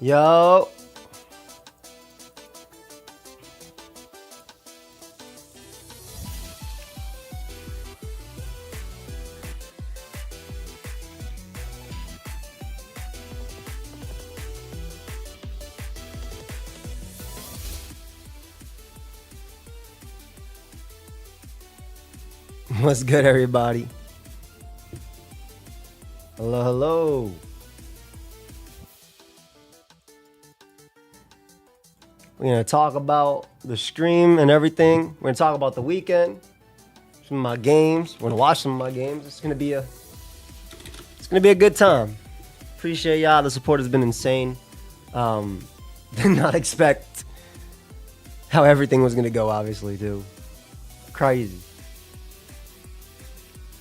Yo. What's good, everybody? Hello, hello. We're going to talk about the stream and everything. We're going to talk about the weekend, some of my games. We're going to watch some of my games. It's going to be a good time. Appreciate y'all. The support has been insane. Did not expect how everything was going to go, obviously, too. Crazy.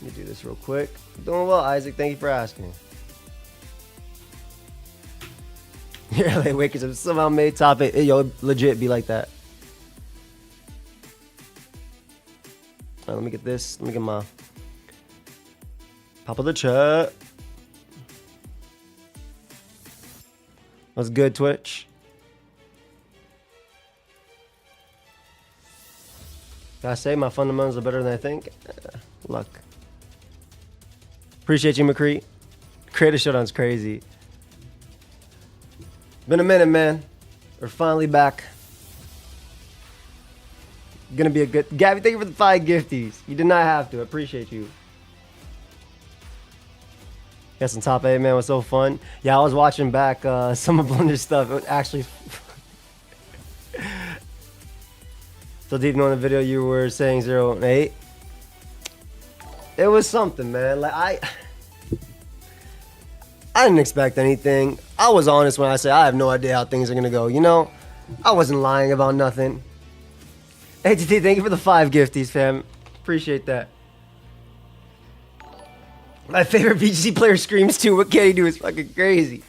Let me do this real quick. Doing well, Isaac. Thank you for asking. Yeah, LA Wakers have somehow made top 8. Yo, legit be like that. All right, let me get this. Let me get my pop of the chat. What's good, Twitch? Did I say my fundamentals are better than I think? Luck. Appreciate you, McCree. Creator Showdown's crazy. Been a minute, man. We're finally back. Gonna be a good... Gabby, thank you for the 5 gifties. You did not have to. I appreciate you. Got some top 8, man. It was so fun. Yeah, I was watching back some of Blunder's stuff. It was actually... So deep knowing the video you were saying 0 and 8. It was something, man. Like I didn't expect anything. I was honest when I said I have no idea how things are gonna go. You know, I wasn't lying about nothing. Hey, TT, thank you for the 5 gifties, fam. Appreciate that. My favorite VGC player screams too. What can he do? It's fucking crazy.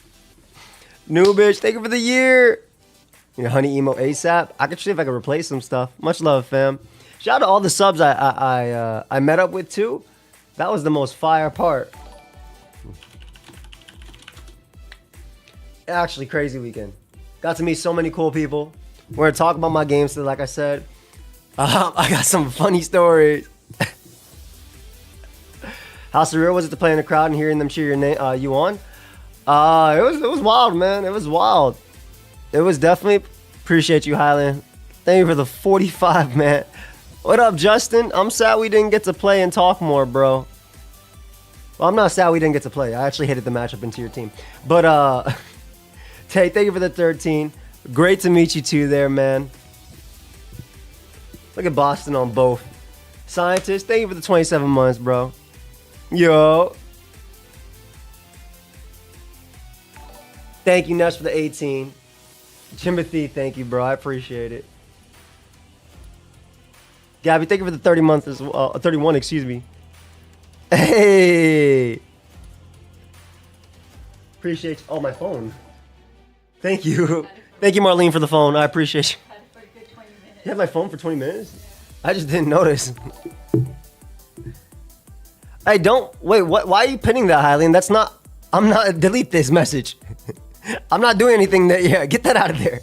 New bitch, thank you for the year. You know, honey emo ASAP. I could see if I could replace some stuff. Much love, fam. Shout out to all the subs I met up with too. That was the most fire part. Actually, crazy weekend. Got to meet so many cool people. We're gonna talk about my games today, like I said. I got some funny stories. How surreal was it to play in the crowd and hearing them cheer your name, you on? It was wild, man. It was wild. It was definitely. Appreciate you, Highland. Thank you for the 45, man. What up, Justin? I'm sad we didn't get to play and talk more, bro. Well, I'm not sad we didn't get to play. I actually hated the matchup into your team. But, Tay, thank you for the 13. Great to meet you too there, man. Look at Boston on both. Scientist, thank you for the 27 months, bro. Yo. Thank you, Nush, for the 18. Timothy, thank you, bro. I appreciate it. Gabby, thank you for the 30 months as well. 31, excuse me. Hey. Appreciate you. Oh, my phone. Thank you. Thank you, Marlene, for the phone. I appreciate you. You had my phone for 20 minutes? I just didn't notice. Hey, don't. Wait, what? Why are you pinning that, Hylian? That's not. I'm not. Delete this message. I'm not doing anything that. Yeah, get that out of there.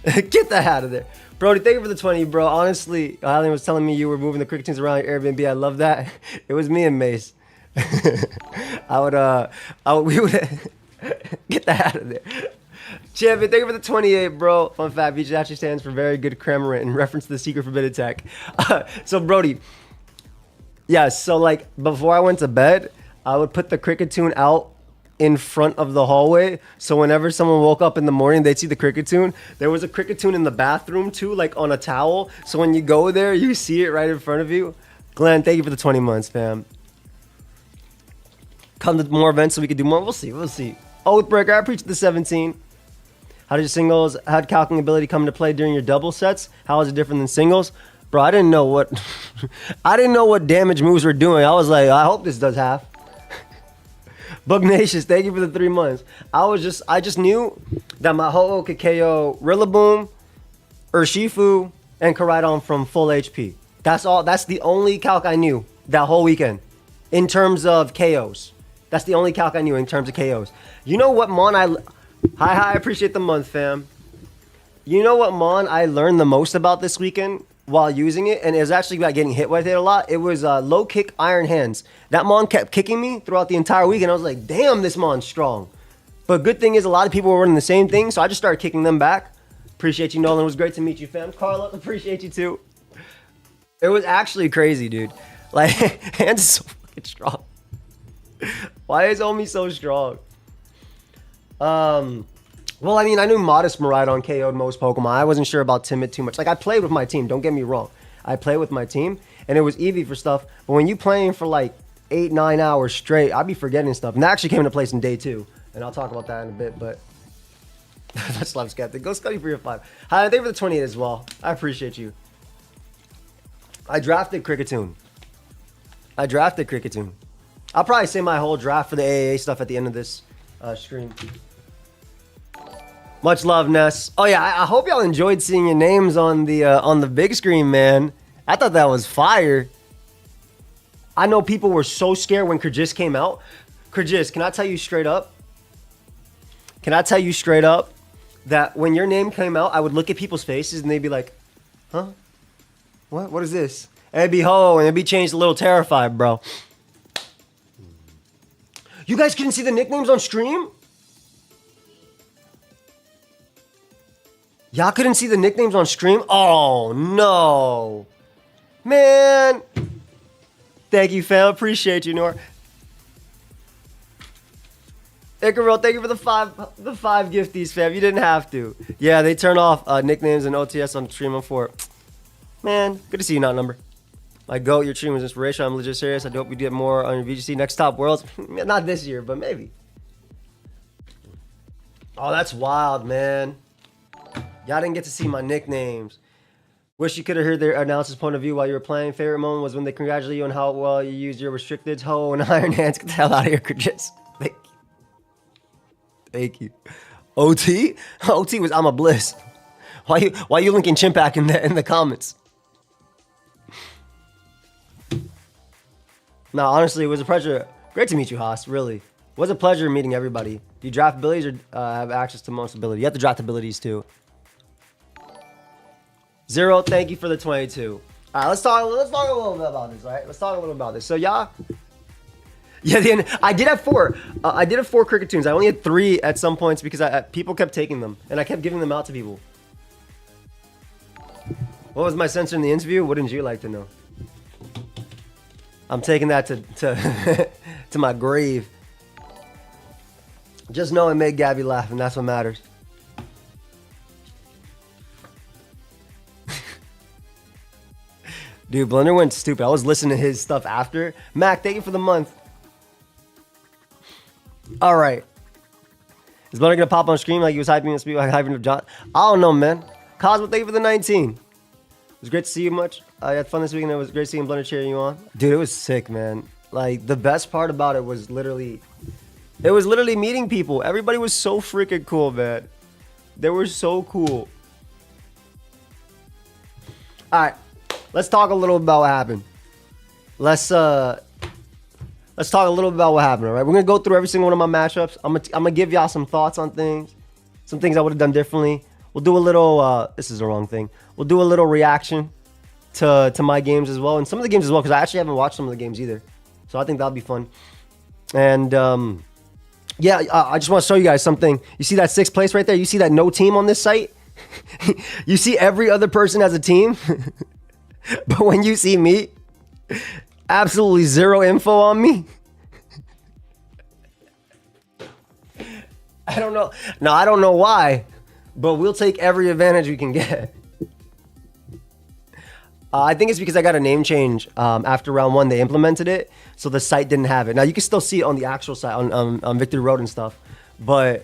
Get that out of there. Brody, thank you for the 20, bro. Honestly, Hylian was telling me you were moving the cricket teams around your Airbnb. I love that. It was me and Mace. We would get that out of there. Champion, thank you for the 28, bro. Fun fact, VJ actually stands for very good Kremlin in reference to the secret forbidden tech. So, Brody, yeah, so like before I went to bed, I would put the cricket tune out in front of the hallway. So whenever someone woke up in the morning, they'd see the cricket tune. There was a cricket tune in the bathroom too, like on a towel. So when you go there, you see it right in front of you. Glenn, thank you for the 20 months, fam. Come to more events so we can do more. We'll see. We'll see. Oathbreaker, I appreciate the 17. How did your singles, how did calculating ability come into play during your double sets? How is it different than singles? Bro, I didn't know what damage moves were doing. I was like, I hope this does half. Bugnacious, thank you for the 3 months. I just knew that my Ho-Oh could KO Rillaboom, Urshifu, and Koraidon from full HP. That's all. That's the only calc I knew that whole weekend. in terms of KOs. That's the only calc I knew in terms of KOs. You know what Mon Hi, I appreciate the month, fam. You know what Mon I learned the most about this weekend while using it, and it was actually about getting hit with it a lot. It was low kick iron hands. That Mon kept kicking me throughout the entire week, and I was like, damn, this Mon's strong. But good thing is a lot of people were running the same thing, so I just started kicking them back. Appreciate you, Nolan. It was great to meet you, fam. Carlos, appreciate you too. It was actually crazy, dude. Like, hands is so fucking strong. Why is Omi so strong? Well, I mean, I knew Modest Miraidon KO'd most Pokemon. I wasn't sure about Timid too much. Like, I played with my team. Don't get me wrong. I played with my team, and it was easy for stuff. But when you playing for like 8-9 hours straight, I'd be forgetting stuff. And that actually came into place in day 2. And I'll talk about that in a bit, but that's Love Skeptic. Go Scuddy for your 5. Hi, thank you for the 28 as well. I appreciate you. I drafted Cricketune. I'll probably say my whole draft for the AAA stuff at the end of this stream. Much love, Ness. Oh yeah, I hope y'all enjoyed seeing your names on the big screen, man. I thought that was fire. I know people were so scared when Kyrgyz came out. Kyrgyz, can I tell you straight up? That when your name came out, I would look at people's faces and they'd be like, huh? What is this? And it'd be ho, and it'd be changed a little terrified, bro. You guys couldn't see the nicknames on stream? Y'all couldn't see the nicknames on stream? Oh, no. Man. Thank you, fam. Appreciate you, Nor. Icarol, thank you for the five gifties, fam. You didn't have to. Yeah, they turn off nicknames and OTS on stream on 4. Man, good to see you, Not Number. My GOAT, your stream was inspiration. I'm legit serious. I hope we get more on your VGC next Top Worlds. Not this year, but maybe. Oh, that's wild, man. Y'all didn't get to see my nicknames. Wish you could have heard their announcer's point of view while you were playing. Favorite moment was when they congratulated you on how well you used your restricted hoe and iron hands. Get the hell out of here, Kyrgyz. Thank you. OT? OT was I'm a bliss. Why you linking Chimpack in the comments? No, honestly, it was a pleasure. Great to meet you, Haas, really. It was a pleasure meeting everybody. Do you draft abilities or have access to most ability? You have to draft abilities too. Zero, thank you for the 22. All right, let's talk a little bit about this, all right? Let's talk a little about this. So, y'all... Yeah, I did have 4. I did have 4 Crickettunes. I only had 3 at some points because people kept taking them. And I kept giving them out to people. What was my censor in the interview? Wouldn't you like to know? I'm taking that to to my grave. Just know it made Gabby laugh, and that's what matters. Dude, Blunder went stupid. I was listening to his stuff after. Mac, thank you for the month. All right. Is Blunder going to pop on screen like he was hyping us, like hyping up John? I don't know, man. Cosmo, thank you for the 19. It was great to see you much. I had fun this weekend. It was great seeing Blunder cheering you on. Dude, it was sick, man. Like, the best part about it was literally meeting people. Everybody was so freaking cool, man. They were so cool. All right. Let's talk a little about what happened. Let's talk a little about what happened, all right? We're going to go through every single one of my matchups. I'm gonna give y'all some thoughts on things. Some things I would have done differently. We'll do a little, this is the wrong thing. We'll do a little reaction to my games as well. And some of the games as well, because I actually haven't watched some of the games either. So I think that'll be fun. And, yeah, I just want to show you guys something. You see that 6th place right there? You see that no team on this site? You see every other person has a team? But when you see me, absolutely zero info on me. I don't know. No, I don't know why, but we'll take every advantage we can get. I think it's because I got a name change after round 1. They implemented it, so the site didn't have it. Now, you can still see it on the actual site, on Victory Road and stuff, but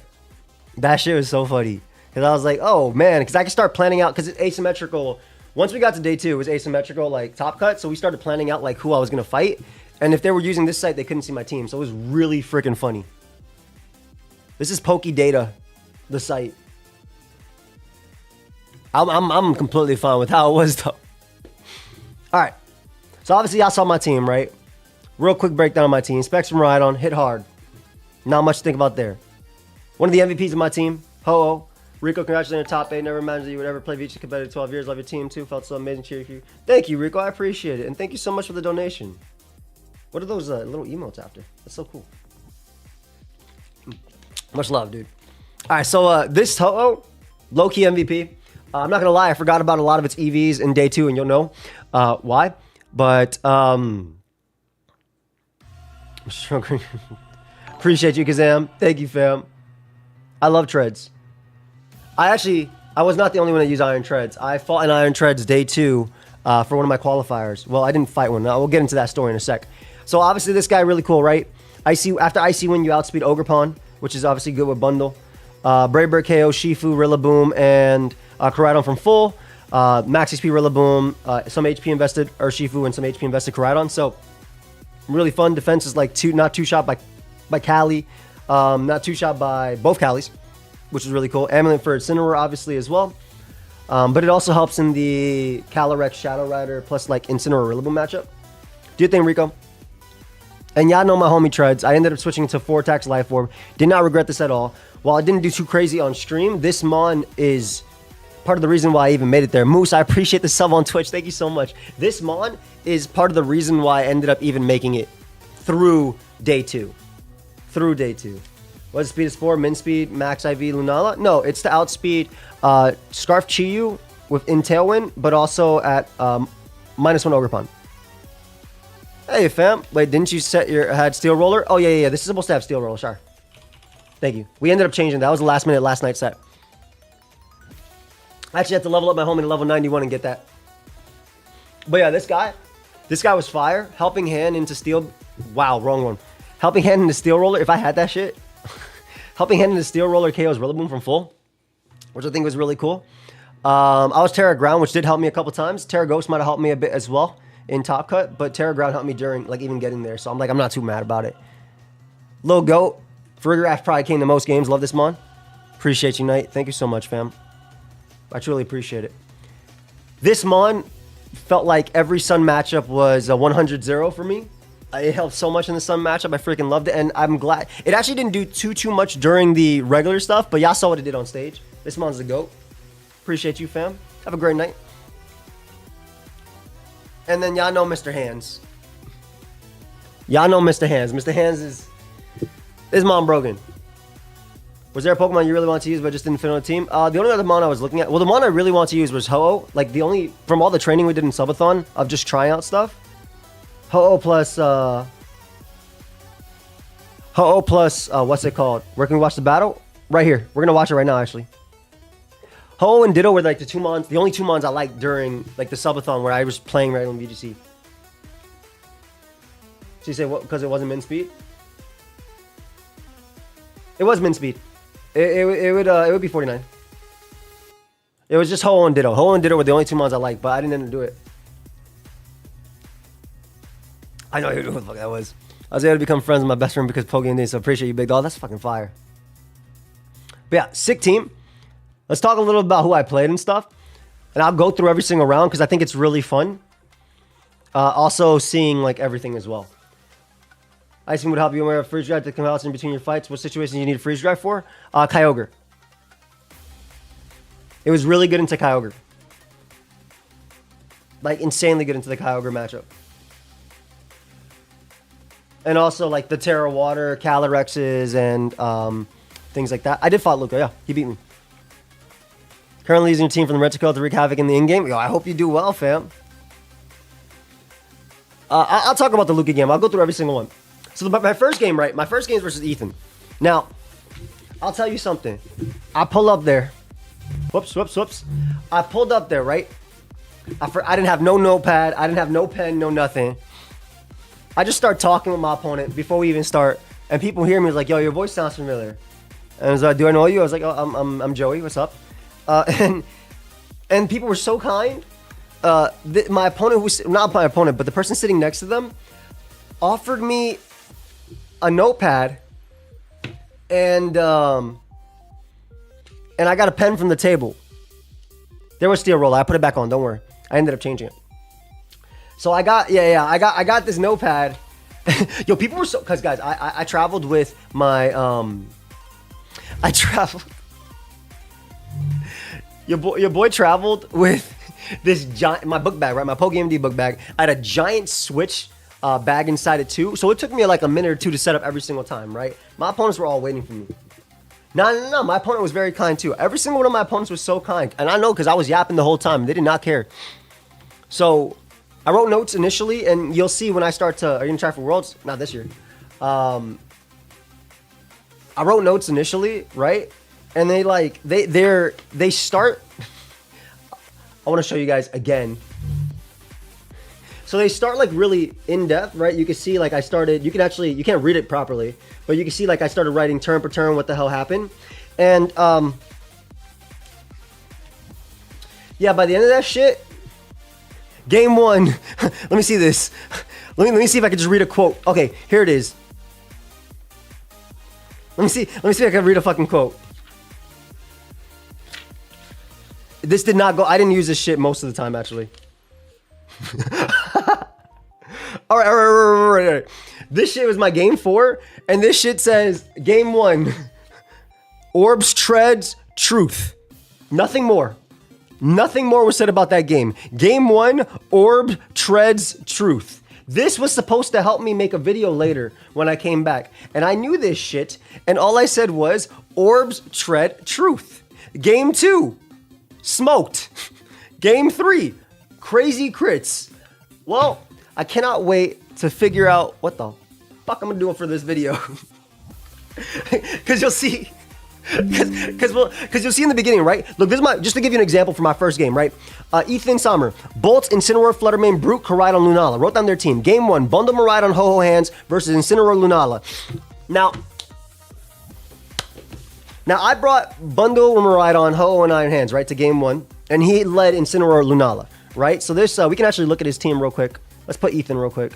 that shit was so funny. Because I was like, oh, man, because I can start planning out, because it's asymmetrical. Once we got to day 2, it was asymmetrical, like, top cut, so we started planning out, like, who I was going to fight. And if they were using this site, they couldn't see my team, so it was really freaking funny. This is Poke Data, the site. I'm completely fine with how it was, though. All right. So, obviously, y'all saw my team, right? Real quick breakdown of my team. Spectrum Ride-On, hit hard. Not much to think about there. One of the MVPs of my team, Ho-Oh. Rico, congratulations on your top 8. Never imagined that you would ever play VG competitive 12 years. Love your team too. Felt so amazing cheering for you. Thank you, Rico. I appreciate it. And thank you so much for the donation. What are those little emotes after? That's so cool. Much love, dude. All right, so this Ho-Oh, low-key MVP. I'm not going to lie. I forgot about a lot of its EVs in day 2, and you'll know why. But I'm struggling. Appreciate you, Kazam. Thank you, fam. I love treads. I was not the only one that used iron treads. I fought in iron treads day 2 for one of my qualifiers. Well, I didn't fight one. We'll get into that story in a sec. So obviously this guy really cool, right? After Icy Wind, you outspeed Ogre Pawn, which is obviously good with bundle. Brave Bird KO, Shifu, Rillaboom, and Koraidon from full. Max HP Rillaboom, some HP invested, or Shifu, and some HP invested Koraidon. So really fun. Defense is like not two shot by Cali, not two shot by both Calis, which is really cool. Amulet for Incineroar, obviously, as well. But it also helps in the Calyrex Shadow Rider plus like Incineroar Rillaboom matchup. Do you think, Rico? And y'all know my homie Treads. I ended up switching to 4 attacks Life Orb. Did not regret this at all. While I didn't do too crazy on stream, this Mon is part of the reason why I even made it there. Moose, I appreciate the sub on Twitch. Thank you so much. This Mon is part of the reason why I ended up even making it through day 2. What speed is 4? Min speed, max IV, Lunala? No, it's to outspeed Scarf Chiyu in Tailwind, but also at -1 Ogre Pawn. Hey, fam. Wait, didn't you had Steel Roller? Oh, yeah. This is supposed to have Steel Roller, sure. Thank you. We ended up changing. That was the last night set. I actually had to level up my homie to level 91 and get that. But yeah, this guy was fire. Helping Hand into Steel. Wow, wrong one. Helping Hand into Steel Roller. If I had that shit. Helping Hand into Steel Roller KOs Rillaboom from full, which I think was really cool. I was Terra Ground, which did help me a couple times. Terra Ghost might have helped me a bit as well in Top Cut, but Terra Ground helped me during, like, even getting there. So I'm not too mad about it. Lil Goat, Farigiraf probably came to most games. Love this Mon. Appreciate you, Knight. Thank you so much, fam. I truly appreciate it. This Mon felt like every Sun matchup was a 100-0 for me. It helped so much in the Sun matchup. I freaking loved it, and I'm glad. It actually didn't do too much during the regular stuff, but y'all saw what it did on stage. This Mon's the GOAT. Appreciate you, fam. Have a great night. And then y'all know Mr. Hands. Y'all know Mr. Hands. Mr. Hands is Mon broken. Was there a Pokemon you really wanted to use but just didn't fit on the team? The only other Mon I was looking at, well, the Mon I really wanted to use was Ho-Oh. Like, from all the training we did in Subathon of just trying out stuff, Ho-Oh plus, what's it called? Where can we watch the battle? Right here. We're going to watch it right now, actually. Ho-Oh and Ditto were like the only two Mons I liked during like the Subathon where I was playing right on VGC. So you say what? Because it wasn't min speed? It was min speed. It would be 49. It was just Ho-Oh and Ditto. Ho-Oh and Ditto were the only two Mons I liked, but I didn't end up doing it. I know who the fuck that was. I was able to become friends with my best friend because pokeaimMD, so appreciate you, big dog. That's fucking fire. But yeah, sick team. Let's talk a little about who I played and stuff. And I'll go through every single round because I think it's really fun. Also seeing like everything as well. Icing would help you wear a freeze drive to come out in between your fights. What situation you need a freeze drive for? Kyogre. It was really good into Kyogre. Like insanely good into the Kyogre matchup. And also like the Terra Water, Calyrexes, and things like that. I did fight Luca, yeah. He beat me. Currently using your team from the Retico to wreak havoc in the in-game. Yo, I hope you do well, fam. I'll talk about the Luca game. I'll go through every single one. So my first game, right? My first game is versus Ethan. Now, I'll tell you something. I pull up there. Whoops. I pulled up there, right? I didn't have no notepad. I didn't have no pen, no nothing. I just start talking with my opponent before we even start. And people hear me like, yo, your voice sounds familiar. And I was like, do I know you? I was like, oh, I'm Joey. What's up? And people were so kind. My opponent, not my opponent, but the person sitting next to them offered me a notepad and I got a pen from the table. There was Steel Roller. I put it back on. Don't worry. I ended up changing it. So I got this notepad Yo, people were so, cause guys, I traveled with my I traveled. Your boy traveled with this giant, my book bag, right? My pokeaimMD book bag. I had a giant Switch bag inside it too. So it took me like a minute or two to set up every single time, right? My opponents were all waiting for me. No. My opponent was very kind too. Every single one of my opponents was so kind. And I know because I was yapping the whole time. They did not care. So I wrote notes initially, and you'll see when I start to, are you gonna try for Worlds? Not this year. I wrote notes initially, right? And they start, I want to show you guys again. So they start like really in depth, right? You can see like I started, you can't read it properly, but you can see like I started writing turn per turn, what the hell happened. And yeah, by the end of that shit, game one, let me see this. Let me see if I can just read a quote. Okay, here it is. Let me see if I can read a fucking quote. This did not go, I didn't use this shit most of the time, actually. All right. This shit was my game 4, and this shit says, game 1, Orbs treads truth. Nothing more. Nothing more was said about that game. Game 1, Orb treads truth. This was supposed to help me make a video later when I came back, and I knew this shit, and all I said was, Orbs tread truth. Game 2, smoked. Game 3, crazy crits. Well, I cannot wait to figure out what the fuck I'm gonna do for this video. Cause you'll see, cause you'll see in the beginning, right? Look, this is just to give you an example for my first game, right? Ethan Sommer, Bolt, Incineroar, Fluttermane, Brute, Koraidon, Lunala. Wrote down their team. Game 1, Bundle Miraidon, Ho-Oh Hands versus Incineroar, Lunala. Now I brought Bundle Miraidon, Ho-Oh and Iron Hands, right, to game 1, and he led Incineroar, Lunala, right? So this, we can actually look at his team real quick. Let's put Ethan real quick.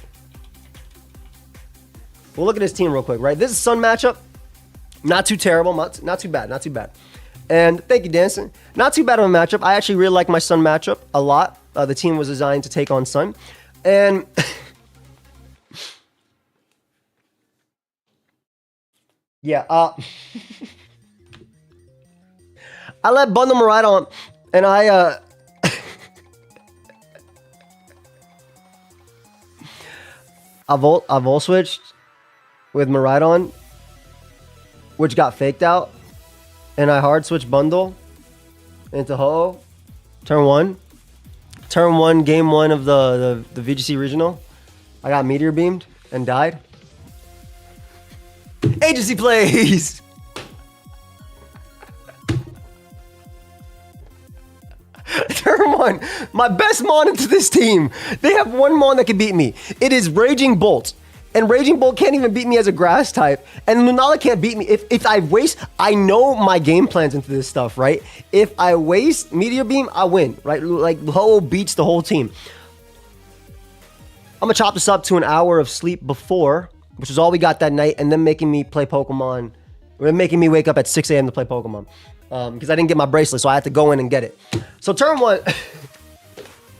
We'll look at his team real quick, right? This is Sun matchup. Not too terrible, not too bad. And thank you, Dancing. Not too bad of a matchup. I actually really like my Sun matchup a lot. The team was designed to take on Sun. And yeah, I let Bundle Miraidon, and I Vol switched with Miraidon, which got faked out, and I hard switched Bundle into Ho-Oh. Turn 1, game 1 of the VGC regional. I got meteor beamed and died. Agency plays. Turn 1, my best mon into this team. They have one mon that can beat me. It is Raging Bolt. And Raging Bolt can't even beat me as a grass type. And Lunala can't beat me. If I waste, I know my game plans into this stuff, right? If I waste Meteor Beam, I win, right? Like, Ho-Oh beats the whole team. I'm gonna chop this up to an hour of sleep before, which is all we got that night, and then making me play Pokemon. Making me wake up at 6 a.m. to play Pokemon. Because I didn't get my bracelet, so I had to go in and get it. So turn 1,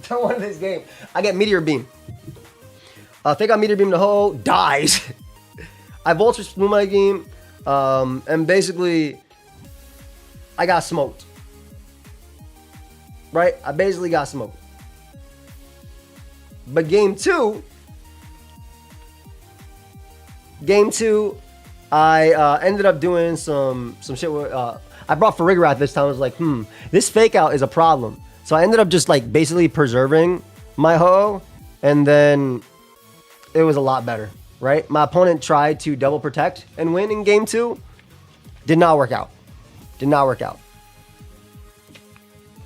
turn 1 of this game, I get Meteor Beam. Fake out Meteor Beam to Ho-Oh, dies. I Vulture Spoon my game, and basically, I got smoked. Right? I basically got smoked. But game 2, I ended up doing some shit with, I brought Farigarath this time. I was like, this fake out is a problem. So I ended up just like basically preserving my Ho-Oh, and then it was a lot better, right? My opponent tried to double protect and win in game 2. Did not work out.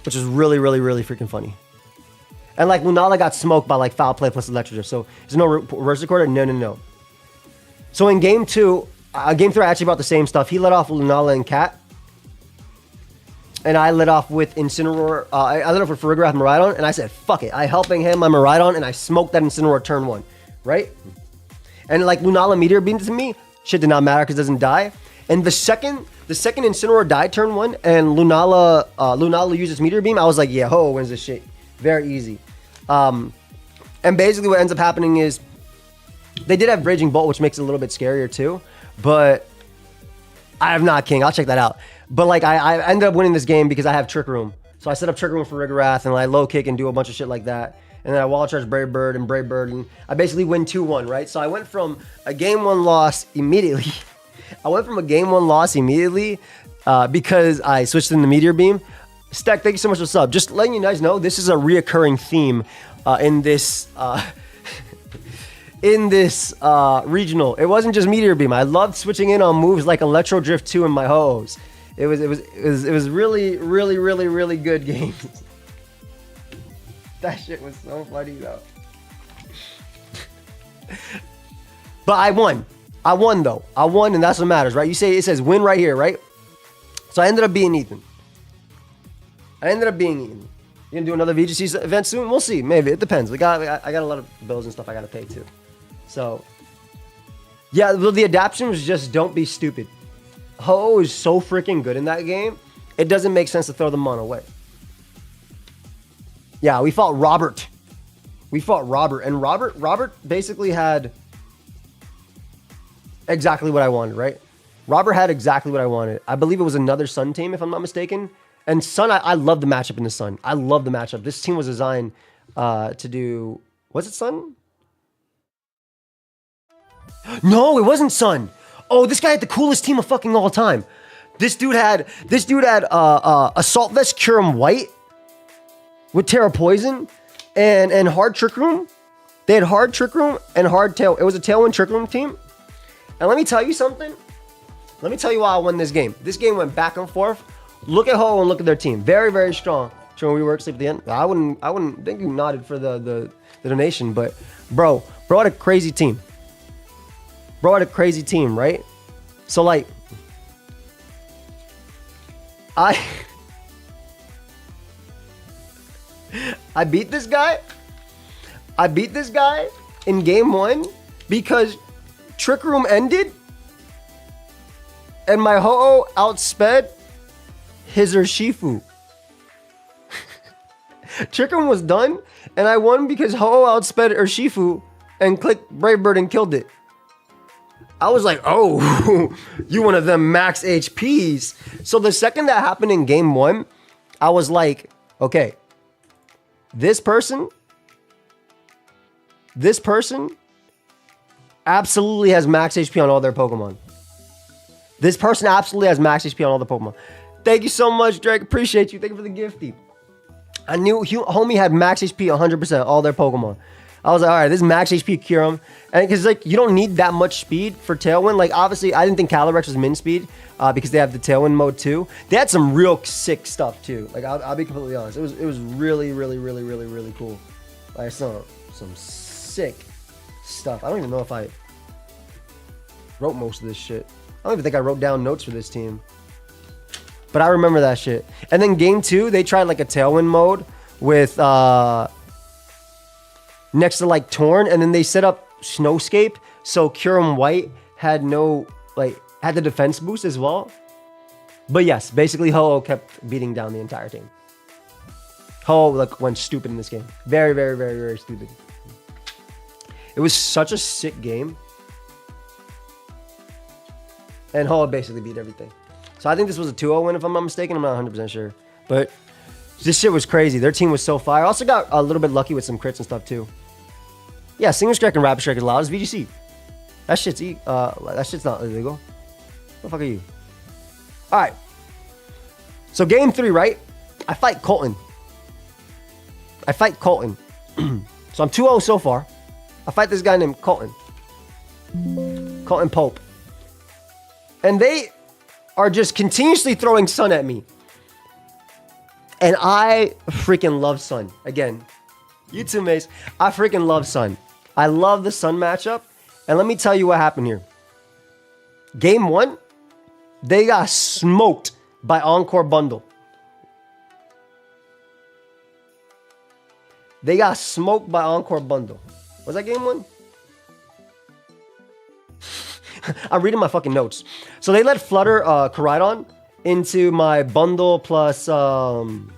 Which is really, really, really freaking funny. And like Lunala got smoked by like foul play plus electric drift. So there's no reverse recorder? No. So in game 2, game 3 I actually brought the same stuff. He let off Lunala and Cat. And I lit off with Incineroar. I lit off with Farigarath Miraidon, and I said, fuck it. I helping him my Miraidon, and I smoked that Incineroar turn 1, right? And like Lunala Meteor beamed to me, shit did not matter because it doesn't die. And the second Incineroar died turn 1, and Lunala uses Meteor Beam, I was like, yeah, Ho-Oh wins this shit. Very easy. And basically what ends up happening is They did have Raging Bolt, which makes it a little bit scarier too. But I have not King. I'll check that out. But like I ended up winning this game because I have Trick Room. So I set up Trick Room for Rigorath and I low kick and do a bunch of shit like that. And then I wall charge Brave Bird, and I basically win 2-1, right? So I went from a game 1 loss immediately. Because I switched in the Meteor Beam. Stack, thank you so much for the sub. Just letting you guys know, this is a reoccurring theme in this regional. It wasn't just Meteor Beam. I loved switching in on moves like Electro Drift 2 and my hoes. It was really, really, really, really good games. That shit was so funny though. But I won. I won though. I won, and that's what matters, right? You say it says win right here, right? So I ended up being Ethan. You gonna do another VGC event soon? We'll see. Maybe it depends. I got a lot of bills and stuff I gotta pay too. So yeah, the adaptation was just don't be stupid. Ho is so freaking good in that game. It doesn't make sense to throw the mon away. Yeah, we fought Robert. And Robert basically had exactly what I wanted, right? Robert had exactly what I wanted. I believe it was another Sun team, if I'm not mistaken. And Sun, I love the matchup in the Sun. I love the matchup. This team was designed to do... Was it Sun? No, it wasn't Sun. Oh, this guy had the coolest team of fucking all time. This dude had Assault Vest, Cure 'em White with Terra Poison and Hard Trick Room. They had Hard Trick Room and Hard Tail. It was a Tailwind Trick Room team. And let me tell you something. Let me tell you why I won this game. This game went back and forth. Look at Ho and look at their team. Very, very strong. Sure, we work sleep at the end. I wouldn't think you nodded for the donation, but bro had a crazy team. Right? So like I beat this guy. In game 1 because Trick Room ended and my Ho-Oh outsped his Urshifu. Trick Room was done and I won because Ho-Oh outsped Urshifu and clicked Brave Bird and killed it. I was like, oh, you one of them max HPs. So the second that happened in game 1, I was like, okay, this person absolutely has max HP on all their Pokemon. Thank you so much, Drake. Appreciate you. Thank you for the gifty. I knew homie had max HP 100% all their Pokemon. I was like, all right, this is max HP Cure 'em. And because like you don't need that much speed for Tailwind. Like obviously, I didn't think Calyrex was min speed because they have the Tailwind mode too. They had some real sick stuff too. Like I'll be completely honest, it was really, really, really, really, really cool. Like some sick stuff. I don't even know if I wrote most of this shit. I don't even think I wrote down notes for this team. But I remember that shit. And then game 2, they tried like a Tailwind mode with next to like Torn, and then they set up Snowscape, so Cure 'em White had the defense boost as well. But yes, basically Ho-Oh kept beating down the entire team. Ho-Oh like went stupid in this game. Very, very, very, very stupid. It was such a sick game. And Ho-Oh basically beat everything. So I think this was a 2-0 win if I'm not mistaken. I'm not 100% sure. But this shit was crazy. Their team was so fire. I also got a little bit lucky with some crits and stuff too. Yeah, Singer Strike and Rapid Strike is allowed. It's VGC. That shit's not illegal. What the fuck are you? Alright. So game 3, right? I fight Colton. So I'm 2-0 so far. I fight this guy named Colton. Colton Pope. And they are just continuously throwing Sun at me. And I freaking love Sun. Again, you too, Mace. I freaking love Sun. I love the Sun matchup. And let me tell you what happened here. Game 1, they got smoked by Encore Bundle. Was that game 1? I'm reading my fucking notes. So they let Flutter Koraidon into my bundle plus Miraidon.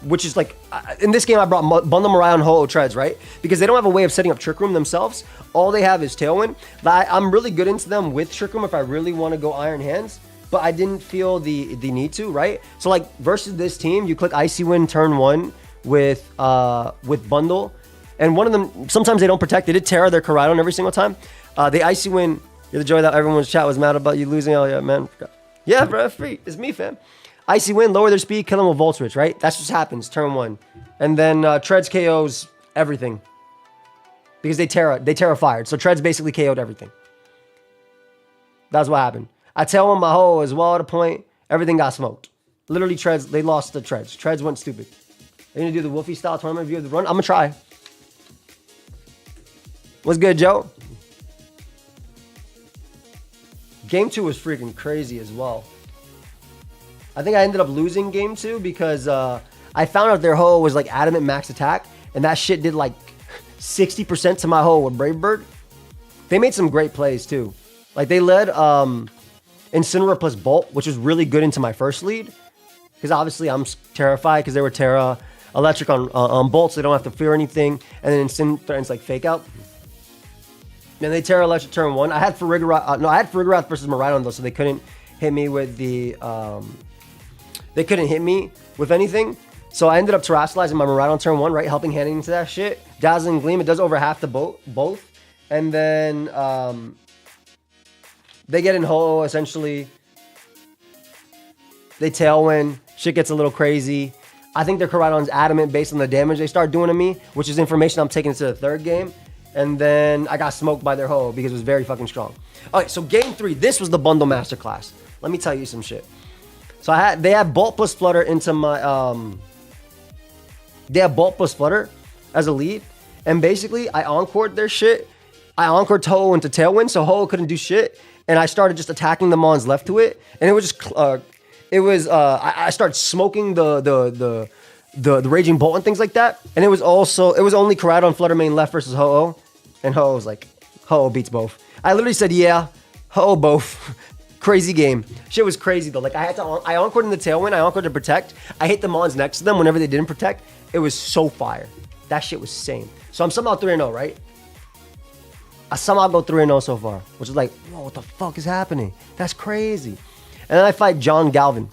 which is like, in this game I brought Bundle Marion Ho-Oh Treads, right? Because they don't have a way of setting up Trick Room themselves. All they have is Tailwind. I'm really good into them with Trick Room if I really want to go Iron Hands, but I didn't feel the need to, right? So like versus this team, you click Icy Wind turn 1 with Bundle, and one of them, sometimes they don't protect. They did Terra their Koraidon every single time. The Icy Wind, you're the joy that everyone's chat was mad about you losing. Oh yeah, man. Yeah, bro, free. It's me, fam. Icy Wind, lower their speed, kill them with Volt Switch, right? That's what happens, turn 1. And then Treads KOs everything. Because they Terra fired. So Treads basically KO'd everything. That's what happened. I tell them my Ho as well at a point. Everything got smoked. Literally Treads, they lost the Treads. Treads went stupid. They're gonna do the Wolfie style tournament view of the run. I'm gonna try. What's good, Joe? Game 2 was freaking crazy as well. I think I ended up losing game 2 because I found out their Ho was like adamant max attack, and that shit did like 60% to my Ho with Brave Bird. They made some great plays too. Like they led Incineroar plus Bolt, which was really good into my first lead. Because obviously I'm terrified because they were Terra Electric on Bolt, so they don't have to fear anything. And then Incin threatens like Fake Out. And they Terra Electric turn 1. I had Farigarath, I had Farigarath versus Miraidon though, so they couldn't hit me with the they couldn't hit me with anything. So I ended up terrestrializing my Miraidon turn 1, right? Helping handing into that shit. Dazzling Gleam, it does over half the both. And then they get in Ho-Oh essentially. They Tailwind. Shit gets a little crazy. I think their Koraidon's adamant based on the damage they start doing to me, which is information I'm taking to the third game. And then I got smoked by their Ho-Oh because it was very fucking strong. All right, so game 3, this was the bundle masterclass. Let me tell you some shit. So they had Bolt plus Flutter into my they had Bolt plus Flutter as a lead, and basically I encored their shit. I encored Ho-Oh into Tailwind, so Ho-Oh couldn't do shit, and I started just attacking the mons left to it, and it was just I started smoking the Raging Bolt and things like that, and it was only Koraidon Flutter main left versus Ho-Oh, and Ho-Oh was like, Ho-Oh beats both. I literally said, yeah, Ho-Oh both. Crazy game. Shit was crazy though. Like I encored in the Tailwind, I encored to protect. I hit the mons next to them whenever they didn't protect. It was so fire. That shit was sane. So I'm somehow 3-0, right? I somehow go 3-0 so far, which is like, whoa, what the fuck is happening? That's crazy. And then I fight John Galvin.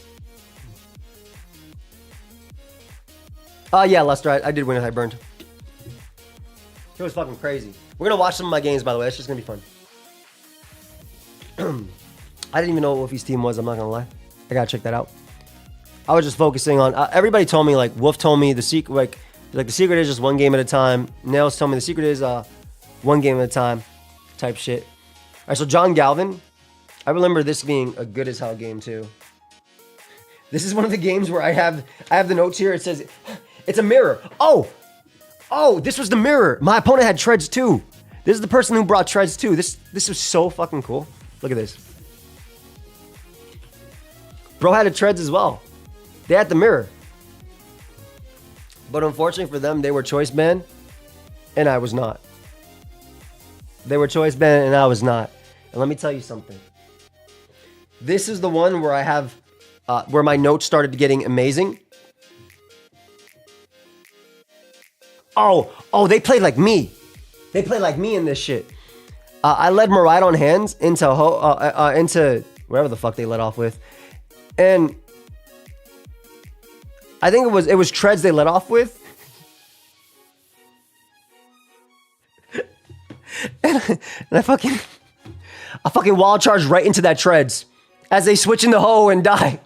Yeah, Lester, I did win if I burned. It was fucking crazy. We're gonna watch some of my games, by the way. It's just gonna be fun. I didn't even know what Wolfie's team was, I'm not gonna lie. I gotta check that out. I was just focusing on, everybody told me, like, Wolf told me the secret, like the secret is just one game at a time. Nails told me the secret is one game at a time type shit. All right, so John Galvin, I remember this being a good as hell game too. This is one of the games where I have the notes here. It says, it's a mirror. Oh, this was the mirror. My opponent had Treads too. This is the person who brought Treads too. This was so fucking cool. Look at this. Bro had a Treads as well. They had the mirror. But unfortunately for them, they were choice banned, and I was not. They were choice banned, and I was not. And let me tell you something. This is the one where I have, where my notes started getting amazing. Oh, they played like me. They played like me in this shit. I led Miraidon hands into into wherever the fuck they let off with. And I think it was Treads they let off with. and I fucking wild charge right into that Treads as they switch into Ho and die.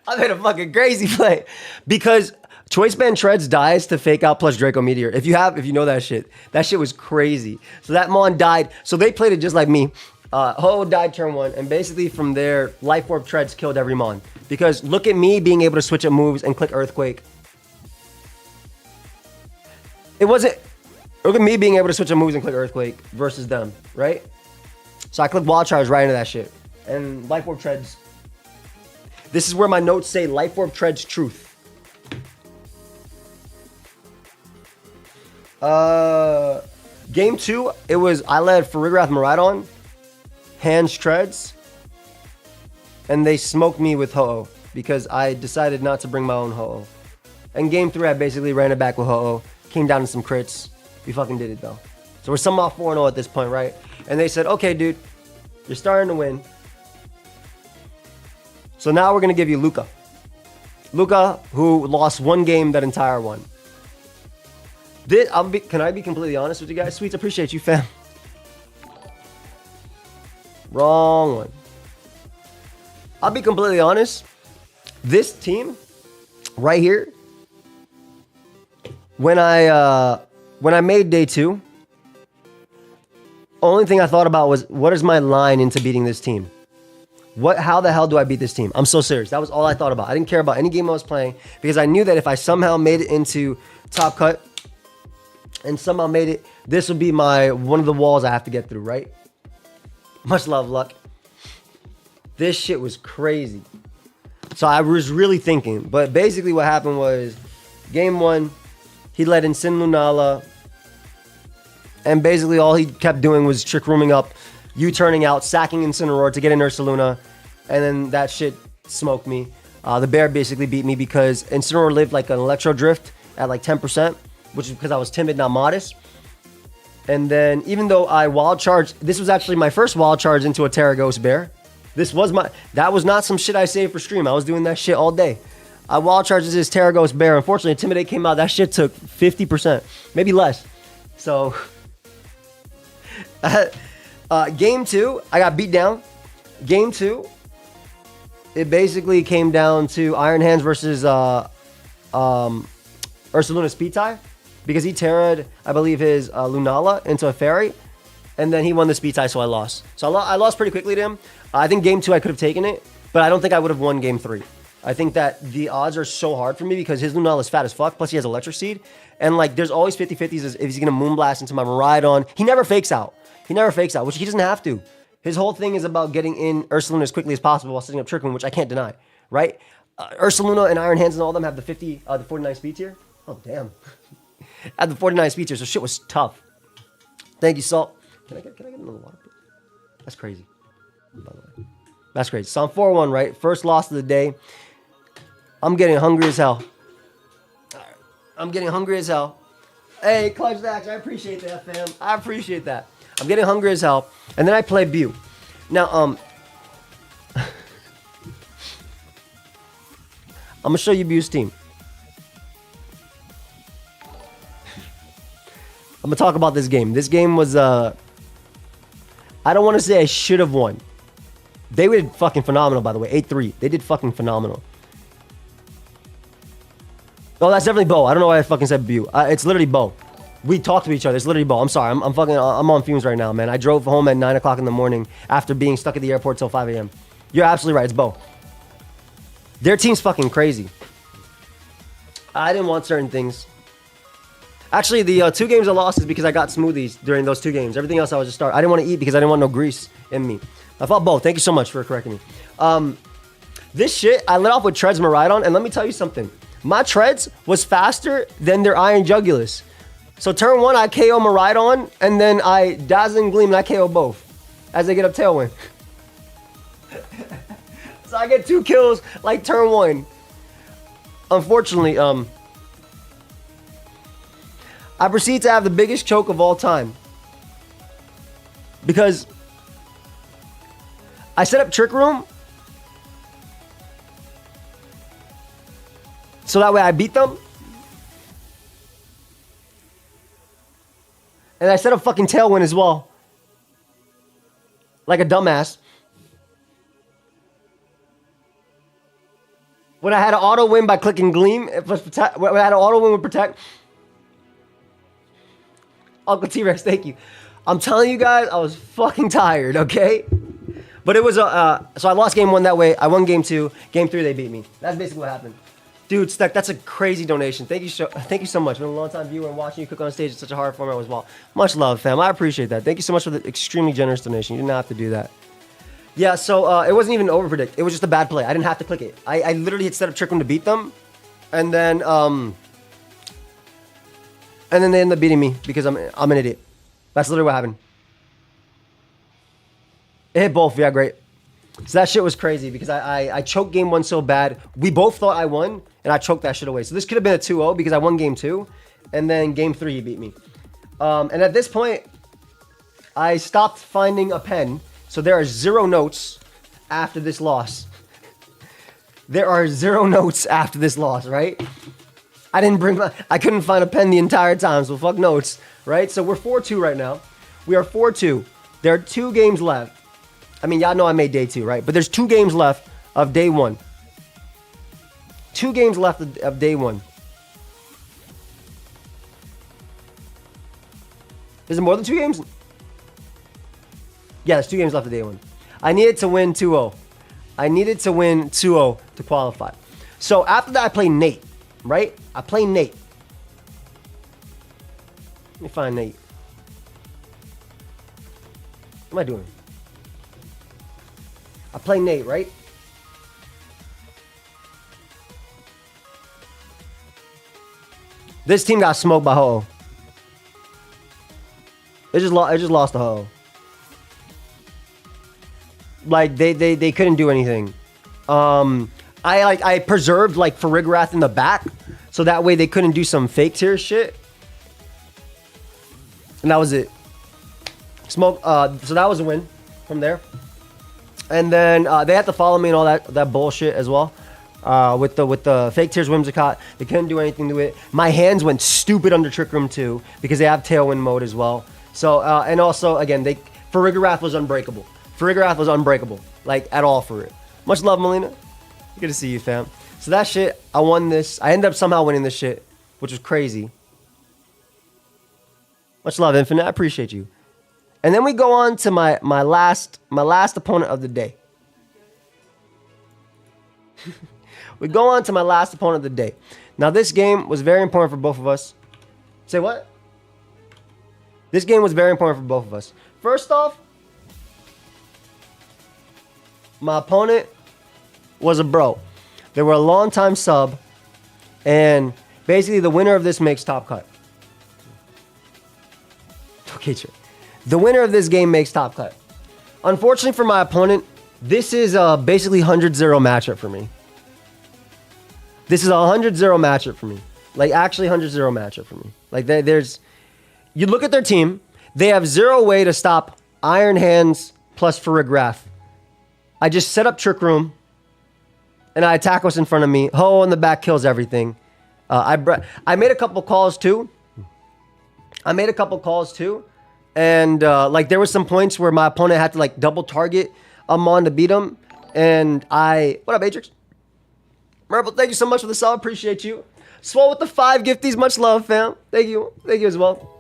I made a fucking crazy play because choice band Treads dies to Fake Out plus Draco Meteor. If you know that shit was crazy. So that Mon died. So they played it just like me. Ho died turn 1, and basically from there, Life Orb Treads killed every Mon. Because look at me being able to switch up moves and click Earthquake. Look at me being able to switch up moves and click Earthquake versus them, right? So I clicked Wild Charge right into that shit. And Life Orb Treads. This is where my notes say Life Orb Treads truth. Game 2, I led Farigarath Miraidon, hands Treads, and they smoked me with Ho-Oh because I decided not to bring my own Ho-Oh. And game 3, I basically ran it back with Ho-Oh, came down to some crits. We fucking did it though. So we're somehow 4-0 at this point, right? And they said, okay, dude, you're starting to win. So now we're going to give you Luca. Luca, who lost 1 game that entire one. Can I be completely honest with you guys? Sweets, appreciate you, fam. Wrong one. I'll be completely honest. This team right here, when I made day 2, only thing I thought about was, what is my line into beating this team? How the hell do I beat this team? I'm so serious. That was all I thought about. I didn't care about any game I was playing because I knew that if I somehow made it into top cut and somehow made it, this would be one of the walls I have to get through, right? Much love, Luck. This shit was crazy. So I was really thinking, but basically what happened was game 1, he let in Sin Lunala, and basically all he kept doing was trick rooming up, U-turning out, sacking Incineroar to get in Ursaluna, and then that shit smoked me. The bear basically beat me because Incineroar lived like an Electro Drift at like 10%, which is because I was timid, not modest. And then even though I wild charged, this was actually my first wild charge into a Terra Ghost bear. That was not some shit I saved for stream. I was doing that shit all day. I wild charged this Terra Ghost bear. Unfortunately, Intimidate came out. That shit took 50%, maybe less. So game 2, I got beat down. Game 2, it basically came down to Iron Hands versus Ursaluna speed tie, because he terra'd, I believe, his Lunala into a fairy, and then he won the speed tie, so I lost. So I lost pretty quickly to him. I think game 2 I could have taken it, but I don't think I would have won game 3. I think that the odds are so hard for me because his Lunala is fat as fuck, plus he has Electric Seed, and like there's always 50-50s if he's gonna Moonblast into my Miraidon. He never fakes out. Which he doesn't have to. His whole thing is about getting in Ursaluna as quickly as possible while setting up Trick Room, which I can't deny, right? Ursaluna and Iron Hands and all of them have the 49 speed tier. Oh, damn. At the 49 speed tier, so shit was tough. Thank you, Salt. Can I get another water? That's crazy, by the way. That's crazy. So I'm 4-1, right? First loss of the day. I'm getting hungry as hell. I'm getting hungry as hell. Hey, Clutch Dax, I appreciate that, fam. I appreciate that. I'm getting hungry as hell. And then I play Bew. Now, I'm going to show you Bew's team. I'm going to talk about this game. This game was, I don't want to say I should have won. They did fucking phenomenal, by the way. 8-3. They did fucking phenomenal. Oh, that's definitely Bo. I don't know why I fucking said Bew. It's literally Bo. We talked to each other. It's literally Bo. I'm sorry. I'm on fumes right now, man. I drove home at 9 o'clock in the morning after being stuck at the airport till 5 a.m. You're absolutely right. It's Bo. Their team's fucking crazy. I didn't want certain things. Actually, the 2 games I lost is because I got smoothies during those 2 games. Everything else I was just starving. I didn't want to eat because I didn't want no grease in me. I fought Bo. Thank you so much for correcting me. This shit, I lit off with Treads Miraidon, and let me tell you something. My Treads was faster than their Iron Jugulus. So turn 1, I KO Miraidon, and then I Dazzling Gleam and I KO both as they get up Tailwind. So I get 2 kills like turn 1. Unfortunately, I proceed to have the biggest choke of all time. Because I set up Trick Room so that way I beat them. And I set up fucking Tailwind as well. Like a dumbass. When I had an auto win by clicking Gleam, when I had an auto win with Protect. Uncle T-Rex, thank you. I'm telling you guys, I was fucking tired, okay? But it was so I lost game 1 that way. I won game 2. Game 3, they beat me. That's basically what happened. Dude, Steck, that's a crazy donation. Thank you so much. Been a long time viewer and watching you cook on stage at such a hard format as well. Much love, fam. I appreciate that. Thank you so much for the extremely generous donation. You didn't have to do that. Yeah, so it wasn't even over predict. It was just a bad play. I didn't have to click it. I literally had set up Trick Room to beat them, and then they ended up beating me because I'm an idiot. That's literally what happened. It hit both. Yeah, great. So that shit was crazy because I choked game 1 so bad. We both thought I won, and I choked that shit away. So this could have been a 2-0 because I won game 2, and then game 3 he beat me. And at this point, I stopped finding a pen. So there are 0 notes after this loss. There are 0 notes after this loss, right? I couldn't find a pen the entire time, so fuck notes, right? So we're 4-2 right now. We are 4-2. There are 2 games left. I mean, y'all know I made day 2, right? But there's 2 games left of day 1. 2 games left of day 1. Is it more than 2 games? Yeah, there's 2 games left of day 1. I needed to win 2-0. I needed to win 2-0 to qualify. So after that, I play Nate, right? I play Nate. Let me find Nate. What am I doing? I play Nate, right? This team got smoked by Ho. It just lost to Ho. Like they couldn't do anything. I preserved like Farigarath in the back, so that way they couldn't do some fake tier shit. And that was it. Smoke. So that was a win from there. And then they had to follow me and all that bullshit as well. With the fake tears Whimsicott, they couldn't do anything to it. My hands went stupid under Trick Room 2 because they have Tailwind mode as well. So and also again, Farigarath was unbreakable. Farigarath was unbreakable, like at all for it. Much love, Melina. Good to see you, fam. So that shit, I won this. I ended up somehow winning this shit, which was crazy. Much love, Infinite. I appreciate you. And then we go on to my last opponent of the day. We go on to my last opponent of the day. Now this game was very important for both of us. Say what? This game was very important for both of us. First off, my opponent was a bro. They were a long-time sub, and basically the winner of this makes top cut. Okay, sure. The winner of this game makes top cut. Unfortunately for my opponent, this is basically 100-0 matchup for me. This is a 100-0 matchup for me. Like, actually 100-0 matchup for me. Like, there's... You look at their team. They have 0 way to stop Iron Hands plus Farigarath. I just set up Trick Room, and I attack what's in front of me. Ho in the back kills everything. I made a couple calls, too. And, like, there was some points where my opponent had to, like, double target Amon to beat him. And What up, Atrix? Marble, thank you so much for the sub. Appreciate you. Swole with the 5 gifties. Much love, fam. Thank you. Thank you as well.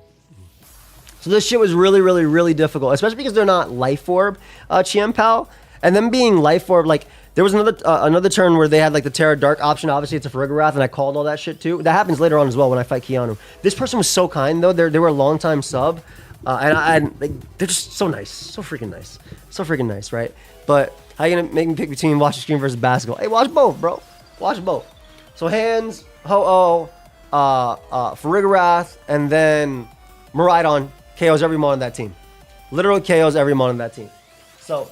So this shit was really, really, really difficult. Especially because they're not Life Orb, Chien-Pao. And them being Life Orb, like, there was another turn where they had, like, the Terra Dark option. Obviously, it's a Farigarath, and I called all that shit, too. That happens later on as well when I fight Keanu. This person was so kind, though. They were a long-time sub. Like, they're just so nice. So freaking nice. So freaking nice, right? But how you gonna make me pick between watch the stream versus basketball? Hey, watch both, bro. Watch both. So Hands, Ho-Oh, Farigarath, and then Miraidon KOs every mon on that team. Literal KOs every mon on that team. So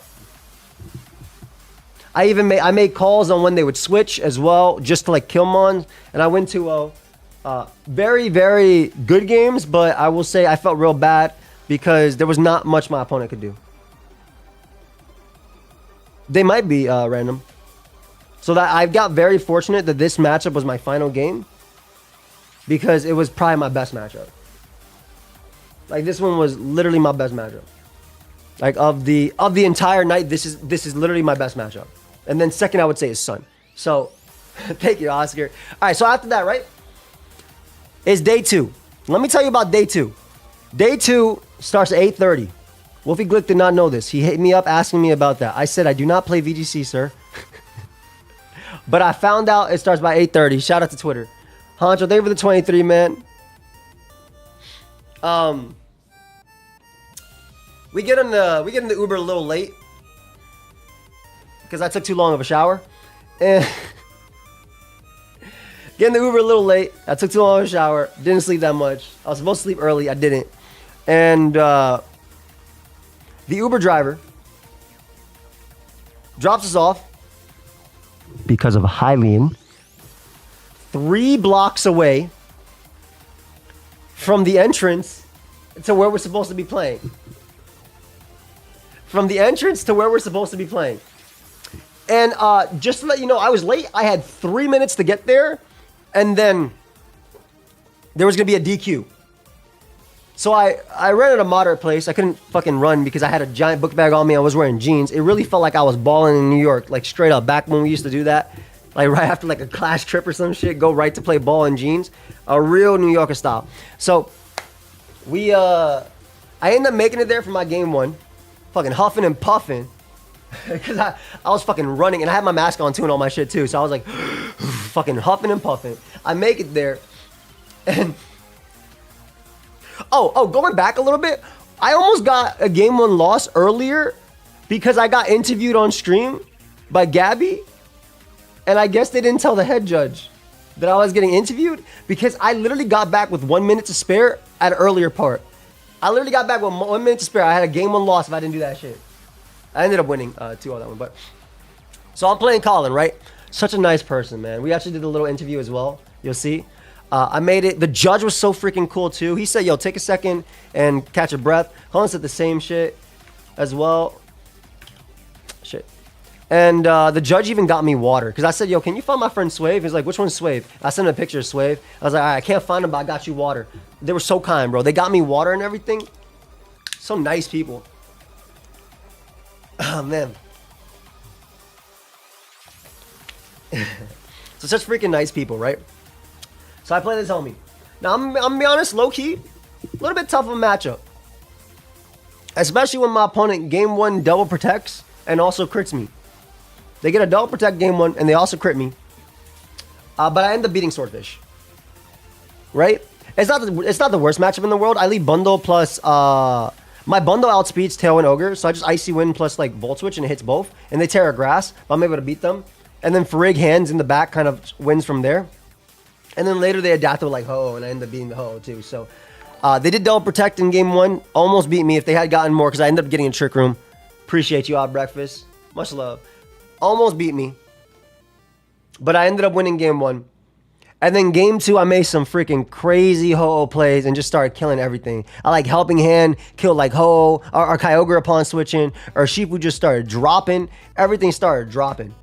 I made calls on when they would switch as well, just to like kill mons, and I win 2-0. Very, very good games, but I will say I felt real bad because there was not much my opponent could do. They might be random. So that I got very fortunate that this matchup was my final game because it was probably my best matchup. Like this one was literally my best matchup. Like of the entire night, this is literally my best matchup. And then second I would say is Sun. So thank you, Oscar. All right, so after that, right? It's day 2. Let me tell you about day 2. Day 2 starts at 8:30. Wolfie Glick did not know this. He hit me up asking me about that. I said, I do not play VGC, sir. But I found out it starts by 8:30. Shout out to Twitter. Honcho, thank you for the 23, man. We get in the Uber a little late because I took too long of a shower. And get in the Uber a little late. I took too long of a shower. Didn't sleep that much. I was supposed to sleep early. I didn't. And the Uber driver drops us off because of Hylian 3 blocks away from the entrance to where we're supposed to be playing. From the entrance to where we're supposed to be playing. And just to let you know, I was late. I had 3 minutes to get there. And then there was going to be a DQ. So I rented a moderate place. I couldn't fucking run because I had a giant book bag on me. I was wearing jeans. It really felt like I was balling in New York, like straight up. Back when we used to do that, like right after like a class trip or some shit, go right to play ball in jeans. A real New Yorker style. So I ended up making it there for my game 1. Fucking huffing and puffing. Because I was fucking running. And I had my mask on too and all my shit too. So I was like fucking huffing and puffing. I make it there. And Oh, going back a little bit, I almost got a game 1 loss earlier because I got interviewed on stream by Gabby, and I guess they didn't tell the head judge that I was getting interviewed because I literally got back with 1 minute to spare at an earlier part. I literally got back with 1 minute to spare. I had a game 1 loss if I didn't do that shit. I ended up winning 2 on that one, but so I'm playing Colin, right? Such a nice person, man. We actually did a little interview as well. You'll see. I made it. The judge was so freaking cool too. He said, yo, take a second and catch a breath. Colin said the same shit as well. Shit. And the judge even got me water. Because I said, yo, can you find my friend Suave? He's like, which one's Suave? I sent him a picture of Suave. I was like, all right, I can't find him, but I got you water. They were so kind, bro. They got me water and everything. So nice people. Oh, man. So such freaking nice people, right? So I play this homie. Now, I'm gonna be honest, low-key, a little bit tough of a matchup. Especially when my opponent game 1 double protects and also crits me. They get a double protect game 1 and they also crit me. But I end up beating Swordfish. Right? It's not the worst matchup in the world. I lead bundle plus my bundle outspeeds Tailwind Ogre, so I just Icy Wind plus like Volt Switch and it hits both. And they tear a grass, but I'm able to beat them. And then Farig hands in the back kind of wins from there. And then later they adapted with like Ho, and I ended up beating the Ho too. So they did double protect in game 1. Almost beat me if they had gotten more because I ended up getting a Trick Room. Appreciate you, Odd Breakfast. Much love. Almost beat me. But I ended up winning game 1. And then game 2, I made some freaking crazy Ho-Oh plays and just started killing everything. I like Helping Hand, killed like Ho, or Kyogre upon switching, or Shifu just started dropping. Everything started dropping.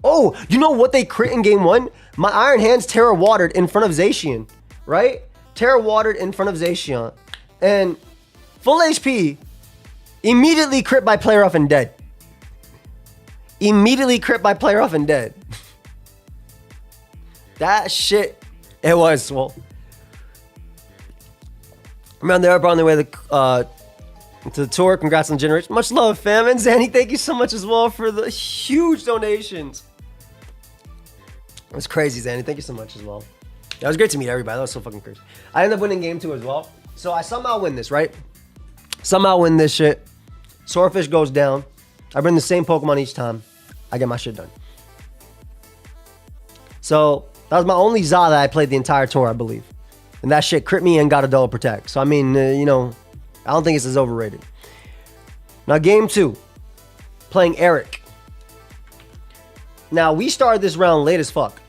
Oh, you know what they crit in game 1? My Iron Hands Terra Watered in front of Zacian, right? Terra Watered in front of Zacian. And full HP, immediately crit by player off and dead. Immediately crit by player off and dead. That shit, it was, well. Around there, on their way to the tour. Congrats on the generation. Much love, fam. And Zanny, thank you so much as well for the huge donations. It was crazy, Zanny. Thank you so much as well. Yeah, it was great to meet everybody. That was so fucking crazy. I ended up winning game 2 as well. So I somehow win this, right? Somehow win this shit. Swordfish goes down. I bring the same Pokemon each time. I get my shit done. So that was my only Za that I played the entire tour, I believe. And that shit crit me and got a double protect. So I mean, you know, I don't think it's as overrated. Now game 2. Playing Eric. Now, we started this round late as fuck.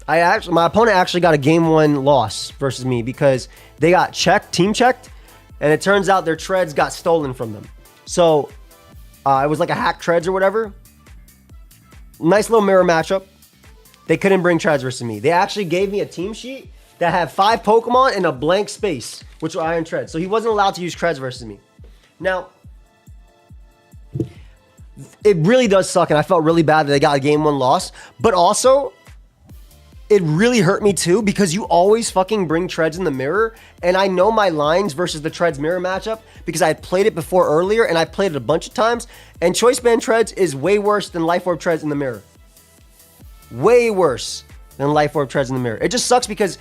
My opponent actually got a game 1 loss versus me because they got team checked, and it turns out their treads got stolen from them. So, it was like a hack treads or whatever. Nice little mirror matchup. They couldn't bring treads versus me. They actually gave me a team sheet that had 5 Pokemon in a blank space, which were Iron Treads. So he wasn't allowed to use treads versus me. Now, it really does suck, and I felt really bad that they got a game 1 loss. But also, it really hurt me too because you always fucking bring treads in the mirror, and I know my lines versus the treads mirror matchup because I had played it before earlier, and I played it a bunch of times. And Choice Band treads is way worse than Life Orb treads in the mirror. Way worse than Life Orb treads in the mirror. It just sucks because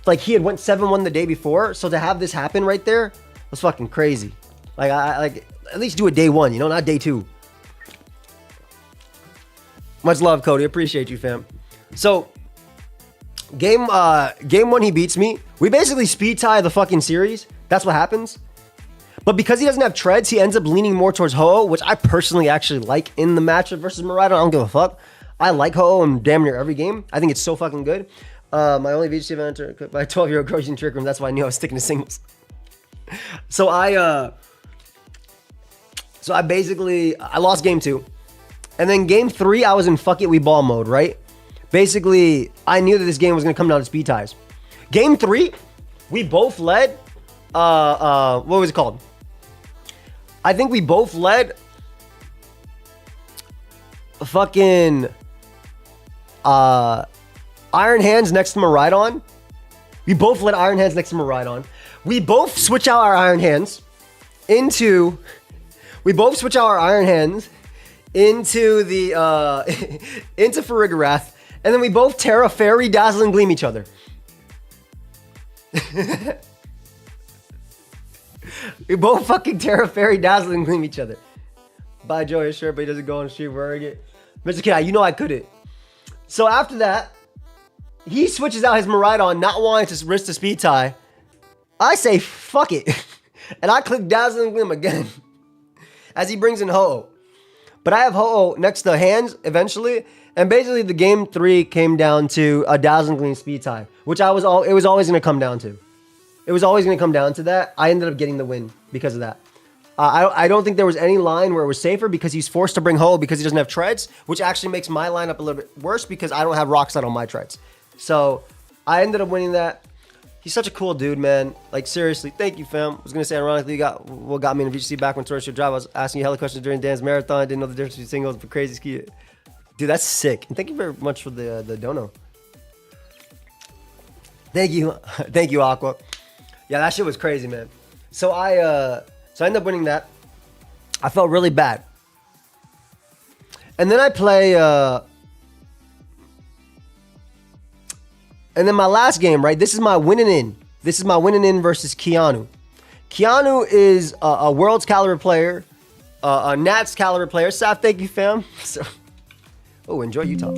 like he had went 7-1 the day before, so to have this happen right there was fucking crazy. Like I like at least do it day 1, you know, not day 2. Much love, Cody. Appreciate you, fam. So, game 1, he beats me. We basically speed tie the fucking series. That's what happens. But because he doesn't have treads, he ends up leaning more towards Ho-Oh, which I personally actually like in the matchup versus Miraidon. I don't give a fuck. I like Ho-Oh in damn near every game. I think it's so fucking good. My only VGC event by a 12-year-old girl using Trick Room. That's why I knew I was sticking to singles. So I basically lost game 2. And then game 3, I was in fuck it, we ball mode, right? Basically, I knew that this game was going to come down to speed ties. Game 3, we both led. What was it called? I think we both led fucking Iron Hands next to Miraidon. We both led Iron Hands next to Miraidon. We both switch out our Iron Hands into the into Farigarath, and then we both Terra, Fairy, Dazzle, and Gleam each other. We both fucking Terra, Fairy, Dazzle, and Gleam each other. Buy Joey a shirt, but he doesn't go on the street wearing it. Mr. Kid, you know I couldn't. So after that, he switches out his Miraidon, not wanting to risk the speed tie. I say, fuck it. And I click Dazzle and Gleam again. As he brings in Ho-Oh. But I have Ho-Oh next to Hands eventually. And basically the game 3 came down to a Dazzle and Gleam speed tie. Which it was always going to come down to. It was always going to come down to that. I ended up getting the win because of that. I don't think there was any line where it was safer because he's forced to bring Ho because he doesn't have treads, which actually makes my lineup a little bit worse because I don't have Rock Slide on my treads. So I ended up winning that. He's such a cool dude, man. Like, seriously, thank you, fam. I was going to say, ironically, you got what got me in the VGC back when Torres should drive. I was asking you hella questions during Dan's marathon. Didn't know the difference between singles, but crazy ski. Dude, that's sick. And thank you very much for the dono. Thank you. Thank you, Aqua. Yeah, that shit was crazy, man. So I ended up winning that. I felt really bad. And then I play and then my last game, right? This is my winning in. This is my winning in versus Keanu. Keanu is a World's caliber player, a Nats caliber player. Saf, thank you, fam. So, oh, enjoy Utah.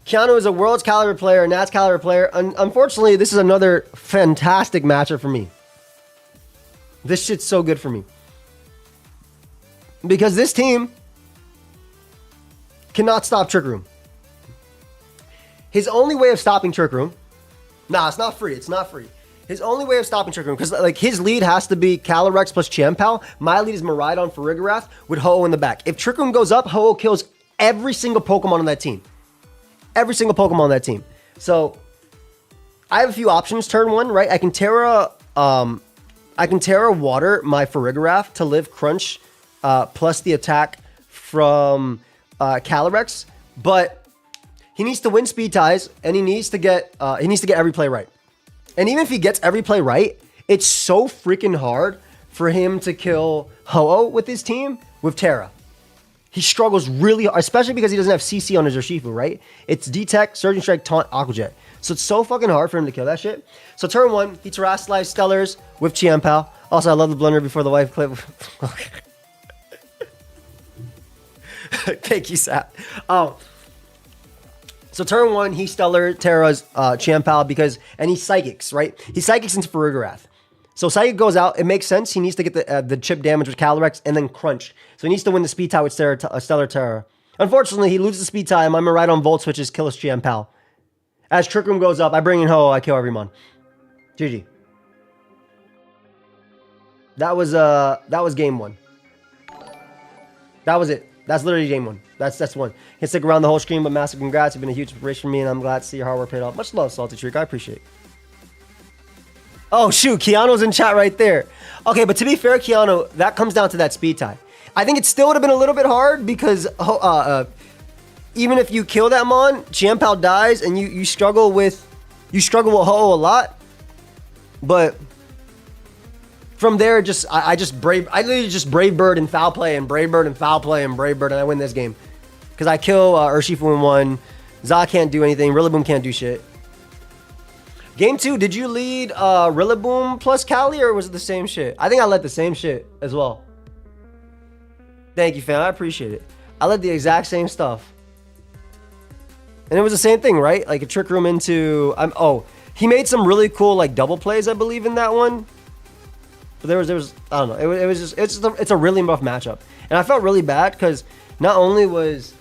Keanu is a World's caliber player, a Nats caliber player. Unfortunately, this is another fantastic matchup for me. This shit's so good for me. Because this team cannot stop Trick Room. His only way of stopping Trick Room... Nah, it's not free. It's not free. His only way of stopping Trick Room... Because like his lead has to be Calyrex plus Chien-Pao. My lead is Miraidon for Farigarath with Ho-Oh in the back. If Trick Room goes up, Ho-Oh kills every single Pokemon on that team. Every single Pokemon on that team. So, I have a few options. Turn 1, right? I can Terra Water my Farigarath to live Crunch plus the attack from Calyrex. But... he needs to win speed ties, and he needs to get every play right. And even if he gets every play right, it's so freaking hard for him to kill Ho-Oh with his team with Terra. He struggles really hard, especially because he doesn't have CC on his Urshifu, right? It's D-Tech, Surging Strike, Taunt, Aqua Jet. So it's so fucking hard for him to kill that shit. So turn 1, he Terrasilize Stellars with Chien-Pao. Also, I love the blunder before the wife clip. Thank you, Sap. So turn 1, he Stellar Terra's Chien-Pao and he Psychics, right? He Psychics into Farigarath. So Psychic goes out. It makes sense. He needs to get the chip damage with Calyrex and then Crunch. So he needs to win the speed tie with Stellar Terra. Unfortunately, he loses the speed tie. My Miraidon Volt switches, kills Chien-Pao. As Trick Room goes up, I bring in Ho-Oh, I kill every mon. GG. That was game 1. That was it. That's literally game 1. That's one. Can stick around the whole stream, but massive congrats. You've been a huge inspiration for me, and I'm glad to see your hard work paid off. Much love, Salty Trick. I appreciate it. Oh, shoot. Keanu's in chat right there. Okay, but to be fair, Keanu, that comes down to that speed tie. I think it still would have been a little bit hard because even if you kill that mon, Chien-Pao dies, and you struggle with Ho-Oh a lot. But from there, I literally just Brave Bird and Foul Play and Brave Bird and Foul Play and Brave Bird, and I win this game. Because I kill Urshifu in 1. Za can't do anything. Rillaboom can't do shit. Game 2, did you lead Rillaboom plus Cali, or was it the same shit? I think I led the same shit as well. Thank you, fam. I appreciate it. I led the exact same stuff. And it was the same thing, right? Like a Trick Room into... he made some really cool like double plays, I believe, in that one. But there was I don't know. It was just it's a really rough matchup, and I felt really bad because not only is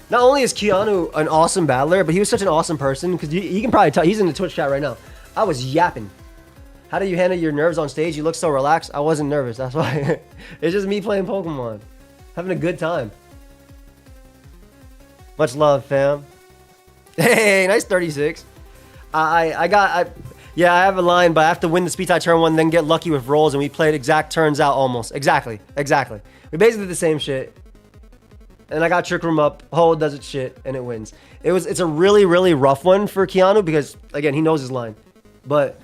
Keanu an awesome battler, but he was such an awesome person because you can probably tell he's in the Twitch chat right now. I was yapping. How do you handle your nerves on stage? You look so relaxed. I wasn't nervous. That's why. It's just me playing Pokemon, having a good time. Much love, fam. Hey, nice 36. Yeah, I have a line, but I have to win the speed tie turn 1, then get lucky with rolls, and we played exact turns out almost. Exactly. We basically did the same shit. And I got Trick Room up, Hold does its shit, and it wins. It's a really, really rough one for Keanu because, again, he knows his line. But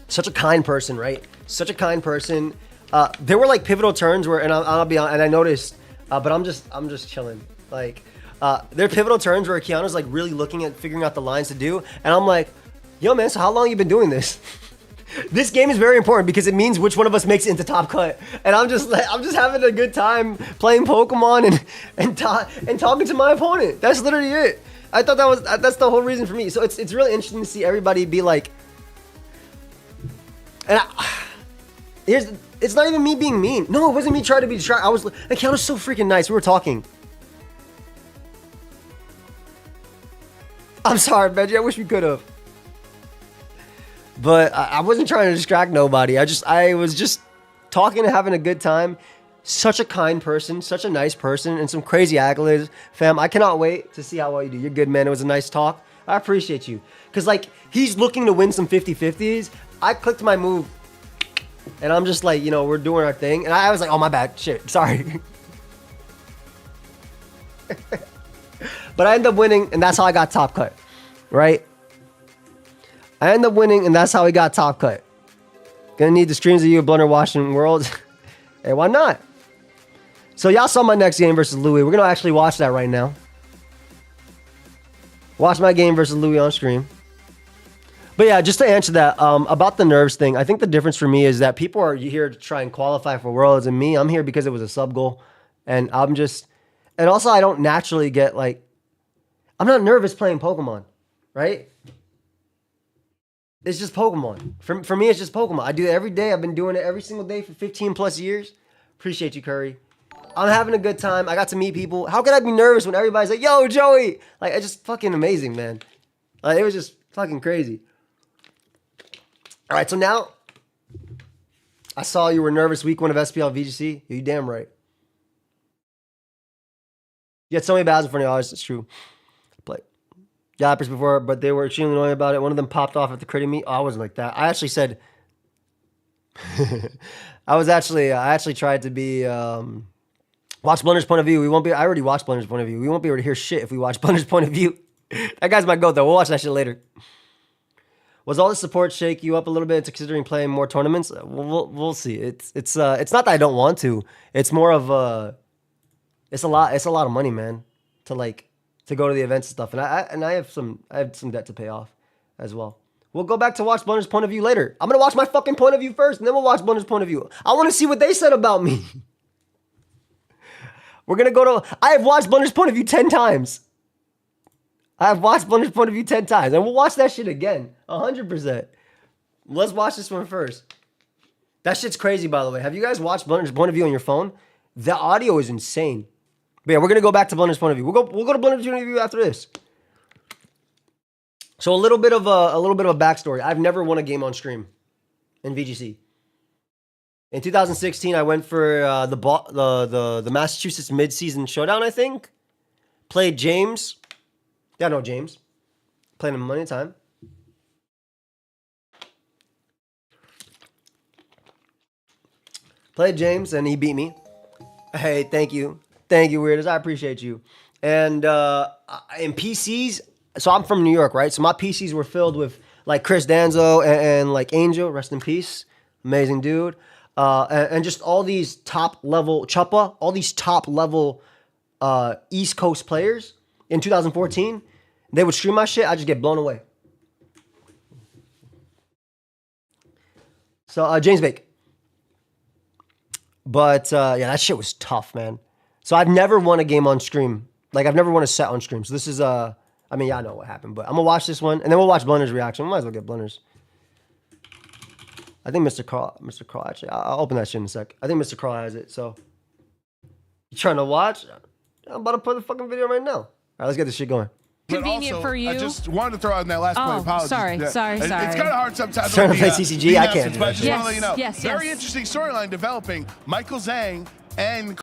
such a kind person, right? Such a kind person. There were like pivotal turns where, and I'll be honest, and I noticed, but I'm just chilling. Like, there are pivotal turns where Keanu's like really looking at figuring out the lines to do, and I'm like, yo, man, so how long you been doing this? This game is very important because it means which one of us makes it into top cut. And I'm just having a good time playing Pokemon and talking to my opponent. That's literally it. I thought that's the whole reason for me. So it's really interesting to see everybody be like, and it's not even me being mean. No, it wasn't me trying to be distracted. Like, Keanu's so freaking nice. We were talking. I'm sorry, Benji. I wish we could have. But I wasn't trying to distract nobody. I was just talking and having a good time. Such a kind person, such a nice person, and some crazy accolades. Fam, I cannot wait to see how well you do. You're good, man. It was a nice talk. I appreciate you. Because, like, he's looking to win some 50-50s. I clicked my move, and I'm just like, you know, we're doing our thing. And I was like, oh, my bad. Shit, sorry. But I ended up winning, and that's how I got top cut, right? I ended up winning, and that's how we got top cut. Gonna need the streams of you, Blunder watching Worlds. Hey, why not? So y'all saw my next game versus Louis. We're gonna actually watch that right now. Watch my game versus Louis on stream. But yeah, just to answer that, about the nerves thing, I think the difference for me is that people are here to try and qualify for Worlds, and me, I'm here because it was a sub goal. And and also I don't naturally get like, I'm not nervous playing Pokemon, right? It's just Pokemon. For me, it's just Pokemon. I do it every day. I've been doing it every single day for 15 plus years. Appreciate you, Curry. I'm having a good time. I got to meet people. How could I be nervous when everybody's like, yo, Joey? Like, it's just fucking amazing, man. Like, it was just fucking crazy. All right, so now I saw you were nervous week 1 of SPL VGC. You damn right. You had so many battles in front of your eyes. It's true. Yappers before, but they were extremely annoying about it. One of them popped off after critting me. Oh, I wasn't like that. I actually said, I actually tried to be, watch Blunder's point of view. I already watched Blunder's point of view. We won't be able to hear shit if we watch Blunder's point of view. That guy's my goat though. We'll watch that shit later. Was all the support shake you up a little bit into considering playing more tournaments? We'll see. It's not that I don't want to. It's more of it's a lot of money, man, to go to the events and stuff. And I have some debt to pay off as well. We'll go back to watch Blunder's point of view later. I'm going to watch my fucking point of view first, and then we'll watch Blunder's point of view. I want to see what they said about me. We're going to go to... I have watched Blunder's point of view 10 times. And we'll watch that shit again. 100%. Let's watch this one first. That shit's crazy, by the way. Have you guys watched Blunder's point of view on your phone? The audio is insane. But yeah, we're gonna go back to Blunder's point of view. We'll go to Blunder's point of view after this. So a little bit of a backstory. I've never won a game on stream in VGC. In 2016, I went for the Massachusetts mid-season showdown. I think played James. Yeah, no James. Played him money time. Played James and he beat me. Hey, thank you. Thank you, Weirders. I appreciate you. And in PCs, so I'm from New York, right? So my PCs were filled with like Chris Danzo and like Angel, rest in peace. Amazing dude. And just all these top level, Chuppa, all these top level East Coast players in 2014. They would stream my shit. I just get blown away. So James Bake. But yeah, that shit was tough, man. So I've never won a game on stream. Like, I've never won a set on stream. So this is, I mean, yeah, I know what happened. But I'm going to watch this one. And then we'll watch Blunder's reaction. We might as well get Blunder's. I think Mr. Carl, actually, I'll open that shit in a sec. I think Mr. Carl has it, so. You trying to watch? I'm about to put the fucking video right now. All right, let's get this shit going. Convenient also, for you. I just wanted to throw out in that last point. Apologies. Sorry. It's kind of hard sometimes. Trying to play CCG? I can't do But I that just shit. want to let you know. Yes, Very interesting storyline developing. Michael Zhang and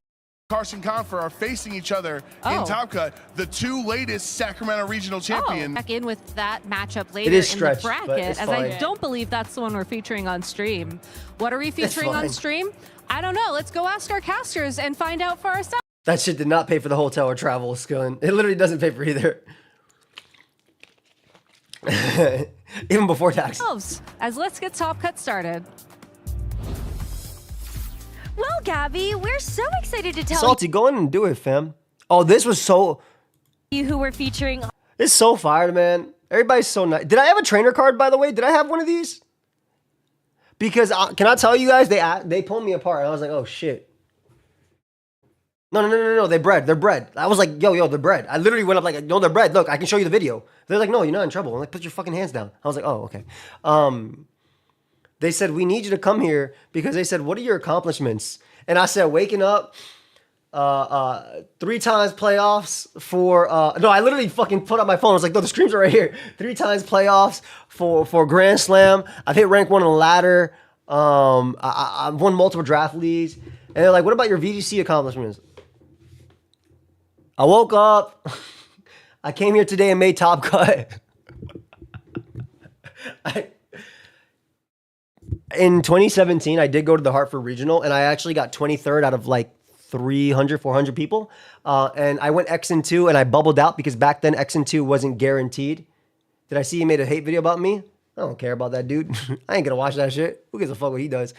Carson Confer are facing each other in Top Cut, the 2 latest Sacramento regional champions. Back in with that matchup later It is in stretched, the but bracket, it's as fine. I don't believe that's the one we're featuring on stream. What are we featuring on fine. stream? I don't know. Let's go ask our casters and find out for ourselves. That shit did not pay for the hotel or travel, Skillin. It literally doesn't pay for either. Even before taxes. As let's get Top Cut started. Well, Gabby, we're so excited to tell Salty, go in and do it, fam. Oh, this was so... you who we're featuring. It's so fired, man. Everybody's so nice. Did I have a trainer card, by the way? Did I have one of these? Because, can I tell you guys, they pulled me apart. And I was like, oh, shit. No, they're bread. I was like, yo, they're bread. I literally went up like, no, they're bread. Look, I can show you the video. They're like, no, you're not in trouble. I'm like, put your fucking hands down. I was like, oh, okay. They said, we need you to come here because they said, what are your accomplishments? And I said, waking up 3 times playoffs for, no, I literally fucking put up my phone. I was like, no, the streams are right here. 3 times playoffs for Grand Slam. I've hit rank 1 on the ladder. I've won multiple draft leagues. And they're like, what about your VGC accomplishments? I woke up. I came here today and made Top Cut. In 2017, I did go to the Hartford Regional, and I actually got 23rd out of like 300, 400 people. And I went X and 2, and I bubbled out because back then X and 2 wasn't guaranteed. Did I see you made a hate video about me? I don't care about that dude. I ain't gonna watch that shit. Who gives a fuck what he does?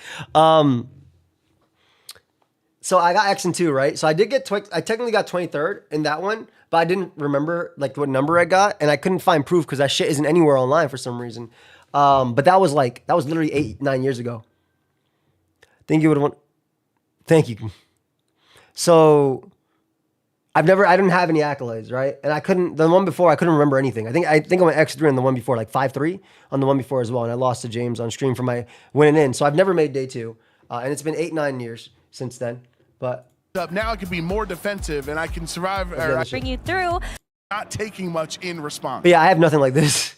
So I got X and 2, right? So I did get, I technically got 23rd in that one, but I didn't remember like what number I got, and I couldn't find proof because that shit isn't anywhere online for some reason. But that was literally 8, 9 years ago. Think you would want, thank you. So I didn't have any accolades, right? And the one before, I couldn't remember anything. I think I went X3 on the one before, like 5-3 on the one before as well. And I lost to James on stream for my winning in. So I've never made day 2. And it's been 8, 9 years since then. But now I can be more defensive and I can survive Bring you through. not taking much in response. But yeah, I have nothing like this.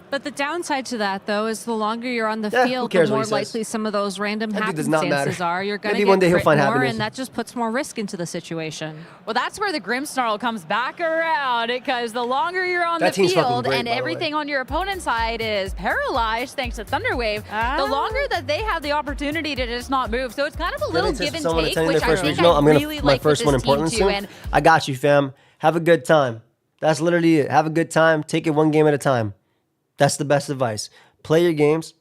But the downside to that, though, is the longer you're on the Yeah, who field, cares the what more he says? likely some of those random That dude does not happenstances matter. are. You're going to Maybe get one day he'll crit find more, happiness. and that just puts more risk into the situation. Well, that's where the Grimmsnarl comes back around, because the longer you're on That the team's fucking field great, and by the way. everything on your opponent's side is paralyzed thanks to Thunderwave, the longer that they have the opportunity to just not move. So it's kind of a little give and Someone take, attending which their I first think regional, I I'm gonna really my like first one in with this team Portland too. soon. And I got you, fam. Have a good time. That's literally it. Have a good time. Take it one game at a time. That's the best advice. Play your games.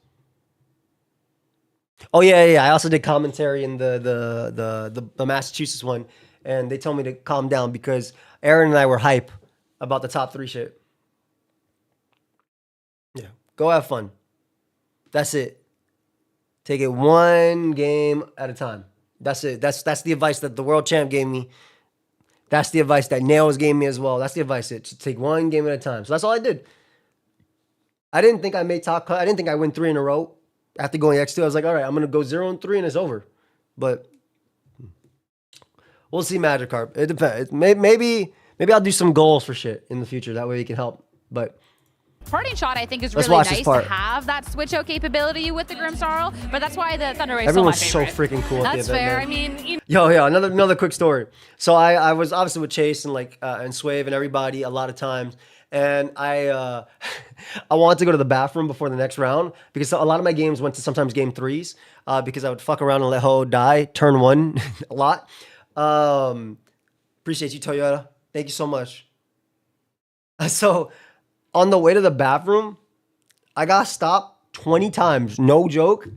Oh yeah. I also did commentary in the Massachusetts one, and they told me to calm down because Aaron and I were hype about the top 3 shit. Yeah, go have fun. That's it. Take it one game at a time. That's it. That's the advice that the world champ gave me. That's the advice that Nails gave me as well. That's the advice. To take one game at a time. So that's all I did. I didn't think I made Top Cut. I didn't think I win 3 in a row. After going X2, I was like, all right, I'm going to go 0-3 and it's over. But we'll see, Magikarp. It depends. Maybe I'll do some goals for shit in the future. That way we can help. But Parting Shot, I think, is Let's really watch this nice part. to have that switch out capability with the Grimmsnarl, but that's why the Thunderwave everyone's is so my favorite. freaking cool at That's the event, fair. man. I mean, you Yo, another quick story. So I was obviously with Chase and and Suave and everybody a lot of times. And I wanted to go to the bathroom before the next round because a lot of my games went to sometimes game 3s because I would fuck around and let Ho die turn 1 a lot. Appreciate you, Toyota. Thank you so much. So on the way to the bathroom, I got stopped 20 times, no joke.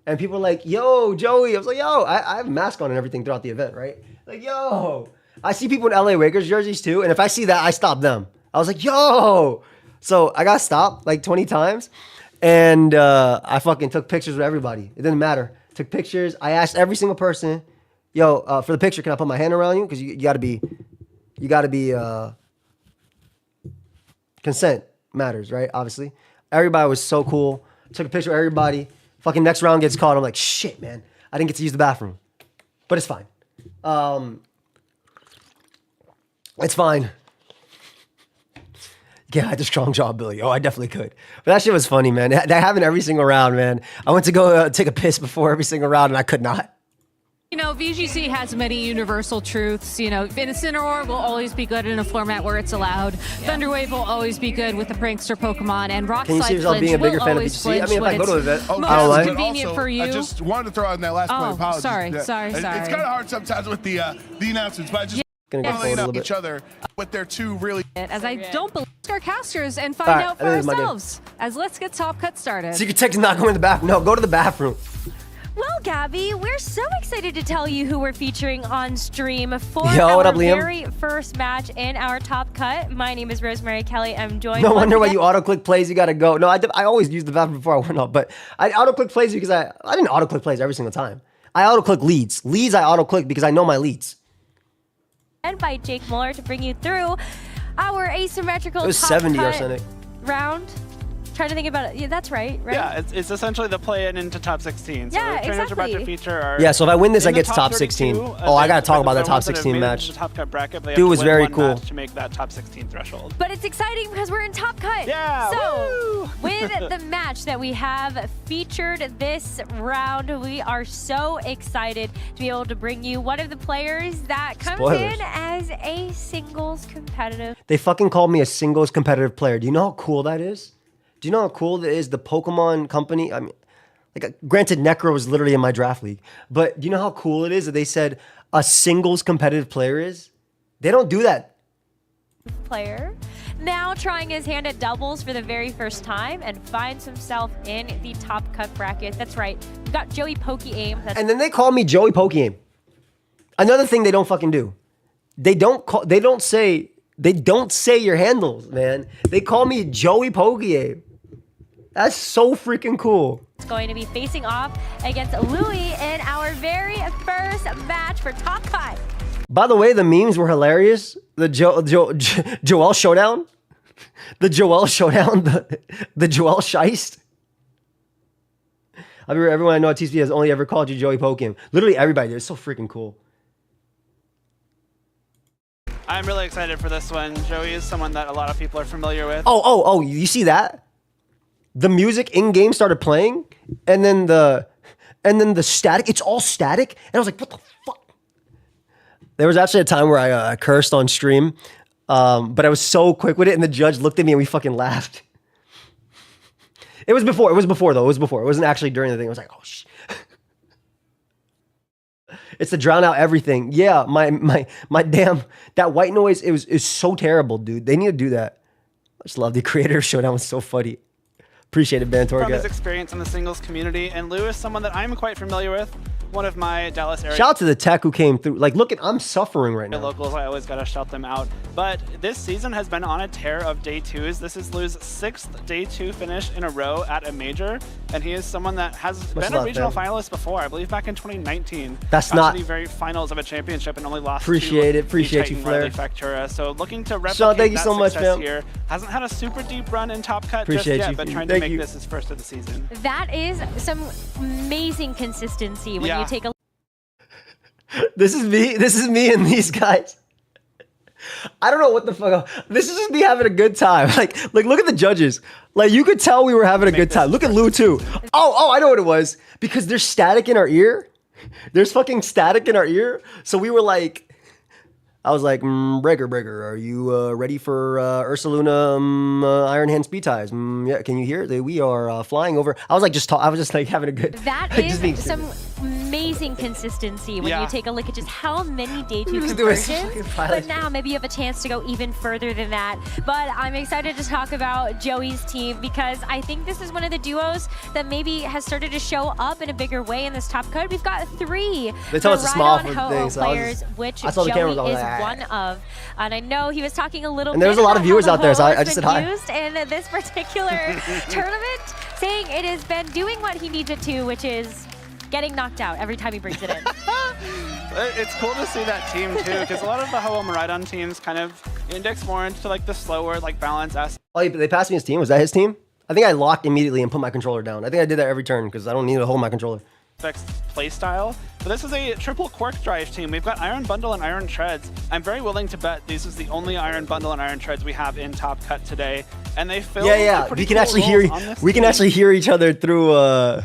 And people were like, yo, Joey. I was like, yo, I have a mask on and everything throughout the event, right? Like, yo. I see people in LA Lakers jerseys too. And if I see that, I stop them. I was like, yo. So I got stopped like 20 times. And I fucking took pictures with everybody. It didn't matter. Took pictures. I asked every single person, yo, for the picture, can I put my hand around you? Because you gotta be consent matters, right? Obviously. Everybody was so cool. Took a picture of everybody. Fucking next round gets called. I'm like, shit, man. I didn't get to use the bathroom. But it's fine. It's fine. Yeah, I had a strong jaw ability. Oh, I definitely could. But that shit was funny, man. That happened every single round, man. I went to go take a piss before every single round, and I could not. You know, VGC has many universal truths. You know, Incineroar will always be good in a format where it's allowed. Thunderwave will always be good with the prankster Pokemon, and Rock Can you see Slide yourself being a Flinch bigger will fan of always VGC? I flinch mean, if when I go to an it's event, most I don't lie. convenient for you. I just wanted to throw out in that last point. Apologies. sorry. It's kind of hard sometimes with the announcements, but I just Gonna go want to forward a lay little out each bit. other with their two really. As I don't believe our casters and find All right, out for I think this is my game. ourselves. As let's get Top Cut started. Secret text is not going to the bathroom. No, go to the bathroom. Well, Gabby, we're so excited to tell you who we're featuring on stream for Yo, our what up, Liam? very first match in our Top Cut. My name is Rosemary Kelly. I'm joined. No once wonder why again- you auto-click plays. You got to go. No, I always use the bathroom before I went up, but I auto-click plays because I didn't auto-click plays every single time. I auto-click leads. Leads I auto-click because I know my leads. And by Jake Muller to bring you through our asymmetrical It was Top 70 Cut arsenic. round. Trying to think about it. Yeah, that's right. Yeah, it's essentially the play-in into top 16. So Yeah, the trainers about to exactly. feature are Yeah, so if I win this, in I the get to top 32, 16. Oh, I gotta talk about that the top ones that have 16 made it match. into the top cut bracket, they have Dude to was win very one cool. match to make that top 16 threshold. But it's exciting because we're in Top Cut. Yeah, So, woo! with the match that we have featured this round, we are so excited to be able to bring you one of the players that comes Spoilers. in as a singles competitive. They fucking called me a singles competitive player. Do you know how cool that is? Do you know how cool it is? The Pokemon company, I mean, like, granted, Necro was literally in my draft league, but do you know how cool it is that they said a singles competitive player is? They don't do that. Player now trying his hand at doubles for the very first time and finds himself in the Top Cut bracket. That's right. We got Joey pokeaim. That's And then they call me Joey pokeaim. Another thing they don't fucking do. They don't say your handles, man. They call me Joey pokeaim. That's so freaking cool. going to be facing off against Louis in our very first match for Top Cut. By the way, the memes were hilarious. The Joel showdown. The Joel showdown. The Joel Scheist. I mean, everyone I know at TCP has only ever called you Joey Pokeaim. Literally everybody did. It's so freaking cool. I'm really excited for this one. Joey is someone that a lot of people are familiar with. Oh, you see that? The music in game started playing, and then the static, it's all static. And I was like, what the fuck? There was actually a time where I cursed on stream, but I was so quick with it, and the judge looked at me and we fucking laughed. It was before though. It was before. It wasn't actually during the thing. I was like, oh shit. It's to drown out everything. Yeah, my damn, that white noise, is so terrible, dude. They need to do that. I just love the creator showdown. Was so funny. Appreciate it, Bantorga. From his experience in the singles community, and Lou is someone that I'm quite familiar with. One of my Dallas area Shout out to the tech who came through. Like, look at, I'm suffering right now. locals, I always gotta shout them out. But this season has been on a tear of day twos. This is Lou's 6th day 2 finish in a row at a major, and he is someone that has been a love, regional man. finalist before. I believe back in 2019. That's got not- to the very finals of a championship and only lost Appreciate to it. Appreciate the you, Titan Flair. Riley Factura. So looking to replicate Sean, thank you that so much, success fam. here. Hasn't had a super deep run in Top Cut Appreciate just yet, you. but trying to Thank make you. this his first of the season. That is some amazing consistency when Yeah. you take a This is me and these guys. I don't know what the fuck. This is just me having a good time. Like look at the judges. Like, you could tell we were having a good time. Look at Lou too. Oh, I know what it was. Because there's static in our ear. There's fucking static in our ear. So we were like, I was like, Breaker, are you ready for Ursaluna Iron Hand Speed Ties? Yeah, can you hear? We are flying over. I was just like having a good. That just being is some amazing consistency when Yeah. you take a look at just how many day 2 Just doing conversions. fucking pilots. But now maybe you have a chance to go even further than that. But I'm excited to talk about Joey's team because I think this is one of the duos that maybe has started to show up in a bigger way in this Top Cut. We've got 3 They tell us to smile for Ho-Oh things, so I was players, just- which I saw the Joey cameras, I was is like, one of. And I know he was talking a little And bit there's a lot of about viewers how out there, so I Ho-Oh just has said hi. been used in this particular tournament, saying it has been doing what he needs it to, which is getting knocked out every time he brings it in. It's cool to see that team too, because a lot of the Ho-Oh Maridon teams kind of index more into like the slower, like balance aspect. Oh, they passed me his team. Was that his team? I think I locked immediately and put my controller down. I think I did that every turn because I don't need to hold my controller. Playstyle. But this is a triple Quark Drive team. We've got Iron Bundle and Iron Treads. I'm very willing to bet this is the only Iron Bundle and Iron Treads we have in Top Cut today. And they fill we can actually hear each other through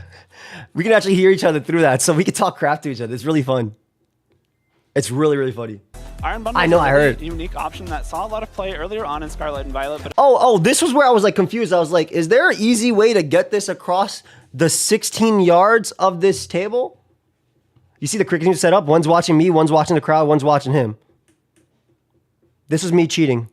we can actually hear each other through that, so we can talk crap to each other. It's really fun. It's really, really funny. Iron Bundle is a really unique option that saw a lot of play earlier on in Scarlet and Violet. But oh, this was where I was like confused. I was like, is there an easy way to get this across the 16 yards of this table? You see the cricket team set up? One's watching me, one's watching the crowd, one's watching him. This was me cheating.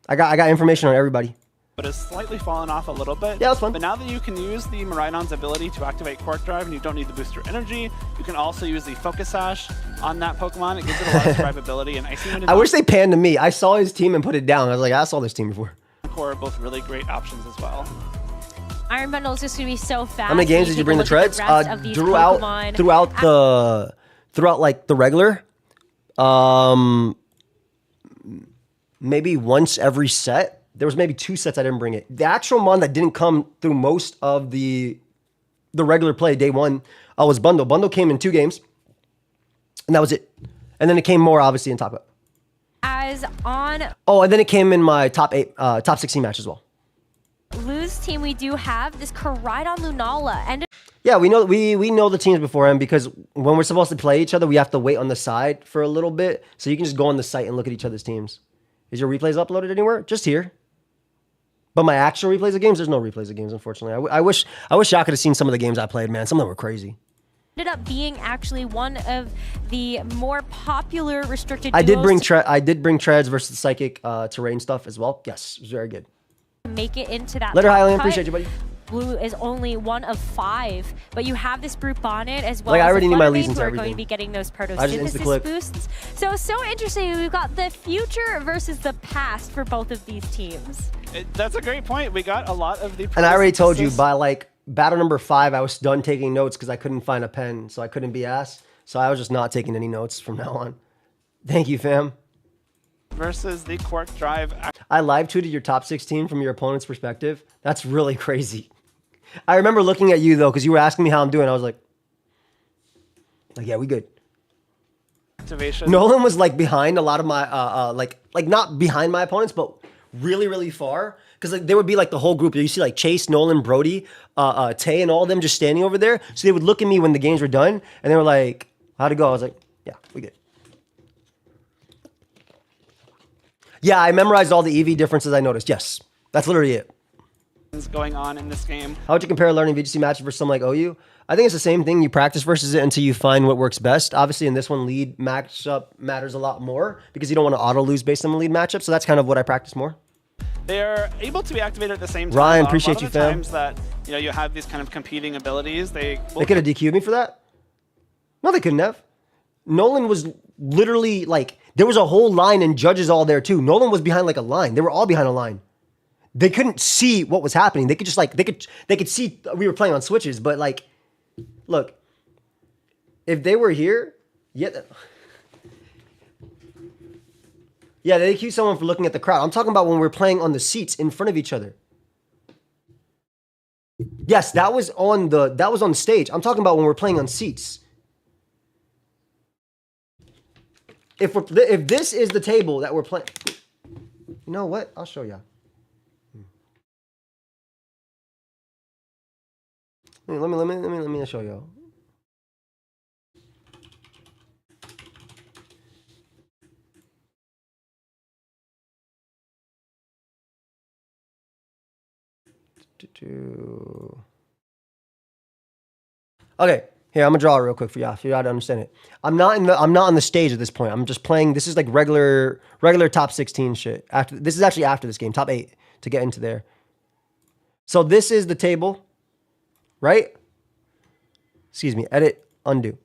I got information on everybody. But has slightly fallen off a little bit. Yeah, that's fun. But now that you can use the Miraidon's ability to activate Quark Drive and you don't need the booster energy, you can also use the Focus Sash on that Pokemon. It gives it a lot of survivability. And I wish they panned to me. I saw his team and put it down. I was like, I saw this team before. Core are both really great options as well. Iron Bundle is just going to be so fast. How many games did you bring the Treads? Throughout like the regular, maybe once every set. There was maybe 2 sets I didn't bring it. The actual mon that didn't come through most of the regular play day 1 was Bundle. Bundle came in 2 games, and that was it. And then it came more obviously in top. And then it came in my top 16 match as well. Lou's team, we do have this Koraidon Lunala. And yeah, we know the teams beforehand because when we're supposed to play each other, we have to wait on the side for a little bit. So you can just go on the site and look at each other's teams. Is your replays uploaded anywhere? Just here. But my actual replays of games, there's no replays of games, unfortunately. I wish y'all could have seen some of the games I played, man. Some of them were crazy. Ended up being actually one of the more popular restricted I did bring Treads versus Psychic terrain stuff as well. Yes, it was very good. Make it into that. Later, Highland. Appreciate you, buddy. Blue is only one of 5, but you have this group on it as well. Like, as I already need my leads leads who are everything. going to be getting those photosynthesis boosts. So interesting. We've got the future versus the past for both of these teams. That's a great point. We got a lot of the. And I already told you by like battle number 5, I was done taking notes because I couldn't find a pen, so I couldn't be asked. So I was just not taking any notes from now on. Thank you, fam. Versus the Quark Drive. I live tweeted your top 16 from your opponent's perspective. That's really crazy. I remember looking at you though, because you were asking me how I'm doing. I was like, yeah, we good. Activation. Nolan was like behind a lot of my, like not behind my opponents, but really, really far. Because like there would be like the whole group. You see like Chase, Nolan, Brody, Tay, and all of them just standing over there. So they would look at me when the games were done, and they were like, "How'd it go?" I was like, "Yeah, we good." Yeah, I memorized all the EV differences I noticed. Yes, that's literally it. Going on in this game. How would you compare learning VGC match versus something like OU? I think it's the same thing. You practice versus it until you find what works best. Obviously, in this one, lead matchup matters a lot more because you don't want to auto lose based on the lead matchup. So that's kind of what I practice more. They are able to be activated at the same time. Ryan, appreciate you, fam. fam. Times that you have these kind of competing abilities. They could have DQ'd me for that. No, they couldn't have. Nolan was literally like there was a whole line and judges all there too. Nolan was behind like a line. They were all behind a line. They couldn't see what was happening. They could just like they could see we were playing on switches, but like, look, if they were here, yeah, they accuse someone for looking at the crowd. I'm talking about when we're playing on the seats in front of each other. Yes, that was on the stage. I'm talking about when we're playing on seats. If this is the table that we're playing, you know what? I'll show you. Let me show you. Okay, here I'm gonna draw it real quick for y'all, to understand it. I'm not on the stage at this point. I'm just playing. This is like regular top 16 shit. This is actually after this game, top 8 to get into there. So this is the table. Right? Excuse me. Edit. Undo.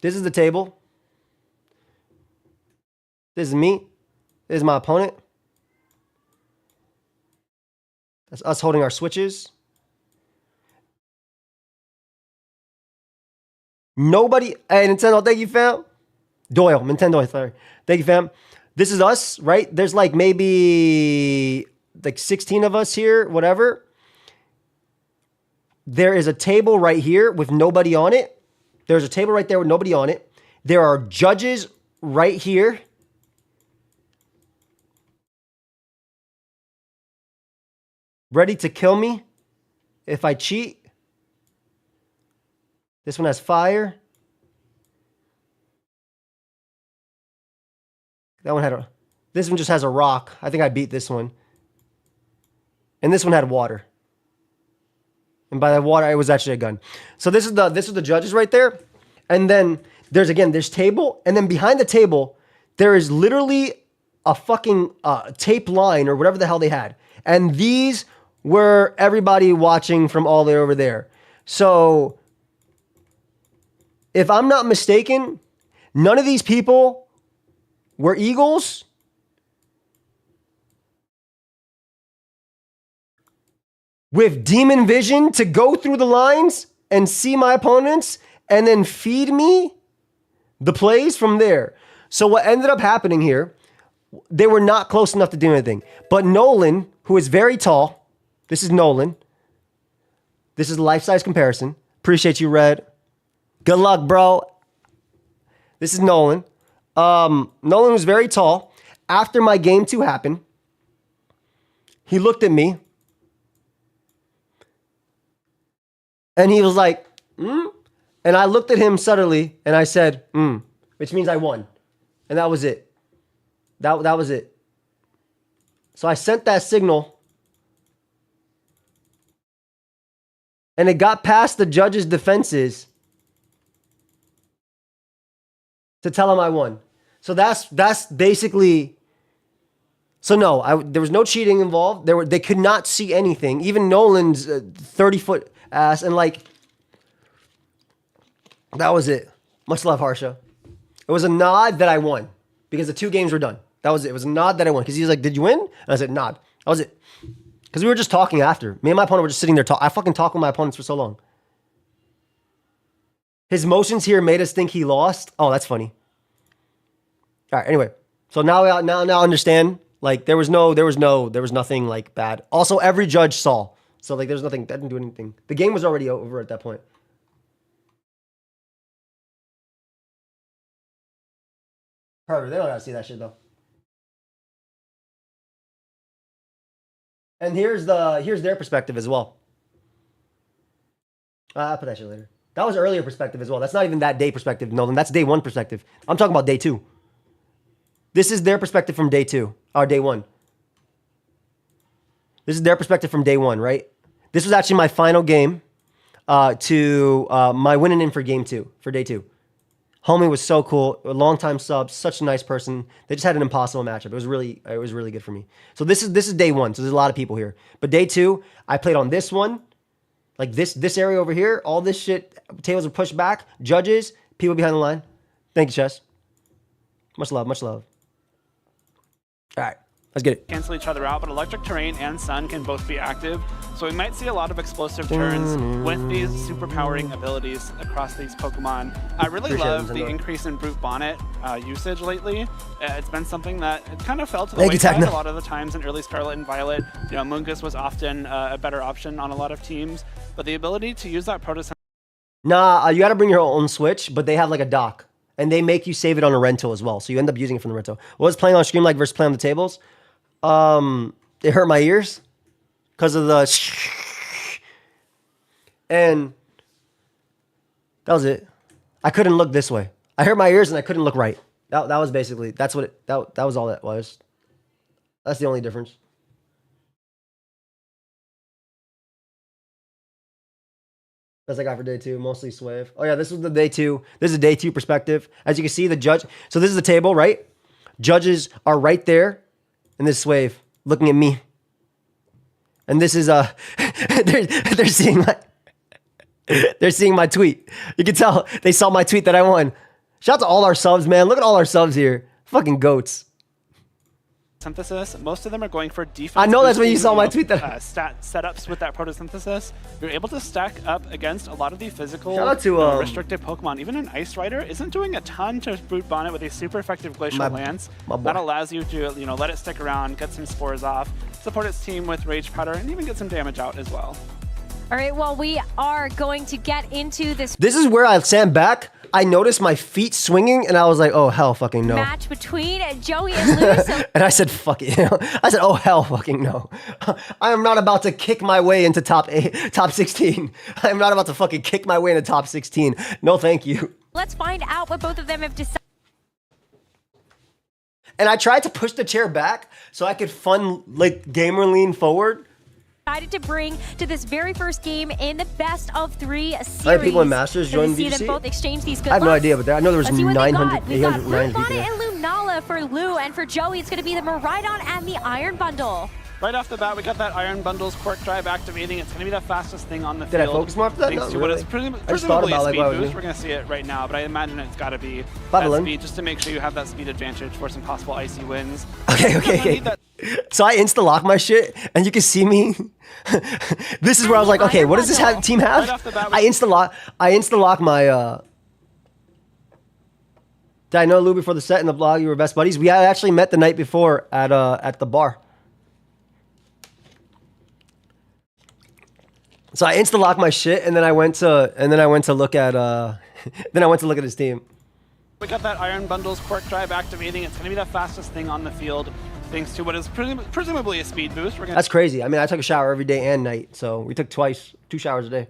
This is the table. This is me. This is my opponent. That's us holding our switches. Nobody. Hey, Nintendo, thank you, fam. Nintendo, sorry. Thank you, fam. This is us, right? There's like maybe like 16 of us here, whatever. there is a table right here with nobody on it. There's a table right there with nobody on it. There are judges right here. Ready to kill me if I cheat. This one has fire. That one had a... This one just has a rock. I think I beat this one. And this one had water. And by that water, it was actually a gun. So this is the judges right there. And then there's, again, this table. And then behind the table, there is literally a fucking tape line or whatever the hell they had. And these were everybody watching from all the way over there. So if I'm not mistaken, none of these people were Eagles. With demon vision to go through the lines and see my opponents and then feed me the plays from there. So what ended up happening here, they were not close enough to do anything. But Nolan, who is very tall, this is Nolan. This is a life-size comparison. Appreciate you, Red. Good luck, bro. This is Nolan. Nolan was very tall. After my game 2 happened, he looked at me and he was like, And I looked at him subtly and I said, which means I won. And that was it. That was it. So I sent that signal and it got past the judge's defenses to tell him I won. So that's basically. So no, there was no cheating involved. They could not see anything. Even Nolan's 30-foot ass, and like that was it. Much love, Harsha. It was a nod that I won because the 2 games were done. That was it. It was a nod that I won because he was like, "Did you win?" And I said, "Nod." That was it. Because we were just talking after. Me and my opponent were just sitting there talking. I fucking talked with my opponents for so long. His motions here made us think he lost. Oh, that's funny. All right. Anyway, so now I understand. Like there was nothing like bad. Also, every judge saw. So like there's nothing. That didn't do anything. The game was already over at that point. Perfect. They don't gotta see that shit though. And here's their perspective as well. I'll put that shit later. That was earlier perspective as well. That's not even that day perspective, Nolan. That's day 1 perspective. I'm talking about day 2. This is their perspective from day 2, or day 1. This is their perspective from day 1, right? This was actually my final game to my winning in for game 2, for day 2. Homie was so cool, a long-time sub, such a nice person. They just had an impossible matchup. It was really good for me. So this is day 1. So there's a lot of people here. But day 2, I played on this one, like this area over here. All this shit, tables are pushed back. Judges, people behind the line. Thank you, Chess. Much love, much love. All right, let's get it. Cancel each other out, but electric terrain and sun can both be active. So we might see a lot of explosive turns with these superpowering abilities across these Pokemon. I really love the increase in Brute Bonnet usage lately. It's been something that it kind of fell to the wayside a lot of the times in early Scarlet and Violet. You know, Mungus was often a better option on a lot of teams, but the ability to use that Proto. Nah, you got to bring your own Switch, but they have like a dock. And they make you save it on a rental as well. So you end up using it from the rental. What was playing on stream like versus playing on the tables? It hurt my ears because of the and that was it. I couldn't look this way. I hurt my ears and I couldn't look right. That was basically, that was all that was. That's the only difference. That's I got for day 2, mostly suave. Oh yeah, this was the day 2. This is a day 2 perspective. As you can see, the judge. So this is the table, right? Judges are right there, and this suave looking at me. And this is they're seeing my tweet. You can tell they saw my tweet that I won. Shout out to all our subs, man. Look at all our subs here. Fucking goats. Synthesis, most of them are going for defense. I know that's when you saw my tweet that stat setups with that photosynthesis. You're able to stack up against a lot of the physical restricted Pokemon. Even an Ice Rider isn't doing a ton to Brute Bonnet with a super effective Glacial Lance. That allows you to let it stick around, get some spores off, support its team with Rage Powder, and even get some damage out as well. All right, well, we are going to get into this This is where I stand back. I noticed my feet swinging, and I was like, oh, hell fucking no. match between Joey and Lou. So And I said, fuck it. I said, oh, hell fucking no. I am not about to kick my way into top 16. I am not about to fucking kick my way into top 16. No, thank you. let's find out what both of them have decided. And I tried to push the chair back so I could gamer lean forward. Decided to bring to this very first game in the best of 3 series. All right, people in Masters join see VGC. them both exchange these good I have no looks. idea, but I know there was Let's see what 900, We've got 800, Blue 900 Bonnet people there. and Lunala for Lou, and for Joey, it's going to be the Maridon and the Iron Bundle. Right off the bat, we got that Iron Bundle's Quirk Drive activating. It's going to be the fastest thing on the Did I field. focus more after that? Thanks Not to what really. is I just thought presumably a about, speed what I was boost. doing. We're going to see it right now, but I imagine it's got to be Babylon. that speed just to make sure you have that speed advantage for some possible icy wins. Okay. So I insta-lock my shit, and you can see me. This is where I was like, okay, what does this team have? Right off the bat, I insta-lock my, Did I know Lou before the set in the vlog you were best buddies? We had actually met the night before at the bar. So I insta-locked my shit, and then I went to look at his team. We got that Iron Bundle's Quirk Drive activating. It's going to be the fastest thing on the field, thanks to what is presumably a speed boost. That's crazy. I mean, I took a shower every day and night, so we took 2 showers a day.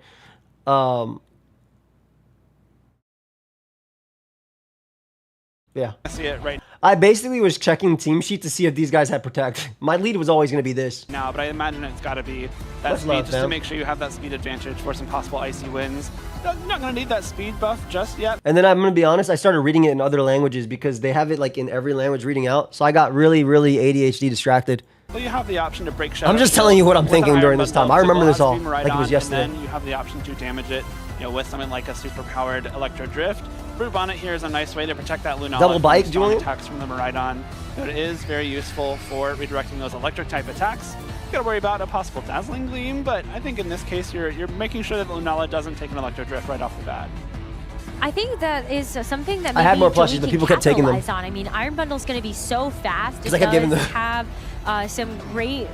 Yeah. I see it right I basically was checking team sheet to see if these guys had protect. My lead was always going to be this. now, but I imagine it's got to be that Much speed love, just to fam. make sure you have that speed advantage for some possible icy wins. You're not going to need that speed buff just yet. And then I'm going to be honest, I started reading it in other languages because they have it like in every language reading out. So I got really, really ADHD distracted. So you have the option to break Shadow I'm just Shield telling you what I'm with the thinking Iron during this Bundle time. I to remember go this all Aspeed like it was Maridon, yesterday. And then you have the option to damage it, with something like a super powered Electro Drift. Blue Bonnet here is a nice way to protect that Lunala Double from bike, strong Julian? attacks from the Maridon. It is very useful for redirecting those electric type attacks. You gotta worry about a possible Dazzling Gleam, but I think in this case you're making sure that Lunala doesn't take an Electro Drift right off the bat. I think that is something that I had maybe more Joey plushies, but can people kept taking them. capitalize on. I mean, Iron Bundle's going to be so fast. It 'Cause I kept giving does them- have some great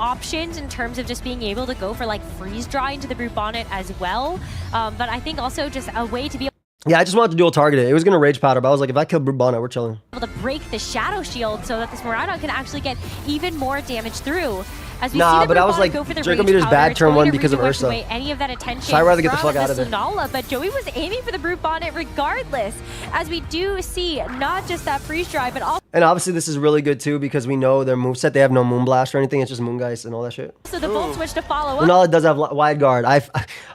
options in terms of just being able to go for like freeze dry into the Brute Bonnet as well. But I think also just a way to be Yeah, I just wanted to dual target it. It was going to rage powder, but I was like, if I kill Brute Bonnet, we're chilling. able to break the Shadow Shield so that this Maridon can actually get even more damage through. As we Nah, see the but I Brute was Bonnet like, go for the Draco rage Meter's powder, bad it's turn going one to because of redirect Ursa. away any of that attention So I'd rather get the from fuck out of this it. Lunala, but Joey was aiming for the Brute Bonnet regardless, as we do see not just that freeze drive, but also And obviously this is really good too because we know their moveset, they have no Moonblast or anything. It's just Moongeist and all that shit. the Volt Switch to follow up. Lunala does have wide guard.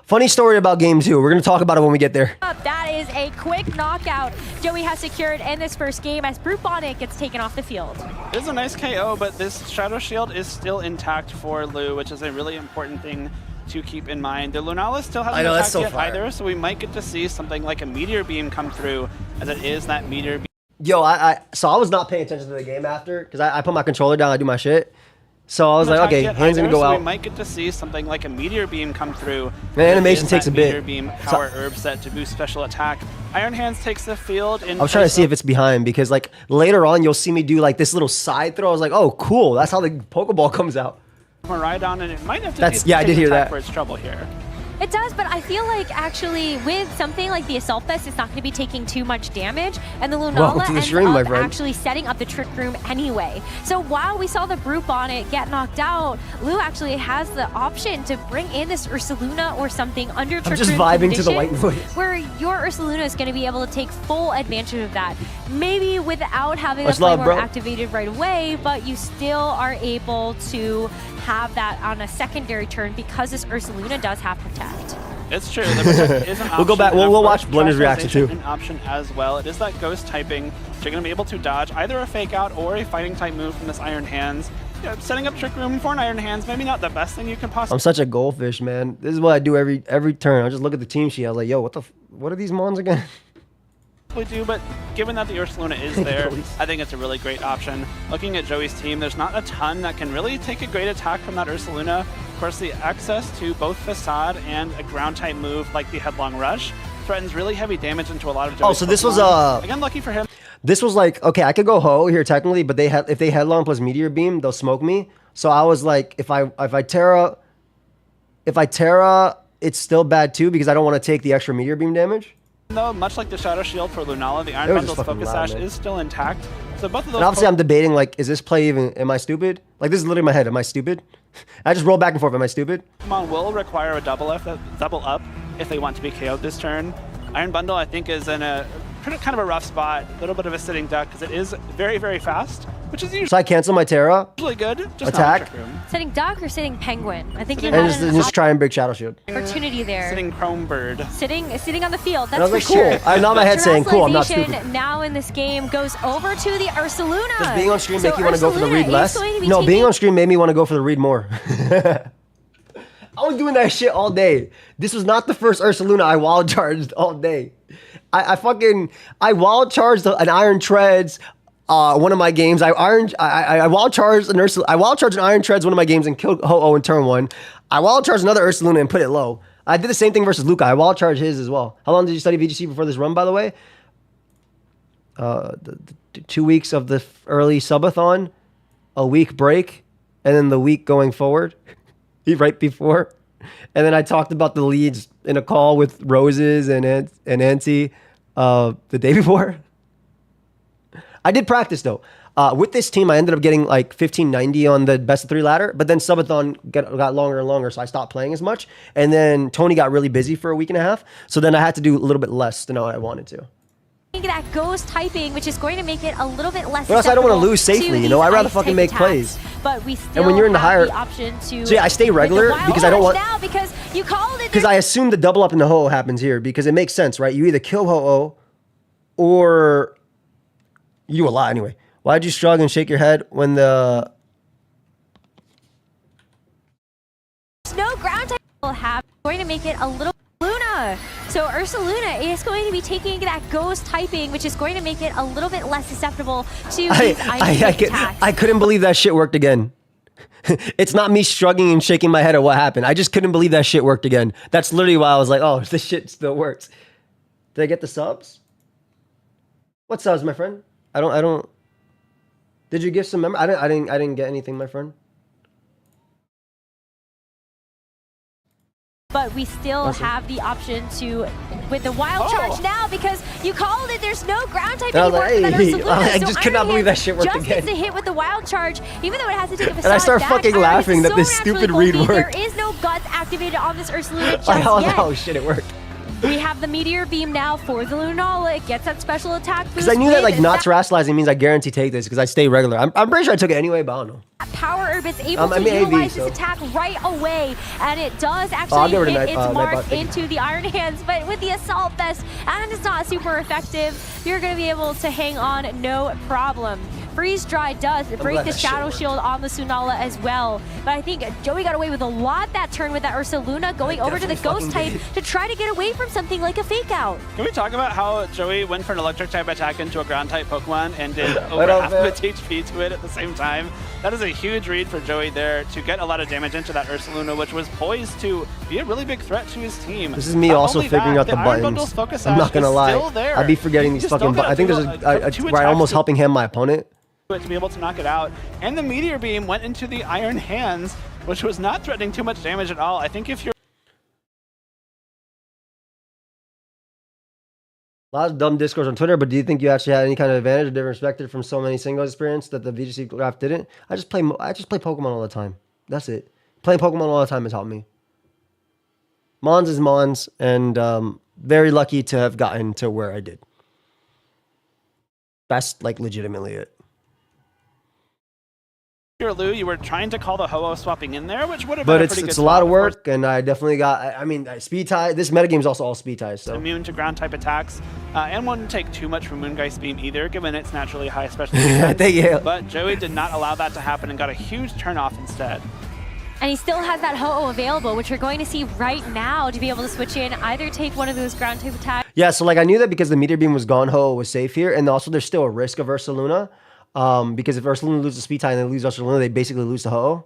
Funny story about game 2. We're going to talk about it when we get there. That is a quick knockout Joey has secured in this first game as Brute Bonnet gets taken off the field. It is a nice KO, but this Shadow Shield is still intact for Lou, which is a really important thing to keep in mind. The Lunala still hasn't I know, that's attacked so yet fire. either, so we might get to see something like a Meteor Beam come through, as it is that Meteor Beam. Yo, so I was not paying attention to the game after because I put my controller down, I do my shit. So I was like, okay, hands gonna go so out. We might get to see something like a Meteor Beam come through. The animation It is takes that a bit. Meteor Beam power herb set to boost special attack. Iron Hands takes the field. I was trying to see if it's behind because like later on you'll see me do like this little side throw. I was like, oh, cool. That's how the Pokeball comes out. Maridon, and it might have to That's- be yeah, I did hear that. for its trouble here. It does, but I feel like actually with something like the Assault Vest, it's not going to be taking too much damage, and the Welcome Lunala to the ends stream, my up friend. actually setting up the Trick Room anyway. So while we saw the Brute Bonnet get knocked out, Lou actually has the option to bring in this Ursaluna or something under Trick just Room vibing to the white conditions, noise. where your Ursaluna is going to be able to take full advantage of that. Maybe without having the Much love, Flame bro. Orb activated right away, but you still are able to have that on a secondary turn because this Ursaluna does have Protect. It's true. The Protect is an option. We'll go back- and we'll of watch course, Blunder's reaction, too. An option as well. It is that Ghost typing. So you're going to be able to dodge either a Fake Out or a Fighting type move from this Iron Hands. Yeah, setting up Trick Room for an Iron Hands, maybe not the best thing you can possibly I'm such a goldfish, man. This is what I do every turn. I just look at the team sheet. I was like, yo, what are these mons again? do, but given that the Ursaluna is there, Please. I think it's a really great option. Looking at Joey's team, there's not a ton that can really take a great attack from that Ursaluna. Of course, the access to both Facade and a ground type move like the Headlong Rush threatens really heavy damage into a lot of Joey's Oh, so this was, Pokemon. Again, lucky for him. This was like, okay, I could go Ho here technically, but if they headlong plus Meteor Beam, they'll smoke me. So I was like, if I Terra, if I Terra, it's still bad too because I don't want to take the extra meteor beam damage. Though, much like the Shadow Shield for Lunala, the Iron It was just Bundle's fucking Focus loud, Sash man. is still intact. So both of those. And obviously, I'm debating like, is this play even? Am I stupid? Like this is literally my head. Am I stupid? I just roll back and forth. Am I stupid? Pokemon will require a double up if they want to be KO'd this turn. Iron Bundle, I think, is in a kind of a rough spot, a little bit of a sitting duck because it is very, very fast, which is So I cancel my Terra usually good. Just Attack. Not in Trick Room. Sitting duck or sitting penguin? I think you and had just, an just try and break Shadow Shield. opportunity there. Sitting Chrome Bird. Sitting on the field. That's And I was for like, cool. sure. I nod my head saying, cool, I'm not Terrestrialization stupid. now in this game goes over to the Ursaluna. Does being on stream So make you want to go for the Ursaluna read is less? going to be No, being taking- on stream made me want to go for the read more. I was doing that shit all day. This was not the first Ursaluna I wild charged all day. I wild charged an Iron Treads one of my games. I wild charged an Iron Treads one of my games and killed Ho-Oh in turn 1. I wild charged another Ursaluna and put it low. I did the same thing versus Luca. I wild charged his as well. How long did you study VGC before this run, by the way? The 2 weeks of the early subathon, a week break, and then the week going forward, right before. And then I talked about the leads in a call with Roses and Auntie the day before. I did practice though. With this team, I ended up getting like 1590 on the best of 3 ladder, but then subathon got longer and longer, so I stopped playing as much. And then Tony got really busy for a week and a half, so then I had to do a little bit less than what I wanted to. That ghost typing, which is going to make it a little bit less. But also, I don't want to lose susceptible safely, to you know? these I'd rather ice fucking type make attacks. plays. But we still And when you're in the have higher- the option to. So yeah, I stay with the regular wild because I don't charge want- now because you called it. Because I assume the double up in the Ho-Oh happens here because it makes sense, right? You either kill Ho-Oh or you do a lot anyway. Why'd you shrug and shake your head when the... There's no ground type will have going to make it a little Luna. So Ursaluna is going to be taking that ghost typing, which is going to make it a little bit less susceptible to these ice attacks. I couldn't believe that shit worked again. It's not me shrugging and shaking my head at what happened. I just couldn't believe that shit worked again. That's literally why I was like, oh, this shit still works. Did I get the subs? What subs, my friend? I don't. Did you give some member? I didn't get anything, my friend. But we still have the option to, with the wild charge now, because you called it, there's no ground type And I was anymore like, for that hey, Ursaluna. I So just could not Iron believe that Hand shit worked just again. gets a hit with the wild charge, even though it has to take a facade And I start dash. fucking Iron laughing is that so this naturally stupid read bulky. worked. There is no guts activated on this Ursaluna just Like, yet. oh shit, it worked. We have the Meteor Beam now for the Lunala. It gets that special attack boost. Because I knew that like with not terrestrializing means I guarantee take this because I stay regular. I'm pretty sure I took it anyway, but I don't know. Power Herb is able I to mean, AB, utilize so- this attack right away, and it does I'll actually get rid of hit Night- its Nightbot, mark thank you. into the Iron Hands, but with the Assault Vest, and it's not super effective, you're going to be able to hang on no problem. Freeze Dry does break glad the that shit Shadow worked. Shield on the Sunala as well, but I think Joey got away with a lot that turn with that Ursaluna going over to the definitely Ghost type fucking to try to get away from something like a Fake Out. Can we talk about how Joey went for an electric type attack into a ground type Pokemon and did over up, half man? of its HP to it at the same time? That is a huge read for Joey there to get a lot of damage into that Ursaluna, which was poised to be a really big threat to his team. This is me Not also only figuring that, out the Iron buttons. Bundle's Focus I'm not Sash gonna is lie. still there. I'd be forgetting You these still fucking gotta buttons. I think do there's two where I attacks almost to- helping him my opponent. to be able to knock it out. And the Meteor Beam went into the Iron Hands, which was not threatening too much damage at all. I think if you're A lot of dumb discourse on Twitter, but do you think you actually had any kind of advantage or different perspective from so many singles experience that the VGC draft didn't? I just play Pokemon all the time. That's it. Playing Pokemon all the time has helped me. Mons is Mons, and very lucky to have gotten to where I did. That's like legitimately it. Lou, you were trying to call the Ho-Oh swapping in there, which would have But been a it's pretty good a lot swap. of course, work, and I definitely got. I mean, speed tie. This metagame is also all speed ties. So immune to ground type attacks, and wouldn't take too much from Moongeist Beam either, given its naturally high special defense. Thank you. But Joey did not allow that to happen and got a huge turnoff instead. And he still has that Ho-Oh available, which you're going to see right now to be able to switch in, either take one of those ground type attacks. yeah, so like I knew that because the meteor beam was gone, Ho was safe here, and also there's still a risk of Ursaluna, because if Ursaluna loses speed tie and they lose Ursaluna, they basically lose the Ho.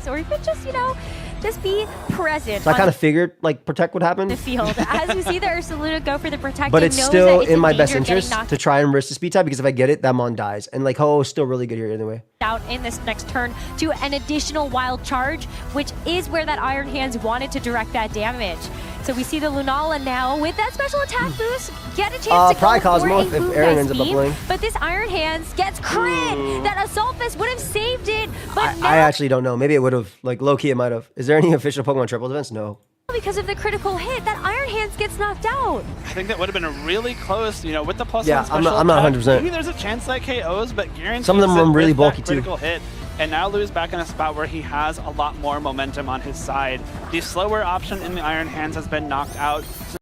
Or you could just, you know, just be present So I on kind of figured like protect would happen, the field. As you see the Ursaluna go for the protect, but he it's knows still that it's in my danger best of getting interest knocked to try and risk the speed tie because if I get it, that Mon dies, and like Ho is still really good here anyway. out in this next turn to an additional wild charge, which is where that Iron Hands wanted to direct that damage. So we see the Lunala now with that special attack boost get a chance to probably go Cosmo for a if Boom Aaron Guy ends up Scheme, playing. but this Iron Hands gets crit. That Assault Fist would have saved it, but now I actually don't know. Maybe it would have, like low-key it might have. Is there any official Pokemon triple defense? No. because of the critical hit, that Iron Hands gets knocked out. I think that would have been a really close, you know, with the plus Yeah, one special I'm not attack, 100%. maybe there's a chance that KOs, but guaranteed Some of them are really bulky too. critical hit. And now Lou's back in a spot where he has a lot more momentum on his side. The slower option in the Iron Hands has been knocked out. So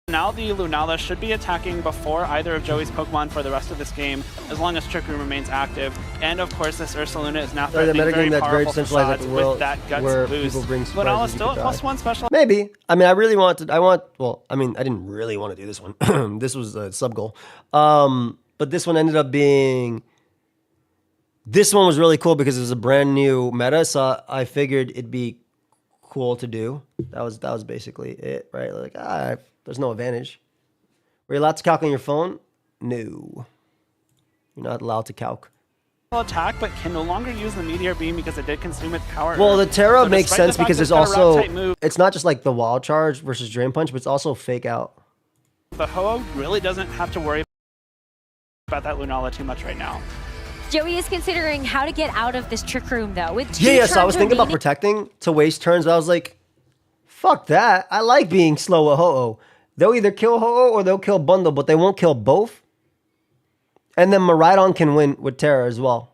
now the Lunala should be attacking before either of Joey's Pokemon for the rest of this game, as long as Trick Room remains active. And of course, this Ursaluna is now threatening very that's very powerful centralized like facades the world, with that Guts where boost. people bring Lunala's surprises, still you at could plus die. one special. Maybe. I mean, well, I mean, I didn't really want to do this one. This was a sub goal. But this one ended up being, this one was really cool because it was a brand new meta. So I figured it'd be cool to do. That was basically it, right? Like, there's no advantage. Were you allowed to calc on your phone? No. You're not allowed to calc. Attack, but can no longer use the Meteor Beam because it did consume its power. Well, the Terra So makes despite the sense fact because that there's it's got a also, rock-type move, it's not just like the Wild Charge versus Drain Punch, but it's also Fake Out. the Ho-Oh really doesn't have to worry about that Lunala too much right now. Joey is considering how to get out of this Trick Room, though. With two Yeah, so I was turns thinking about remaining- protecting to waste turns, but I was like, fuck that. I like being slow with Ho-Oh. They'll either kill Ho-Oh or they'll kill Bundle, but they won't kill both. And then Miraidon can win with Terra as well.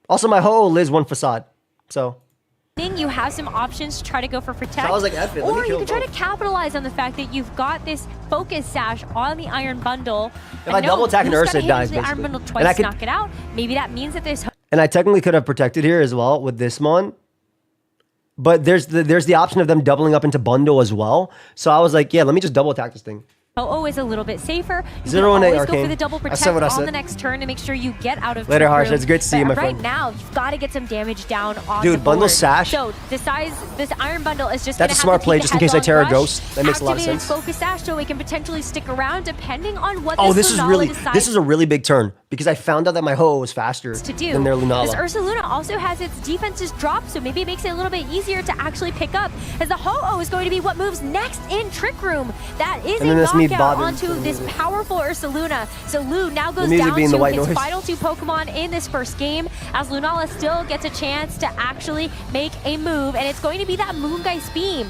Also, my Ho-Oh lives one facade, so. You have some options to try to go for protect. So I was like, F it, let me or you kill can try to both. capitalize on the fact that you've got this focus sash on the Iron Bundle. If I double attack an Ursa, it dies, the Iron basically. Bundle And twice I to could- knock it out. Maybe that means that this And I technically could have protected here as well with this mon. But there's the option of them doubling up into Bundle as well. So I was like, yeah, let me just double attack this thing. Ho-Oh is a little bit safer. You 0 and can 8 always go for Arcane. the double I protect said what I on said. the next turn to make sure you get out of Later, Trick Harsh. Room. It's great to see you, But my right friend. now, you've got to get some damage down on Dude, the Bundle board. Sash. So this Iron Bundle is just That's gonna a smart have to play, take just a in case I headlong Terra rush, Ghost. That makes a lot of activate its sense. Focus Sash so it can potentially stick around depending on what Oh, this this is Lunala really, decides this is a really big turn because I found out that my Ho-Oh was faster to do. than their This Lunala. Ursaluna also has its defenses dropped, so maybe it makes it a little bit easier to actually pick up, as the Ho-Oh is going to be what moves next in Trick Room. That is And a then that's me knockout bobbing onto to this the- powerful Ursaluna. So Lu now goes music down being to the white his noise. final two Pokemon in this first game, as Lunala still gets a chance to actually make a move, and it's going to be that Moongeist Beam.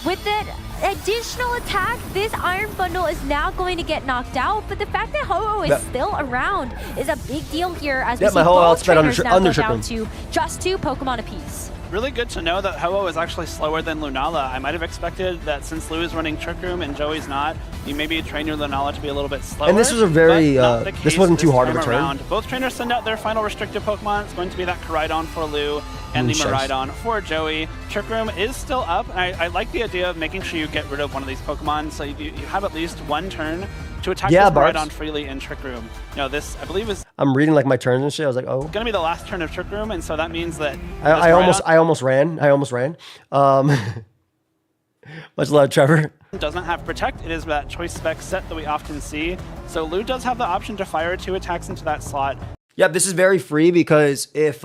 With that additional attack, this Iron Bundle is now going to get knocked out, but the fact that Ho-Oh is Yep. still around is a big deal here, as we Yep, see my Ho-Oh both outsped under trainers now go Trick down Room. to just 2 Pokemon apiece. Really good to know that Ho-Oh is actually slower than Lunala. I might have expected that since Lou is running Trick Room and Joey's not, you maybe train your Lunala to be a little bit slower. And this was a very, but not the this case wasn't too this hard of a time turn. around. Both trainers send out their final restricted Pokemon. It's going to be that Koraidon for Lou and the Moonshine. Miraidon for Joey. Trick Room is still up, and I like the idea of making sure you get rid of one of these Pokemon so you have at least one turn to attack Yeah, this Barbs. Miraidon freely in Trick Room. You know, this, I believe, is I'm reading like my turns and shit. I was like, oh. going to be the last turn of Trick Room, and so that means that I this almost ran. Much love, Trevor. doesn't have Protect. It is that choice spec set that we often see. So Lou does have the option to fire 2 attacks into that slot. Yep, this is very free because if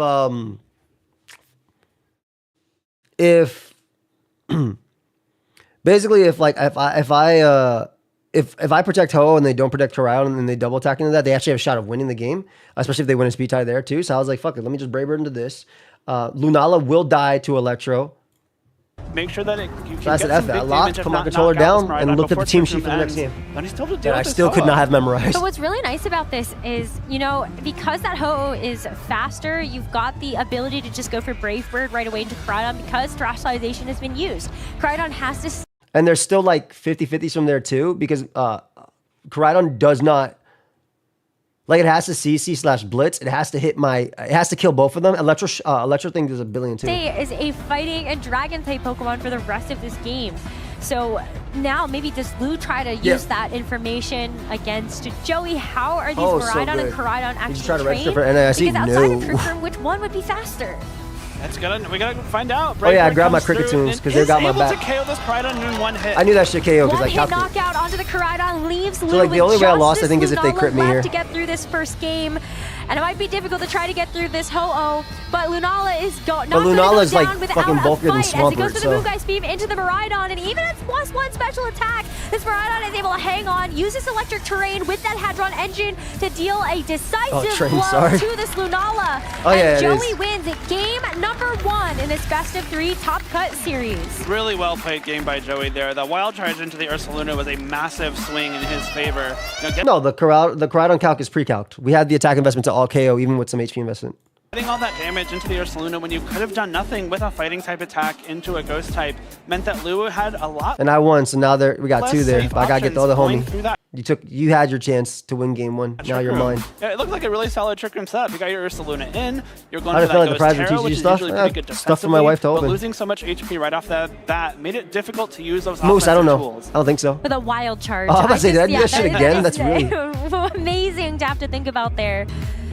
basically if I protect Ho and they don't protect Koraidon and then they double attack into that, they actually have a shot of winning the game, especially if they win a speed tie there too. So I was like, fuck it, let me just Brave Bird into this. Lunala will die to Electro. Make sure that you can So I get said, some F big it. I locked, damage, if put my not controller knock out this down, and Miraidon looked at the before team Trick sheet for Room the next ends. game. Then you still have to deal That I with this still could not Ho-Oh. have memorized. But what's really nice about this is, you know, because that Ho-Oh is faster, you've got the ability to just go for Brave Bird right away into Koraidon because Terastallization has been used. Koraidon has to And there's still like 50-50s from there too, because Koraidon does not, like it has to CC/Blitz. It has to hit it has to kill both of them. Electro thing does a billion too. stay as a fighting and dragon type Pokemon for the rest of this game. So now maybe does Lou try to use that information against Joey? How are these Oh, so Miraidon good. and Koraidon Did you actually try to register trained? for NAIC? Because outside of No. Trick Room, which one would be faster? We gotta find out. Oh yeah, I Breaker grabbed my comes through Cricketooms and because they got my is back. able to KO this Koraidon in one hit. I knew that shit KO because I One hit calculated. knockout onto the Koraidon leaves Lou like, the only way I lost, I with think, is if they just crit me Lunala here. left to get through this first game. And it might be difficult to try to get through this Ho-Oh, but Lunala is not going to go Lunala's, down like, without fucking a bulkier than fight as he goes Swampert, for so- the Moongeist Beam into the Miraidon, and even its +1 special attack, this Miraidon is able to hang on, use this electric terrain with that Hadron Engine to deal a decisive Train, blow sorry. to this Lunala. Oh, yeah, and it Joey is. wins it game number 1 in this best of 3 Top Cut series. Really well played game by Joey there. The wild charge into the Ursaluna was a massive swing in his favor. No, the Koraidon calc is pre-calced. We had the attack investment to all KO, even with some HP investment. Getting all that damage into the Ursaluna when you could have done nothing with a fighting type attack into a ghost type meant that Lua had a lot And I won, so now we got less 2 there. safe But I gotta get the options other going homie. through that You had your chance to win game 1. Now Trick you're Room. mine. Yeah, it looked like a really solid Trick Room setup. You got your Ursaluna in. You're going I for feel like that the prize Ghost would Terror, teach which you is stuff. usually Yeah, pretty good stuff for my wife to defensively, open. but losing so much HP right off the bat made it difficult to use those Moose, I don't know. tools. I don't think so. With a wild charge. Oh, I'm about to say, did I do yeah, that shit again? That's really... amazing to have to think about there.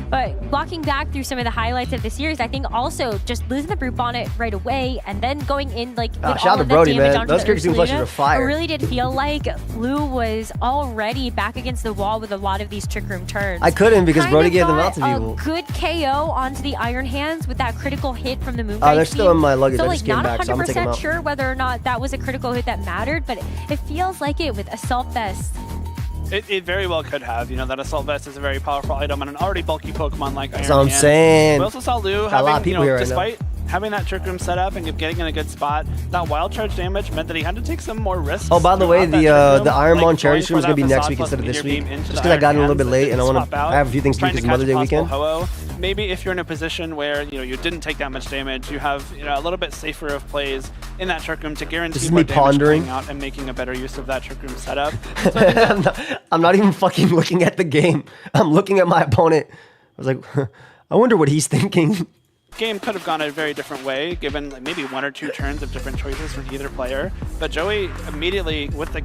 But walking back through some of the highlights of the series, I think also just losing the Brute Bonnet right away and then going in like with shout out all to of Brody, that damage man. onto Those the Cricketune flushes Ursaluna, are fire. It really did feel like Lou was already back against the wall with a lot of these Trick Room turns. I couldn't because Kind Brody of gave them got out to people. a good KO onto the Iron Hands with that critical hit from the Moongeist. They're still in my luggage. So I like just came not back, so I'm gonna take them 100% out. sure whether or not that was a critical hit that mattered, but it feels like it with Assault Vest. It very well could have. You know, that Assault Vest is a very powerful item on an already bulky Pokemon like Iron That's what I'm Hand. saying. We also saw Lou Got a lot of having, people here right now. despite having that Trick Room set up and getting in a good spot, that wild charge damage meant that he had to take some more risks. Oh, by the way, throughout that Trick the Room, Ironmon like Cherry going Stream is for gonna be that next Facade week plus instead of this Meteor week. Beam into Just the because I got Iron in a little bit Hands late that and I didn't want swap out, to. I have a few things to do trying because to Mother's Day catch weekend. possible Ho-Oh. Maybe if you're in a position where you didn't take that much damage, you have a little bit safer of plays in that Trick Room to guarantee This is more me damage pondering. coming out and making a better use of that Trick Room setup. I'm not even fucking looking at the game. I'm looking at my opponent. I was like, I wonder what he's thinking. Game could have gone a very different way, given like maybe 1 or 2 turns of different choices from either player. But Joey immediately, with the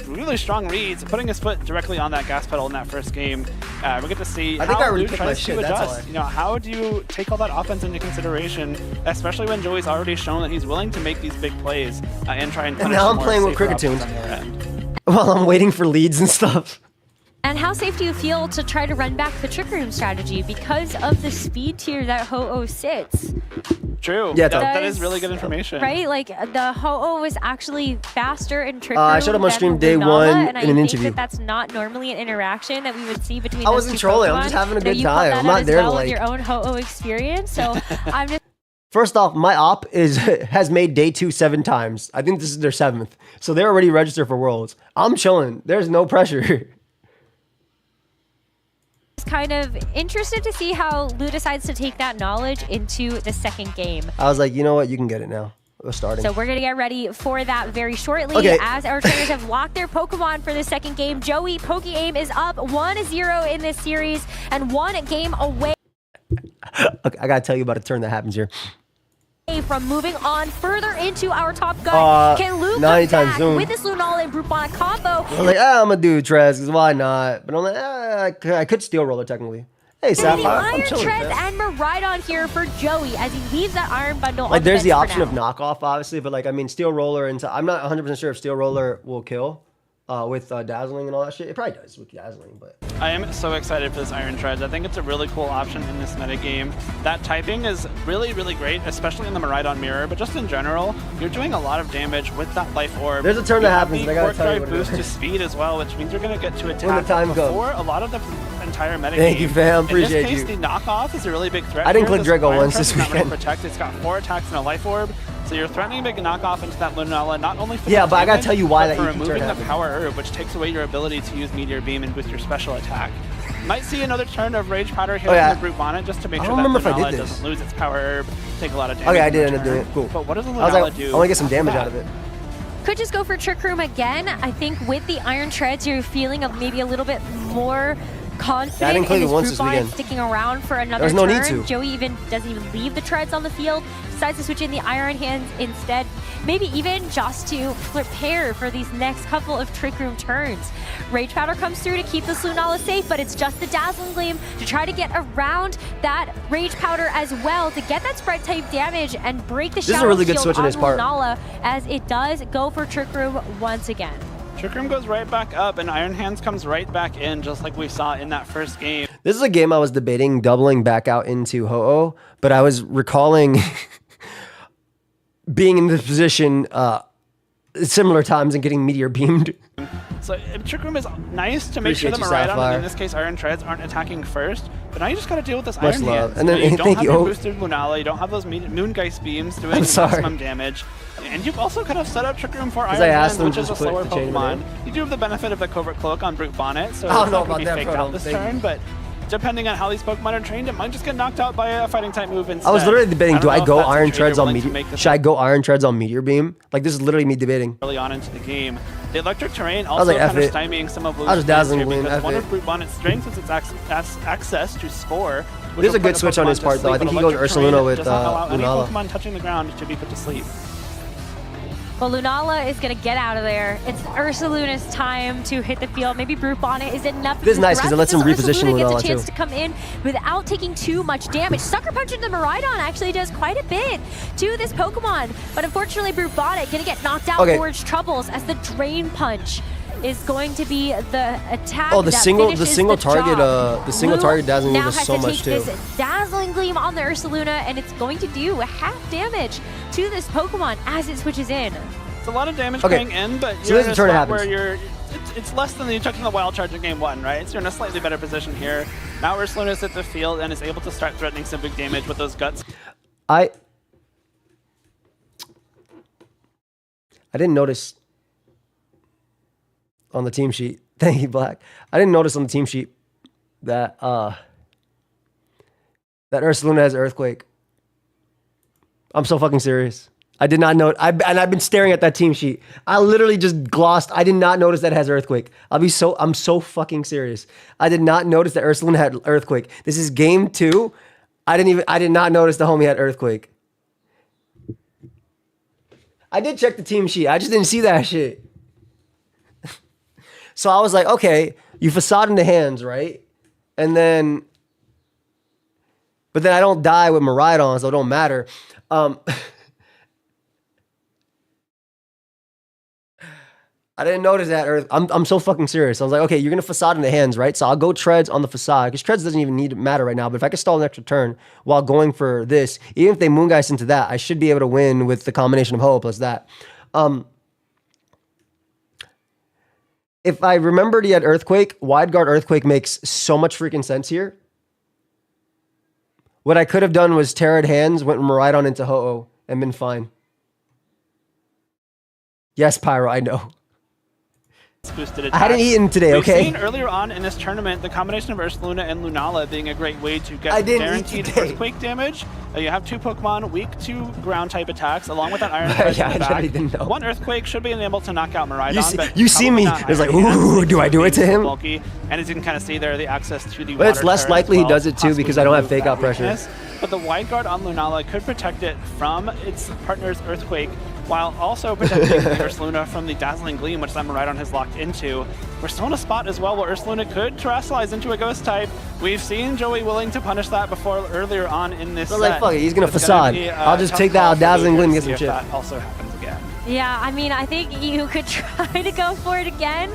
really strong reads, putting his foot directly on that gas pedal in that first game, we get to see I think how I already Lou picked my tries shit, to that's adjust. why. How do you take all that offense into consideration, especially when Joey's already shown that he's willing to make these big plays and try and punish now the I'm more playing with safer Cricketoons. options on their end. While I'm waiting for leads and stuff. And how safe do you feel to try to run back the Trick Room strategy because of the speed tier that Ho-Oh sits? True. Yeah, that is really good information. Right? Like the Ho-Oh was actually faster in Trick Room. I showed up on than stream day Lunala, 1 and in I an think interview. that's not normally an interaction that we would see between I those wasn't two trolling, I'm Pokemon. just having a So good you caught time. that I'm out not as there to, well like- with your own Ho-Oh experience. So I'm just First off, my op has made day 2 7 times. I think this is their 7th. So they're already registered for Worlds. I'm chilling. There's no pressure. kind of interested to see how Lou decides to take that knowledge into the second game. I was like, you know what? You can get it now. We're starting. So we're going to get ready for that very shortly Okay. as our trainers have locked their Pokemon for the second game. Joey, PokeAim is up 1-0 in this series and 1 game away Okay, I gotta tell you about a turn that happens here. from moving on further into our top gun. Can Lou not come anytime back soon. with this Lunala and Bruponic combo? I was like, I'm gonna do Trez, because why not? But I'm like, I could Steel Roller technically. Hey, The Sapphire, I'm Iron chilling. Treads man. and Miraidon here for Joey as he leaves that Iron Bundle on Like, there's the bench option for of now. knockoff, obviously, but like, I mean, Steel Roller and I'm not 100% sure if Steel Roller will kill with Dazzling and all that shit. It probably does with Dazzling, but I am so excited for this Iron Treads. I think it's a really cool option in this meta game. That typing is really, really great, especially in the Miraidon Mirror, but just in general, you're doing a lot of damage with that Life Orb. There's a turn You that have happens, the and I gotta Quark tell you Drive what it boost is. to speed as well, which means you're going to get to attack time goes. before a lot of the entire meta Thank game. you, fam. Appreciate In this you. case, the knockoff is a really big threat. I didn't here. click This Draco Iron once Treads this is not really weekend. protect. It's got 4 attacks and a Life Orb. So you're threatening a big knockoff into that Lunala, not only for Yeah, the but I gotta damage, tell you why but that for EP turn removing the happened. Power Herb, which takes away your ability to use Meteor Beam and boost your special attack. Might see another turn of Rage Powder here Oh, yeah. from the Brute Bonnet just to make I sure don't that remember if I Lunala did this. doesn't lose its Power Herb, take a lot of damage. okay, I in did end up return. doing it. Cool. But what does the I was Lunala like, do? I want to get some after damage that? out of it. Could just go for Trick Room again. I think with the Iron Treads, you're feeling a, maybe a little bit more confident in his once this group on it weekend. sticking around for another There's no turn. need to. Joey even doesn't even leave the treads on the field, decides to switch in the Iron Hands instead. Maybe even just to prepare for these next couple of Trick Room turns. Rage Powder comes through to keep this Lunala safe, but it's just the Dazzling Gleam to try to get around that Rage Powder as well to get that spread type damage and break the This is a Shadow really good Shield switch on on his part. Lunala, as it does go for Trick Room once again. Trick Room goes right back up, and Iron Hands comes right back in, just like we saw in that first game. This is a game I was debating doubling back out into Ho-Oh, but I was recalling being in this position similar times and getting meteor beamed. So Trick Room is nice to make sure that Appreciate you, Miraidon, Sapphire. and in this case Iron Treads, aren't attacking first. But now you just got to deal with this Much Iron love. Hands. And then- You don't thank have you. your Oh. boosted Lunala, you don't have those Moongeist beams doing I'm sorry. maximum damage. And you've also kind of set up Trick Room for Iron I asked Hands, them which to is a just put slower the chain Pokemon. in. You do have the benefit of the Covert Cloak on Brute Bonnet, so I don't it's know not going about to be that, faked bro. out this Thank you. turn, but depending on how these Pokemon are trained, it might just get knocked out by a fighting type move instead. I was literally debating, don't do know I if go that's a Iron trade Treads you're on willing to Meteor? make this Should I go Iron Treads on Meteor Beam? Like, this is literally me debating. early on into the game. The electric terrain was also like, F kind of it. stymieing some of I'll just Blue's Dazzling plays here Gleam, because F one it. of Brute Bonnet's strengths is its access to Spore. It is a good switch on his part, though. I think he goes Ursaluna with does not allow any Lunala. Pokemon touching the ground to be put to sleep. Well, Lunala is going to get out of there. It's Ursaluna's time to hit the field. Maybe Brute Bonnet is enough. This is nice 'cause it lets him reposition Ursaluna Lunala, gets a chance too. to come in without taking too much damage. Sucker Punch into Miraidon actually does quite a bit to this Pokemon. But unfortunately, Brute Bonnet going to get knocked out Okay. for its troubles as the Drain Punch is going to be the attack. Oh, the that single finishes target, job. the single Lou target Dazzling Gleam now does has so to much take too. this Dazzling Gleam on the Ursaluna, and it's going to do half damage to this Pokemon as it switches in. It's a lot of damage Okay. going in, but So you're this in is a the turn it spot where happens. it's less than you took in the Wild Charge in game 1, right? So you're in a slightly better position here. Now Ursaluna's at the field and is able to start threatening some big damage with those guts. I didn't notice on the team sheet. Thank you, Black. I didn't notice on the team sheet that that Ursaluna has Earthquake. I'm so fucking serious. I did not know. And I've been staring at that team sheet. I literally just glossed. I did not notice that it has Earthquake. I'm so fucking serious. I did not notice that Ursaluna had Earthquake. This is game 2. I did not notice the homie had Earthquake. I did check the team sheet. I just didn't see that shit. So I was like, okay, you facade into hands, right? And then, but then I don't die with Miraidon, so it don't matter. I didn't notice that. I'm so fucking serious. I was like, okay, you're gonna facade into hands, right? So I'll go treads on the facade because treads doesn't even need to matter right now. But if I could stall an extra turn while going for this, even if they moongeist into that, I should be able to win with the combination of Ho plus that. If I remembered he had Earthquake, Wide Guard Earthquake makes so much freaking sense here. What I could have done was Terrad Hands, went Miraidon into Ho-Oh, and been fine. Yes, Pyro, I know. Boosted I attack. hadn't eaten today, We've okay? seen earlier on in this tournament the combination of Ursaluna and Lunala being a great way to get I didn't eat guaranteed today. Earthquake damage. You have 2 Pokemon weak to ground type attacks, along with that Iron Yeah, Punch in I the back. really didn't know. 1 Earthquake should be able to knock out Miraidon. but You see probably me, not it's like, Iron Hands, ooh, do I do it to being so him? bulky. And as you can kind of see there, the access to the But it's water less turret likely as he well, does it too possibly because I don't have remove fake out that pressure. weakness. But the Wide Guard on Lunala could protect it from its partner's Earthquake, while also protecting Ursaluna from the Dazzling Gleam, which that Miraidon has locked into. We're still in a spot as well where Ursaluna could terrestrialize into a Ghost type. We've seen Joey willing to punish that before earlier on in this So like, set. fuck it, he's gonna It's facade. be, I'll just tough take that call out, for Dazzling Luca Gleam, to get see some if shit. that also happens again. Yeah, I mean, I think you could try to go for it again.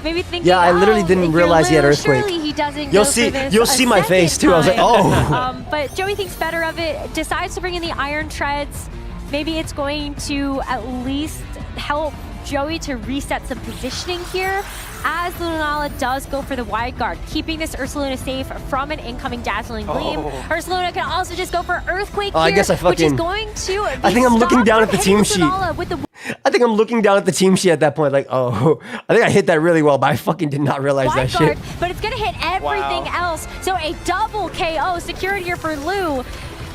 Maybe thinking, Yeah, I literally oh, didn't if you're realize he had Lou, Earthquake. Surely he doesn't You'll go see- for this you'll a see my face, second too. I was like, time. oh. But Joey thinks better of it, decides to bring in the Iron Treads. Maybe it's going to at least help Joey to reset some positioning here, as Lunala does go for the Wide Guard, keeping this Ursaluna safe from an incoming Dazzling Gleam. Ursaluna can also just go for Earthquake Oh, here, I guess I which is fucking- going to I think I'm looking stop down at from the team hitting sheet. Lunala with the I think I'm looking down at the team sheet at that point, like, oh, I think I hit that really well, but I fucking did not realize Wide that Guard, shit. but it's gonna hit everything else. So a double KO secured here for Lou.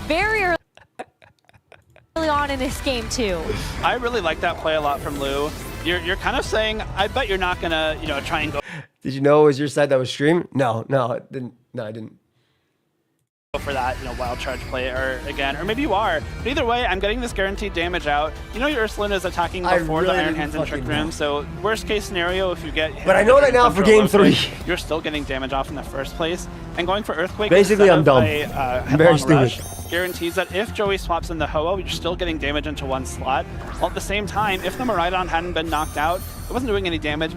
Very early on in this game too. I really like that play a lot from Lou. You're kind of saying, I bet you're not gonna, try and go Did you know it was your side that was streamed? No, it didn't. No, I didn't. For that, wild charge play or maybe you are. But either way, I'm getting this guaranteed damage out. You know your Ursaluna is attacking before the Iron Hands and Trick Room, so worst case scenario, if you get hit, but I know that now for game 3, you're still getting damage off in the first place. And going for Earthquake, basically I'm dumb. I'm very stupid. Guarantees that if Joey swaps in the Ho-Oh, you're still getting damage into one slot. While at the same time, if the Miraidon hadn't been knocked out, it wasn't doing any damage.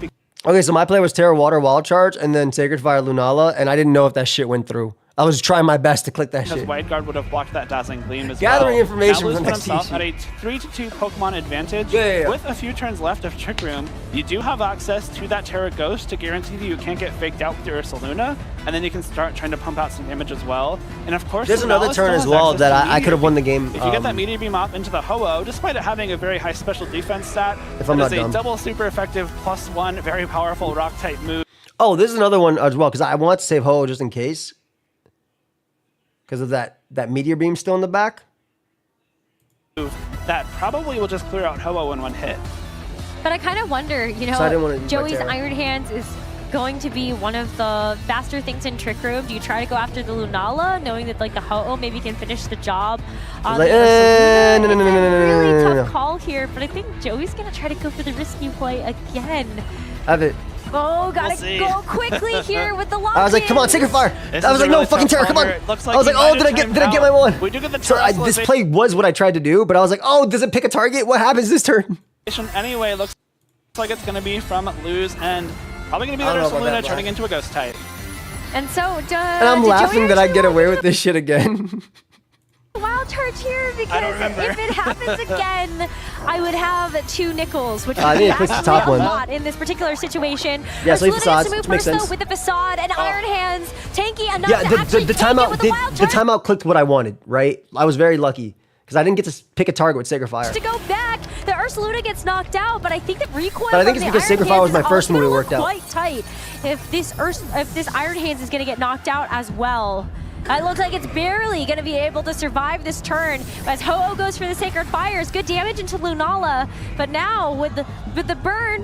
Okay, so my play was Terra Water Wild Charge and then Sacred Fire Lunala, and I didn't know if that shit went through. I was trying my best to click that shit. Because Wide Guard would have blocked that Dazzling Gleam as Gathering well. information now from Luz the next himself at a 3-2 Pokemon advantage. Yeah. With a few turns left of Trick Room, you do have access to that Terra Ghost to guarantee that you can't get faked out with your Ursaluna, and then you can start trying to pump out some damage as well. And of course, there's another turn as well that I could have won the game. If you get that Meteor Beam off into the Ho-Oh, despite it having a very high special defense stat, if I'm not a double super effective +1, very powerful rock type move. Oh, this is another one as well, because I want to save Ho-Oh just in case. Because of that Meteor Beam still in the back? That probably will just clear out Ho-Oh in one hit. But I kind of wonder, so Joey's Iron Hands is going to be one of the faster things in Trick Room. Do you try to go after the Lunala, knowing that the Ho-Oh maybe can finish the job on the Ursaluna? No. Really tough call here, but I think Joey's going to try to go for the risky play again. Have it. Oh, gotta go quickly here with the lock. I was like, come on, Sacred Fire. I was like, no, fucking Terra, come on. I was like, oh, did I get my one? We do get the this play was what I tried to do, but I was like, oh, does it pick a target? What happens this turn? Anyway, looks like it's going to be from Luz and probably going to be the Ursaluna turning into a Ghost type. And so, and I'm laughing that I get away with this shit again. Wild charge here because if it happens again, I would have 2 nickels, which would be actually a lot in this particular situation. Yeah, so Ursaluna facades makes sense. Though, with the facade and Iron Hands, tanky enough yeah, to actually the timeout clicked what I wanted, right? I was very lucky because I didn't get to pick a target with Sacred Fire. To go back, the Ursaluna gets knocked out, but I think the recoil. But I think it's because Sacred Fire was my first move. It worked out quite tight. If this Iron Hands is going to get knocked out as well. It looks like it's barely going to be able to survive this turn as Ho-Oh goes for the Sacred Fires. Good damage into Lunala, but now with the burn,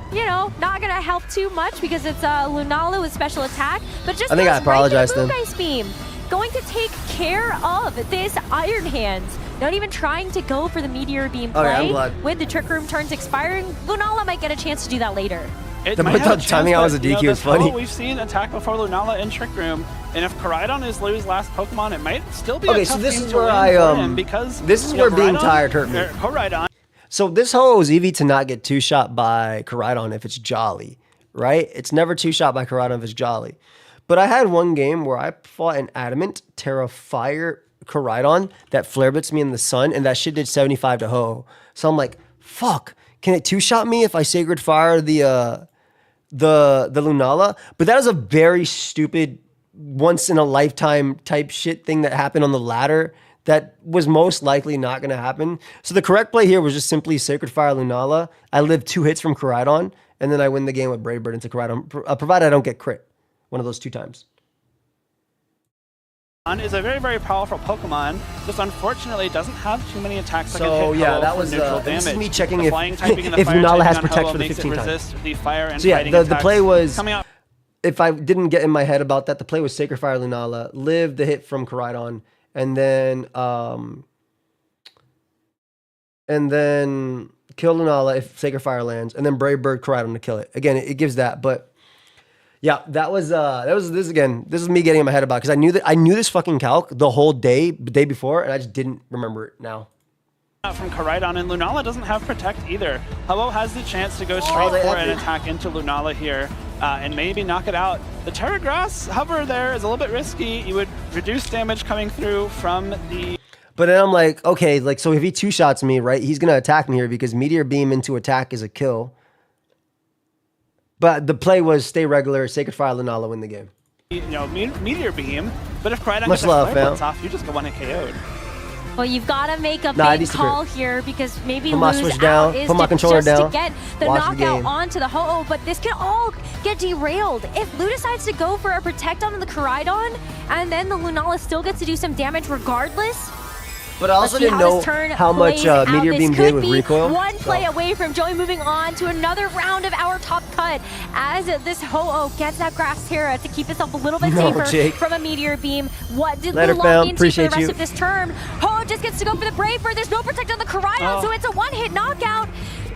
not going to help too much because it's Lunala with special attack. But just I think I apologized to him. Ice Beam going to take care of this Iron Hands. Not even trying to go for the Meteor Beam play. With the Trick Room turns expiring, Lunala might get a chance to do that later. The timing I was a DQ is funny. We've seen attack before Lunala in Trick Room, and if Koraidon is Luz's last Pokemon, it might still be a tough so this game is to where win for him because this is where being tired hurt me. Koraidon. So this Ho-Oh is easy to not get 2-shot by Koraidon if it's Jolly, right? It's never 2-shot by Koraidon if it's Jolly. But I had one game where I fought an Adamant Terra Fire Koraidon that flare bits me in the sun, and that shit did 75 to Ho-Oh. So I'm like, fuck, can it 2-shot me if I Sacred Fire the Lunala? But that is a very stupid once in a lifetime type shit thing that happened on the ladder that was most likely not going to happen. So the correct play here was just simply Sacred Fire Lunala. I lived 2 hits from Koraidon, and then I win the game with Brave Bird into Koraidon, provided I don't get crit one of those 2 times. Is a very, very powerful Pokemon. Just unfortunately doesn't have too many attacks that can hit that was neutral this damage. is me checking if Lunala has Protect for the 15 times. The fire and so yeah, the play was coming out. If I didn't get in my head about that, the play was Sacred Fire Lunala, live the hit from Koraidon, and then kill Lunala if Sacred Fire lands, and then Brave Bird Koraidon to kill it. Again, it gives that, but yeah, this is me getting in my head about it, because I knew this fucking calc the whole day before, and I just didn't remember it now. From Koraidon, and Lunala doesn't have Protect either. Ho-Oh has the chance to go straight for an attack into Lunala here and maybe knock it out. The Terra Grass hover there is a little bit risky. You would reduce damage coming through from the... But then I'm like, okay, so if he 2-shots me, right, he's going to attack me here because Meteor Beam into attack is a kill. But the play was stay regular, Sacred Fire Lunala, win the game. Meteor Beam, but if Koraidon gets a flare off, you just go 1-hit KO'd. Well, you've got to make a big call here because maybe lose switch down, is put my controller down, to get the knockout onto the Ho-Oh, but this can all get derailed. If Lu decides to go for a Protect on the Koraidon, and then the Lunala still gets to do some damage regardless. But I also didn't know how much Meteor Beam did with recoil. One play away from Joey moving on to another round of our top cut. But as this Ho-Oh gets that Grass Terra to keep itself a little bit safer Jake. from a Meteor Beam, what did Later, Lu fam. lock into for Appreciate the rest you. of this turn? Ho-Oh just gets to go for the Brave Bird. There's no protect on the Koraidon, so it's a one-hit knockout.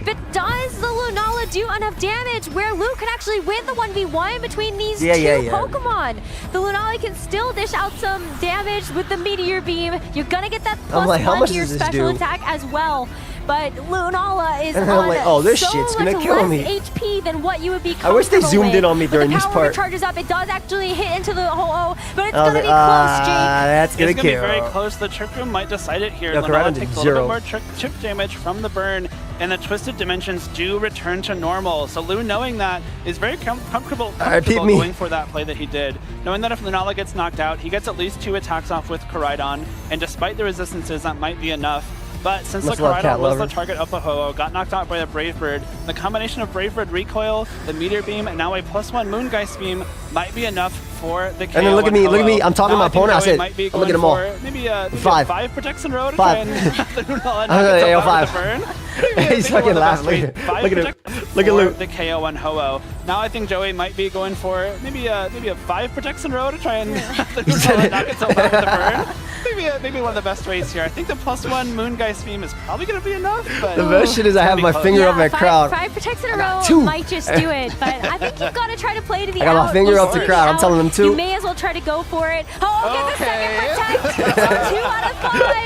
But does the Lunala do enough damage where Lu can actually win the 1v1 between these two Pokemon? The Lunala can still dish out some damage with the Meteor Beam. You're gonna get that +1 to your special attack as well. But Lunala is on this so shit's gonna much kill less me. HP than what you would be I wish they comfortable zoomed in with. on me during But this the power part. charges up. It does actually hit into the Ho-Oh, but it's I was gonna like, be close, Jake. that's gonna It's going to kill. be very close. The Trick Room might decide it here. Yo, Lunala Koraidon did takes a 0. little bit more chip damage from the burn, and the Twisted Dimensions do return to normal. So Lu, knowing that, is very comfortable going for that play that he did. Knowing that if Lunala gets knocked out, he gets at least 2 attacks off with Koraidon, and despite the resistances, that might be enough. But since the Koraidon was the target of the Ho-Oh, got knocked out by the Brave Bird, the combination of Brave Bird recoil, the Meteor Beam, and now a +1 Moongeist Beam might be enough for the KO. And then look at me, I'm talking to my opponent. I said, look at them all. Maybe 5 protects in a row to 5. try and the Lunala knock it He's fucking laughing. Look at him. Look at Luke. The KO on Ho-Oh. Now I think Joey might be going for maybe a 5 protects in a row to try and the Lunala knock it so loud with the burn. Maybe one of the best ways here. I think the +1 Moongeist Beam is probably going to be enough. But the best shit is I have my finger up at crowd. 5 protects in a row might just do it, but I think you've got to try to play to the I got my finger up to crowd. I'm telling them 2. You may as well try to go for it. Oh, get the second protect. So 2 out of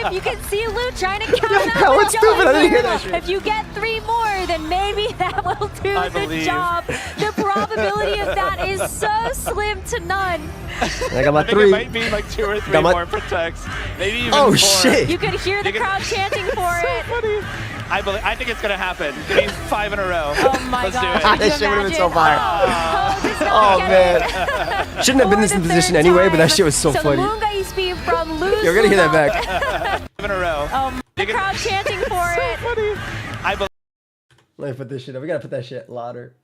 5. You can see Lu trying to count out. What's stupid? I didn't hear that shit. If you get 3 more, then maybe that will do the job. The probability of that is so slim to none. I got my 3. It might be like 2 or 3 more protects. Maybe even 4. Shit. You could hear the crowd chanting for it. Funny. I think it's gonna happen. Give me 5 in a row. Oh my god! That shit would have been so fire. Oh man! Shouldn't have been this in position anyway, but that shit was so funny. So the Moongeist Beam from Luca. You're gonna hear that back. 5 in a row. The crowd chanting for it. Let me put this shit up. We gotta put that shit louder.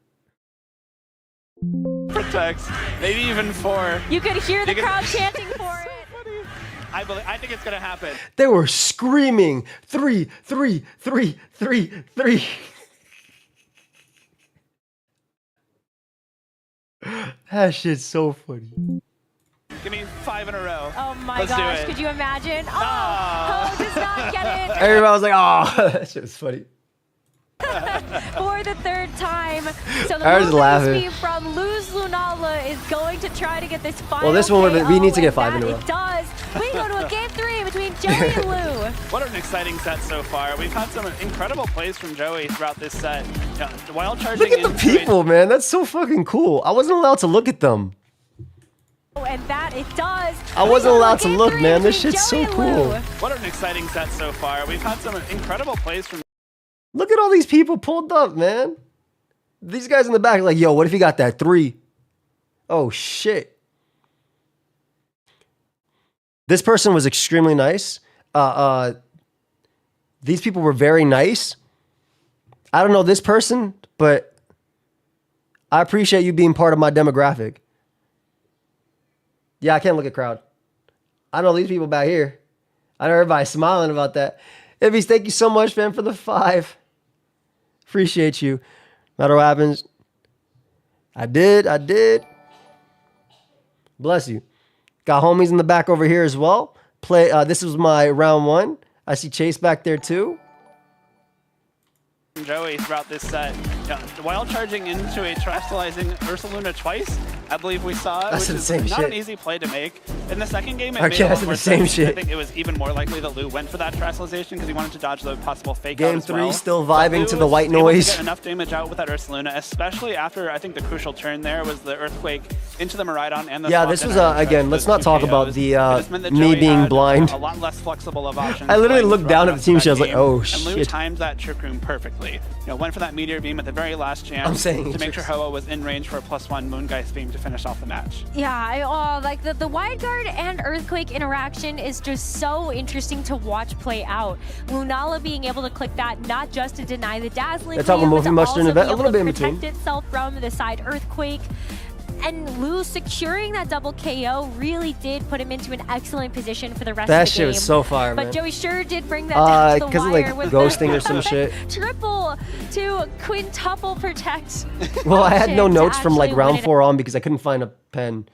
Protects. Maybe even 4. You could hear the crowd chanting for it. I think it's gonna happen. They were screaming 3, 3, 3, 3, 3. That shit's so funny. Give me 5 in a row. Oh my gosh! Could you imagine? Oh, does not get it. Everybody was like, "Oh, that shit was funny." For the 3rd time. So the laughing. Beam from Luz Lunala is going to try to get this final. Well, this one we need to get 5 in a row. It does. We go to a game 3 between Joey and Lu. What an exciting set so far. We've had some incredible plays from Joey throughout this set. While charging look at the people, man. That's so fucking cool. I wasn't allowed to look at them. And that it does. I wasn't allowed to look, man. This shit's so cool. What an exciting set so far. We've had some incredible plays from. Look at all these people pulled up, man. These guys in the back are like, yo, what if he got that 3? Oh, shit. This person was extremely nice. These people were very nice. I don't know this person, but I appreciate you being part of my demographic. Yeah, I can't look at crowd. I know these people back here. I know everybody's smiling about that. Ibbies, thank you so much, man, for the 5. Appreciate you. No matter what happens. I did. Bless you. Got homies in the back over here as well. This was my round 1. I see Chase back there too. Joey throughout this set. While charging into a Terastallizing Ursaluna twice, I believe we saw it, which is not an easy play to make. In the second game, it made a lot more sense. I think it was even more likely that Lu went for that Terastallization because he wanted to dodge the possible fake out Game as 3 well. still vibing to the white Able noise. to get enough damage out with that Ursaluna, especially after I think the crucial turn there was the Earthquake into the Miraidon and the yeah, this was again. Let's not talk about the me being blind. A lot less flexible of options. I literally looked down at the team sheet. I was like, oh shit. And Lu timed that Trick Room perfectly. Went for that Meteor Beam at the very last jam to make sure Ho-Oh was in range for a +1 Moongeist Beam to finish off the match. Yeah, like the Wide Guard and Earthquake interaction is just so interesting to watch play out. Lunala being able to click that not just to deny the dazzling, That's how we're moving much during the event, a little bit in between. between. Protect itself from the side Earthquake. And Lu securing that double KO really did put him into an excellent position for the rest That of the shit game. was so fire, But man. Joey sure did bring that down to the Because of wire like with ghosting the or some shit. triple to quintuple protect. Well, I had no option to notes from like actually win round it. 4 on because I couldn't find a pen.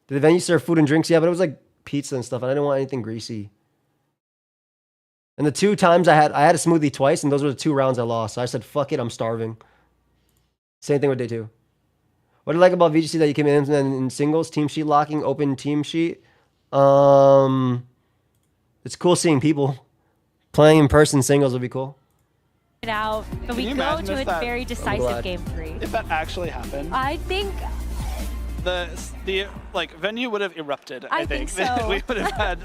Did the venue serve food and drinks? Yeah, but it was like pizza and stuff, and I didn't want anything greasy. And the 2 times I had a smoothie twice, and those were the 2 rounds I lost. So I said, fuck it, I'm starving. Same thing with day 2. What do you like about VGC that you came in singles, team sheet locking, open team sheet? It's cool seeing people. Playing in person singles would be cool. Out, but we you go imagine to if a that- very decisive game 3. If that actually happened, I think the like venue would have erupted. I think so. We would have had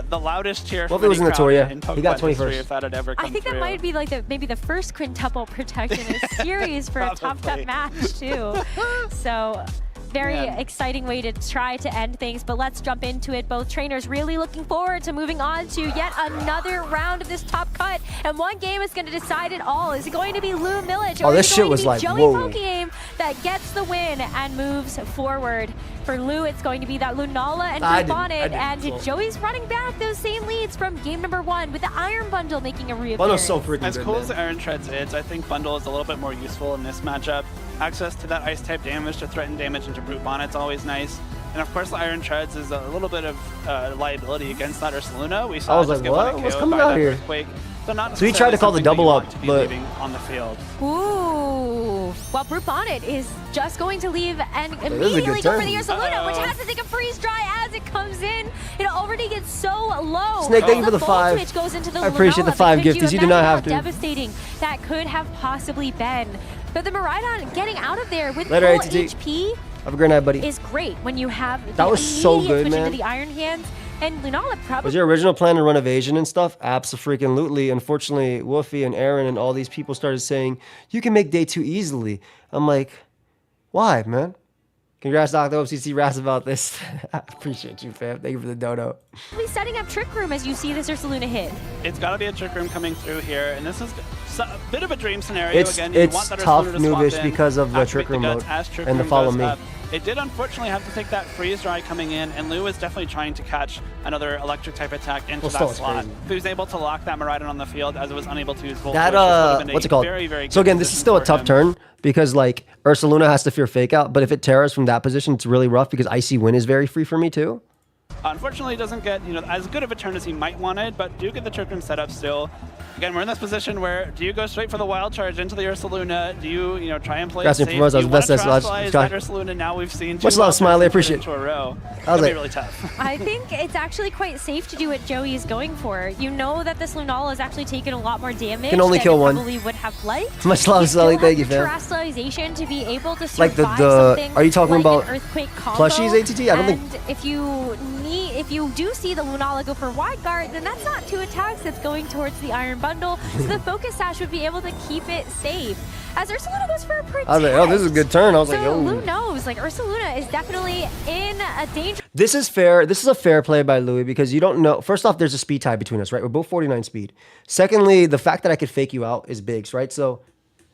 the loudest cheer. What if from it was any in the crowd tour, yeah? in He got Pokemon history 21st. If that had ever come I think that through. might be like maybe the first quintuple protect in a series for a top Probably. match too. So very Yeah. exciting way to try to end things, but let's jump into it. Both trainers really looking forward to moving on to yet another round of this top cut, and one game is going to decide it all. Is it going to be Lou Millich, or Oh, is this it shit going was to be like, Joey whoa. pokeaim that gets the win and moves forward? For Lou, it's going to be that Lunala and I Bonnet, didn't, and so. Joey's running back those same leads from game number 1 with the Iron Bundle making a reappearance. Bundle's so freaking As good, cool man. as the Iron Treads is, I think Bundle is a little bit more useful in this matchup. Access to that ice type damage to threaten damage into Brute Bonnet's always nice. And of course, the Iron Treads is a little bit of liability against that Ursaluna. We saw I was it just like, get what? one What's KO'd coming by out that here? Earthquake. So not So he tried to call the necessarily double something up, that you want to but- be leaving on the field. Ooh. Well, Brute Bonnet is just going to leave and is a good immediately go for turn. the Ursaluna, which has to take a freeze dry as it comes in. It already gets so low. Snake, thank you for the Volt 5. Switch goes into the I appreciate the Lunala, 5 but could gifties. You do not imagine have to. how devastating that could have possibly been. But the Miraidon getting out of there with Later, full ATT. HP Have a great night, buddy. is great when you have That the was so immediate good, switch man. into the Iron Hands. And Lunala probably Was your original plan to run evasion and stuff? Abso-freaking-lutely. Unfortunately, Wolfie and Aaron and all these people started saying, you can make day 2 easily. I'm like, why, man? Congrats, Dr. OCC Ras about this. I appreciate you, fam. Thank you for the dono. setting up Trick Room as you see this Ursaluna hit. It's got to be a Trick Room coming through here, and this is a bit of a dream scenario. It's Again, you want that tough, Ursaluna to swap noobish in, because of the activate Trick Room guts mode as Trick and the Room follow goes me. up. It did unfortunately have to take that freeze dry coming in, and Lou is definitely trying to catch another electric type attack into Well, still, that it's slot. crazy. If he was able to lock that Miraidon on the field as it was unable to use Volt That Switch, this would have been a what's it called? very, very So good again, this is position still a for tough him. turn because like Ursaluna has to fear fake out, but if it tears from that position, it's really rough because Icy Wind is very free for me too. Unfortunately, he doesn't get as good of a turn as he might wanted, but do get the Trick Room set up still. Again, we're in this position where do you go straight for the wild charge into the Ursaluna? Do you try and play it Gracias safe? por Do you favor, want to best last- trustlize Sky. that Ursaluna? Now we've seen Much two love, wild Smiley, charges appreciate into a row. I was That'd be like- really tough. I think it's actually quite safe to do what Joey is going for. You know that this Lunala has actually taken a lot more damage Can only than kill it one. probably would have liked. Much love, You still Sully. have Thank you, the fam. terrestrialization to be able to Like survive the something are you talking like about an earthquake combo. plushies, ATT? I don't think- And if you do see the Lunala go for wide guard, then that's not 2 attacks that's going towards the Iron Bundle. So the focus sash would be able to keep it safe. As Ursaluna goes for a protect. I was like, oh, this is a good turn. I was So like, Lou oh. knows, like Ursaluna is definitely in a danger. This is fair. This is a fair play by Louis because you don't know. First off, there's a speed tie between us, right? We're both 49 speed. Secondly, the fact that I could fake you out is big, right? So,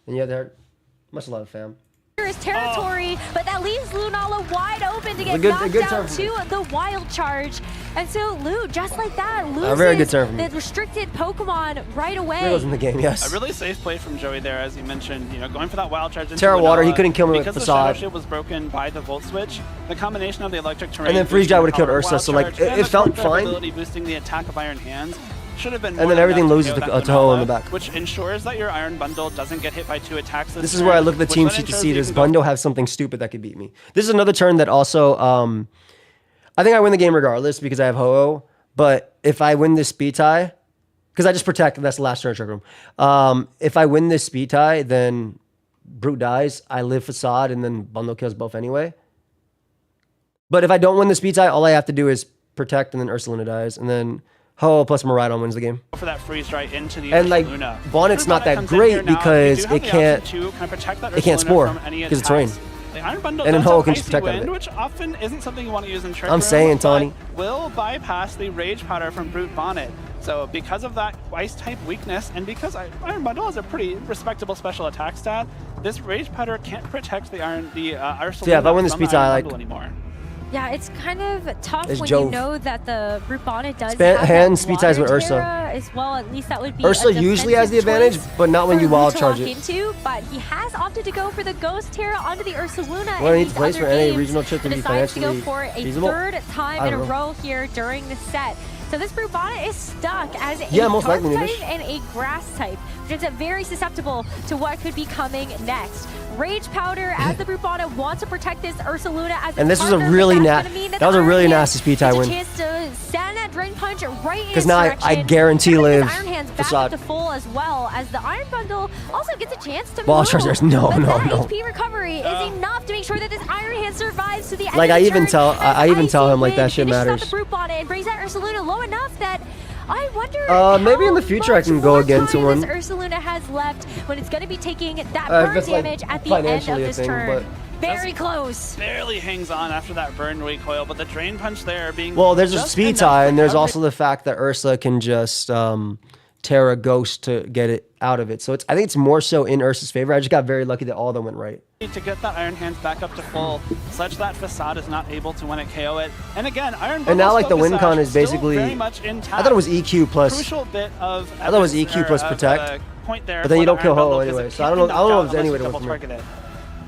and yeah, there. Much love, fam. His territory, but that leaves Lunala wide open to get a knocked good out turn for to the wild charge. And so Lou, just like that, very good loses turn for me. the restricted Pokemon right away. There goes in the game, yes. A really safe play from Joey there, as you mentioned, going for that wild charge into Terra Water, he Lunala. couldn't kill me with Because Facade. the Shadow Shield was broken by the Volt Switch, the combination of the electric terrain And then Freeze boosting Dry the would've killed power of Ursa, Wild so, like, Charge, it and the felt Conquer fine. ability boosting the attack of Iron Hands should have been And more then than everything enough to loses KO the that toe in the Lunala, back. which ensures that your Iron Bundle doesn't get hit by 2 attacks. This is where I look at the team sheet to see does Bundo have something stupid that could beat me. This is another turn that also, I think I win the game regardless because I have Ho-Oh. But if I win this speed tie, because I just protect, that's the last turn of Trick Room. If I win this speed tie, then Brute dies. I live Facade, and then Bundo kills both anyway. But if I don't win the speed tie, all I have to do is protect, and then Ursaluna dies, and then Ho-Oh plus Miraidon wins the game. for that freeze dry into the And, like, Ursaluna. Bonnet's not that comes in great here now. because You do have it the can't- option to kind of protect that it can't Ursaluna spore from any because it's rain. attacks. The Iron Bundle And then does Ho have can just Icy protect out of Wind, it. which often isn't something you want to use in Trick I'm Room, saying, but Tawny. will bypass the Rage Powder from Brute Bonnet. So because of that Ice type weakness, and because Iron Bundle has a pretty respectable special attack stat, this Rage Powder can't protect the Ursaluna So yeah, if I win the speed tie, like anymore. Yeah, it's kind of tough It's when Jove. you know that the Brute Bonnet does Hand have that speed ties with water Ursa. Terra as well. At least that would be Ursa a usually has the defensive advantage, choice but not when for you wild Luca to charge lock it. into, but he has opted to go for the Ghost Terra onto the Ursaluna. Well, I in need these to place other for any games, regional chip to but be decides to go financially for a feasible. third time I in a don't know. row here during the set. So this Brute Bonnet is stuck as Yeah, a most dark likely, type Nish. and a grass type, which is very susceptible to what could be coming next. Rage Powder, as the Brute Bonnet wants to protect this Ursaluna as a And this was a partner, really but that that's gonna mean was a the really Iron nasty Hands speed tie gets a win. chance to send that Drain Punch right in Because now I direction. guarantee That live brings Iron Hands back facade. up to full as well, as the Iron Bundle also gets a chance to Ball move. chargers, no, But no, that no. HP recovery is enough to make sure that this Iron Hand survives to the end Like, of I the even turn, tell- as I even tell Icy him, like, that Wind shit finishes off matters. the Brute Bonnet and brings that Ursaluna low enough that I wonder Maybe in the how future I much can go more again to time one. this Ursaluna has left when it's going to be taking that If burn it's, like, damage at the end of financially a this thing, turn. but- Very close. Barely hangs on after that burn recoil, but the Drain Punch there being Well, there's a just speed enough tie, and there's recovery also the fact that Ursa can just Terra Ghost to get it out of it. So I think it's more so in Ursa's favor. I just got very lucky that all of them went right. to get that Iron Hands back up to full, such that Facade is not able to win it, KO it. And again, Iron And now, Bundle's like, the win focus con dash is still basically- very much intact. I thought it was EQ plus, Crucial bit of I thought it was evidence EQ plus or of, protect, point there but then you for don't the kill Iron Ho Bundle, 'cause anyway, it so I can't don't be know if knocked there's out any way unless to you win from double here. target it.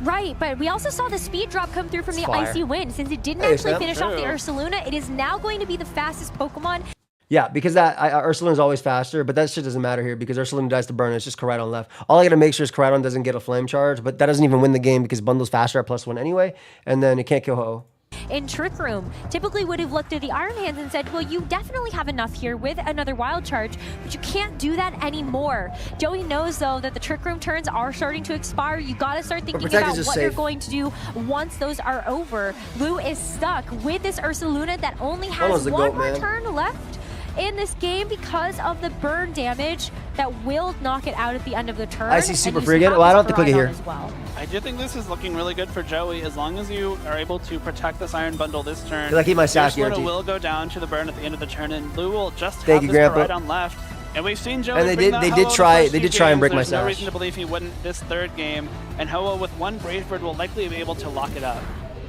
Right, but we also saw the speed drop come through from the Fire. Icy Wind. Since it didn't Hey, actually Sam. finish off the True. Ursaluna, it is now going to be the fastest Pokemon. Yeah, because that Ursaluna's always faster, but that shit doesn't matter here because Ursaluna dies to burn. It's just Koraidon left. All I gotta make sure is Koraidon doesn't get a flame charge, but that doesn't even win the game because Bundle's faster at +1 anyway, and then it can't kill Ho. In Trick Room, typically would have looked at the Iron Hands and said, well, you definitely have enough here with another Wild Charge, but you can't do that anymore. Joey knows, though, that the Trick Room turns are starting to expire. You gotta start thinking Protect about is just what you're safe. going to do once those are over. Lou is stuck with this Ursaluna that only Bundle's has the one goat, more man. turn left in this game because of the burn damage that will knock it out at the end of the turn. I see and Super you Free again. have Well, I don't this have to click it Koraidon here. as well. I do think this is looking really good for Joey as long as you are able to protect this Iron Bundle this turn. 'Cause I keep my sack Ursaluna guaranteed. will go down to the burn at the end of the turn, and Lou will just Thank have you, this Grandpa. Koraidon left. And we've seen Joey And they bring did- that they Ho-Oh did the try- first they few did try and games. break my There's no sash. reason to believe he wouldn't this third game, and Ho-Oh with one Brave Bird will likely be able to lock it up.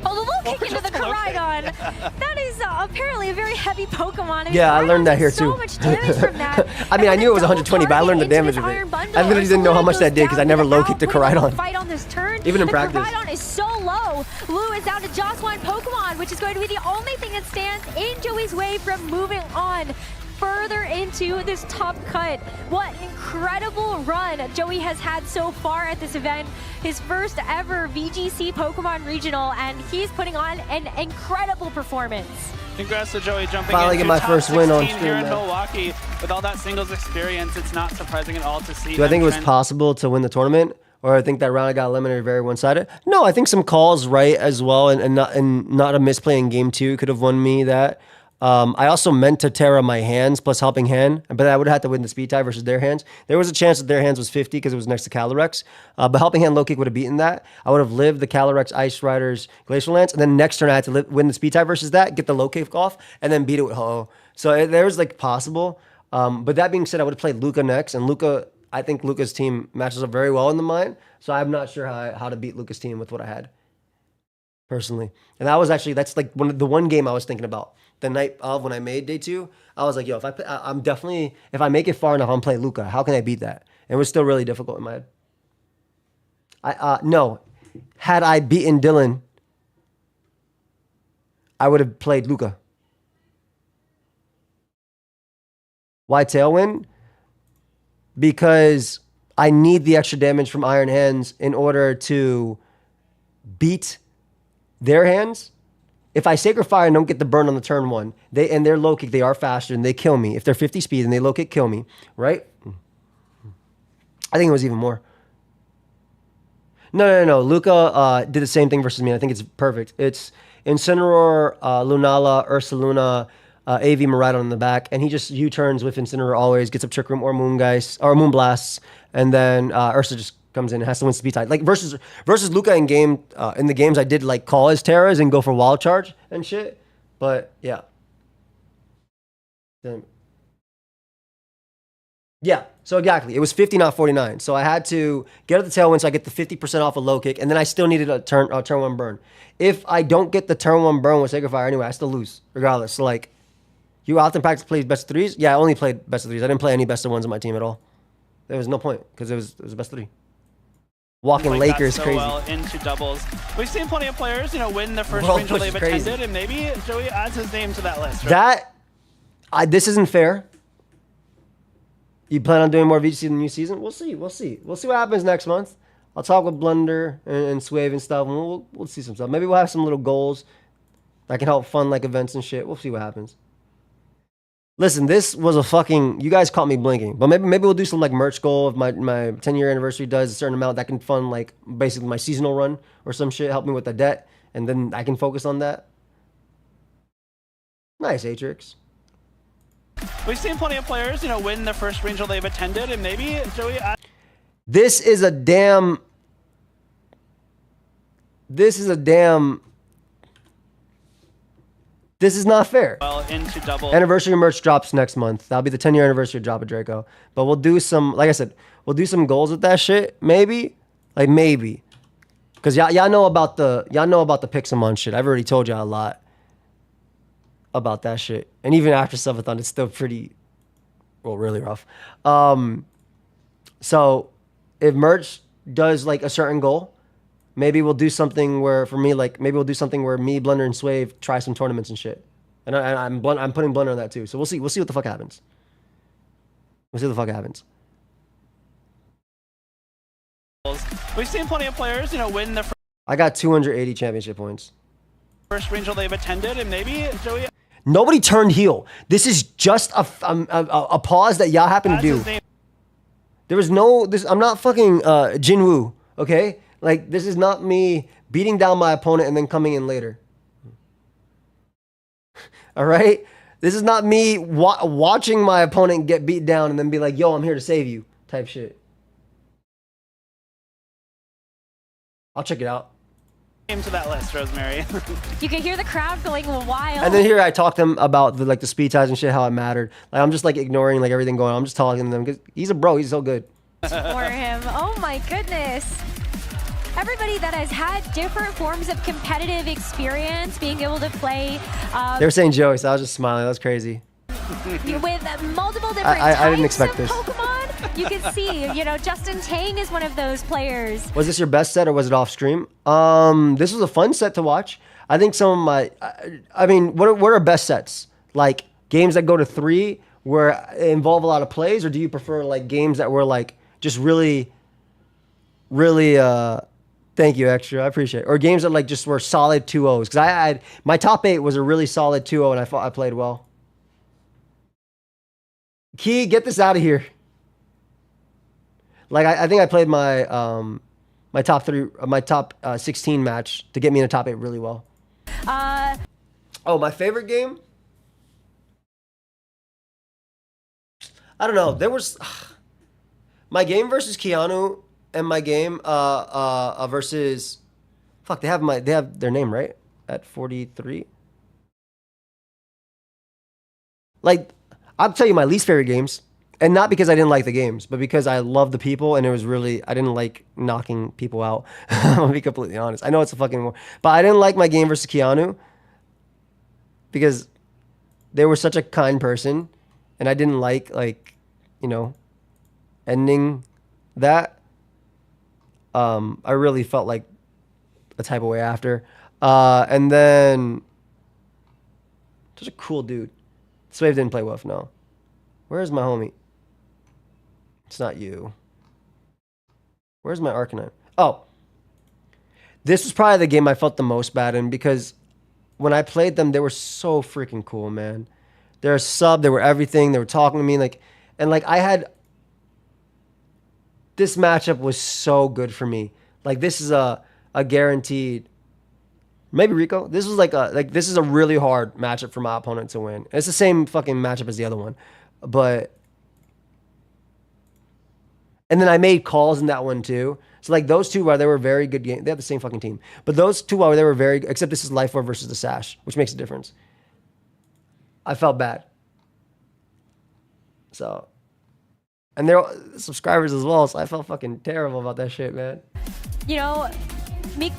Oh, the low kick into the just a low kick. Koraidon. That is apparently a very heavy Pokemon. mean, Yeah, I learned that Koraidon here does so too. much damage from that. I mean, I And knew it was with a 120, but I double learned the target damage into of this it. Iron Bundle, I literally didn't know how much Ursaluna that did because I goes never down low kicked the without putting up a Koraidon. Fight on this turn. Even in the practice. Koraidon is so low. Lou is down to just one Pokemon, which is going to be the only thing that stands in Joey's way from moving on further into this top cut. What an incredible run Joey has had so far at this event. His first ever VGC Pokemon Regional, and he's putting on an incredible performance. Congrats to Joey jumping Finally into get my top first win on 16 here stream, in man. Milwaukee. With all that singles experience, it's not surprising at all to see Do I think him it was trend- possible to win the tournament? Or I think that round I got eliminated very one-sided? No, I think some calls right as well, and not a misplay in game 2 could have won me that. I also meant to Terra my hands plus helping hand, but I would have had to win the speed tie versus their hands. There was a chance that their hands was 50 because it was next to Calyrex, but helping hand low kick would have beaten that. I would have lived the Calyrex Ice Riders Glacial Lance, and then next turn I had to win the speed tie versus that, get the low kick off, and then beat it with Ho-Oh. So there was like possible. But that being said, I would have played Luca next, and Luca, I think Luca's team matches up very well in the mine. So I'm not sure how to beat Luca's team with what I had personally. And that was actually, that's like the one game I was thinking about the night of when I made day 2. I was like, yo, I'm definitely, if I make it far enough, I'm play Luca. How can I beat that? And it was still really difficult in my head. No, had I beaten Dylan, I would have played Luca. Why Tailwind? Because I need the extra damage from Iron Hands in order to beat their hands. If I Sacred Fire and don't get the burn on the turn 1, and their low kick, they are faster and they kill me. If they're 50 speed and they low kick, kill me, right? I think it was even more. No. Luca did the same thing versus me. I think it's perfect. It's Incineroar, Lunala, Ursaluna, AV Miraidon in the back, and he just U-turns with Incineroar always, gets up Trick Room or Moongeist, or Moonblasts, and then Ursa just comes in and has to win speed tie. Like versus Luca in the games I did like call his Terras and go for Wild Charge and shit. But yeah. Damn. Yeah, so exactly. It was 50, not 49. So I had to get at the tailwind so I get the 50% off a low kick, and then I still needed a turn one burn. If I don't get the turn one burn with Sacred Fire anyway, I still lose, regardless. So like, you often practice plays best of threes? Yeah, I only played best of threes. I didn't play any best of ones on my team at all. There was no point, because it was a best of three. Walking Lakers so crazy. Well into doubles. We've seen plenty of players, win the first World regional push is they've crazy. attended, and maybe Joey adds his name to that list. Right? This isn't fair. You plan on doing more VGC in the new season? We'll see. We'll see what happens next month. I'll talk with Blunder and Suave and stuff, and we'll see some stuff. Maybe we'll have some little goals that can help fund like events and shit. We'll see what happens. Listen, this was a fucking... You guys caught me blinking. But maybe we'll do some like merch goal if my 10-year anniversary does a certain amount that can fund like basically my seasonal run or some shit, help me with the debt, and then I can focus on that. Nice, Atrix. We've seen plenty of players, win the first regional they've attended, and maybe Joey adds... This is a damn... This is not fair. Well into double. Anniversary merch drops next month. That'll be the 10-year anniversary of Drop of Draco. But we'll do some, like I said, we'll do some goals with that shit. Maybe. Like maybe. Cause y'all know about the Pixelmon shit. I've already told y'all a lot about that shit. And even after subathon, it's still pretty, well, really rough. So if merch does like a certain goal, maybe we'll do something where, for me, like maybe we'll do something where me, Blunder, and Suave try some tournaments and shit. And I'm putting Blunder on that too. So we'll see what the fuck happens. We'll see what the fuck happens. We've seen plenty of players, win the I got 280 championship points. first regional they've attended, and maybe Joey Nobody turned heel. This is just a pause that y'all happen to adds do. his name. There was no this. I'm not fucking Jinwoo. Okay, like this is not me beating down my opponent and then coming in later. All right, this is not me watching my opponent get beat down and then be like, "Yo, I'm here to save you," type shit. I'll check it out. Name to that list, Rosemary. You can hear the crowd going wild. And then here I talk to him about the speed ties and shit, how it mattered. Like I'm just like ignoring like everything going on. I'm just talking to them because he's a bro. He's so good. For him. Oh my goodness. Everybody that has had different forms of competitive experience, being able to play They were saying Joey, so I was just smiling. That was crazy. with multiple different I didn't types expect of this. Pokemon. You can see, Justin Tang is one of those players. Was this your best set or was it off stream? This was a fun set to watch. I think some of my, I mean, what are best sets? Like games that go to 3 where involve a lot of plays, or do you prefer like games that were like just really, really, thank you, Extra. I appreciate it. Or games that like just were solid 2-0s. Because I had, my top 8 was a really solid 2-0 and I thought I played well. Key, get this out of here. Like I think I played my my top 16 match to get me in the top 8 really well. Oh, my favorite game? I don't know. There was my game versus Keanu and my game versus fuck. They have their name right at 43. Like I'll tell you my least favorite games. And not because I didn't like the games, but because I love the people and it was really, I didn't like knocking people out. I'll be completely honest. I know it's a fucking war, but I didn't like my game versus Keanu because they were such a kind person and I didn't like, ending that. I really felt like a type of way after. And then, such a cool dude. Suave didn't play Wolf, no. Where's my homie? It's not you. Where's my Arcanine? Oh. This was probably the game I felt the most bad in because when I played them, they were so freaking cool, man. They're a sub, they were everything, they were talking to me, I had... This matchup was so good for me. Like, this is a guaranteed... Maybe Rico? This was this is a really hard matchup for my opponent to win. It's the same fucking matchup as the other one. But... And then I made calls in that one too. So like those two, they were very good games. They have the same fucking team. But those two, they were very, except this is Life War versus the Sash, which makes a difference. I felt bad. So And they're subscribers as well, so I felt fucking terrible about that shit, man. You know,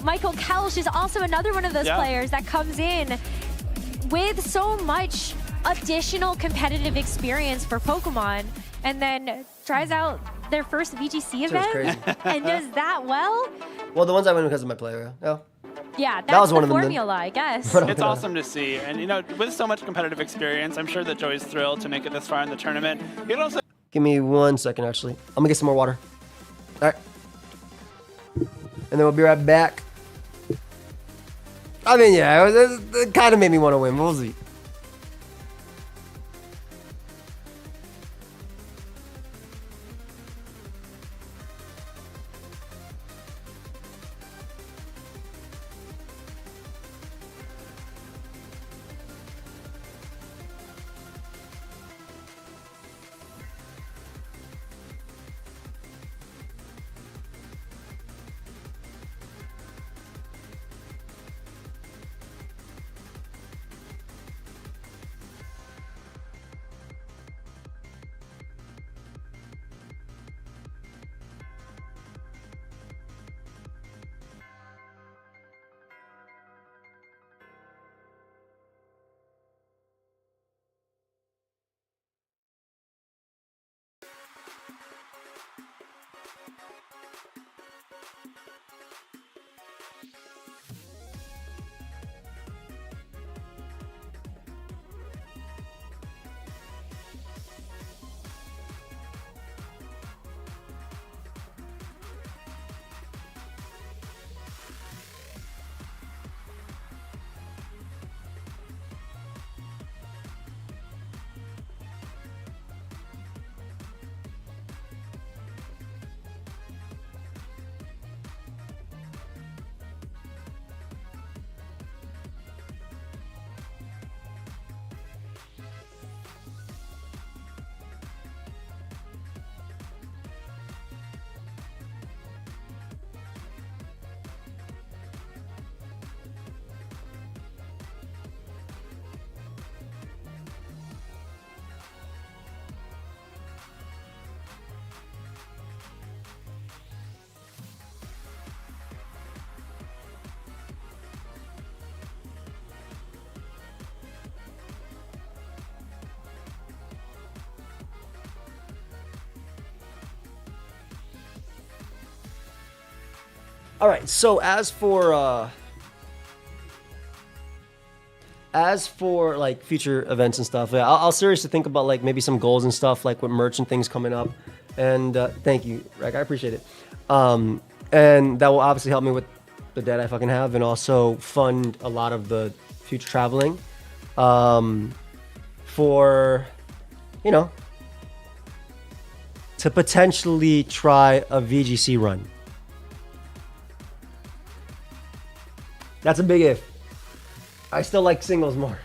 Michael Kelsch is also another one of those players that comes in with so much additional competitive experience for Pokemon and then tries out their first VGC event and does that well. Well, the ones I win because of my player. Yeah. Yeah, that's that was one the of them formula, I guess. It's awesome to see. And, you know, with so much competitive experience, I'm sure that Joey's thrilled to make it this far in the tournament. He'd also Give me 1 second, actually. I'm gonna get some more water. All right. And then we'll be right back. I mean, yeah, it kind of made me want to win. We'll see. All right, so as for like future events and stuff, yeah, I'll seriously think about like maybe some goals and stuff, like with merch and things coming up. And thank you, Reg, I appreciate it. And that will obviously help me with the debt I fucking have, and also fund a lot of the future traveling. For, you know, to potentially try a VGC run. That's a big if. I still like singles more.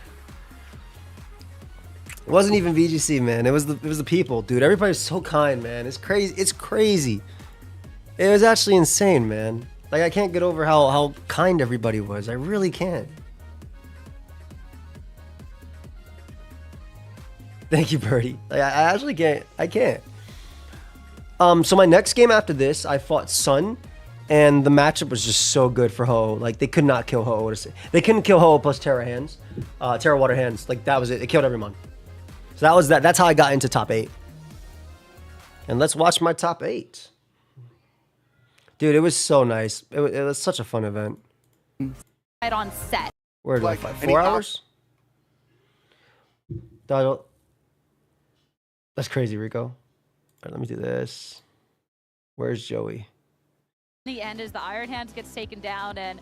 It wasn't even VGC, man. It was the people, dude. Everybody's so kind, man. It's crazy. It's crazy. It was actually insane, man. Like, I can't get over how kind everybody was. I really can't. Thank you, Birdie. Like, I actually can't. I can't. So my next game after this, I fought Sun. And the matchup was just so good for Ho. Like, they could not kill Ho. They couldn't kill Ho plus Terra hands. Terra water hands. Like, that was it. It killed everyone. So that was that. That's how I got into top 8. And let's watch my top 8. Dude, it was so nice. It was such a fun event. Right on set. Where did I fight? 4 hours? That's crazy, Rico. All right, let me do this. Where's Joey? The end is the Iron Hands gets taken down, and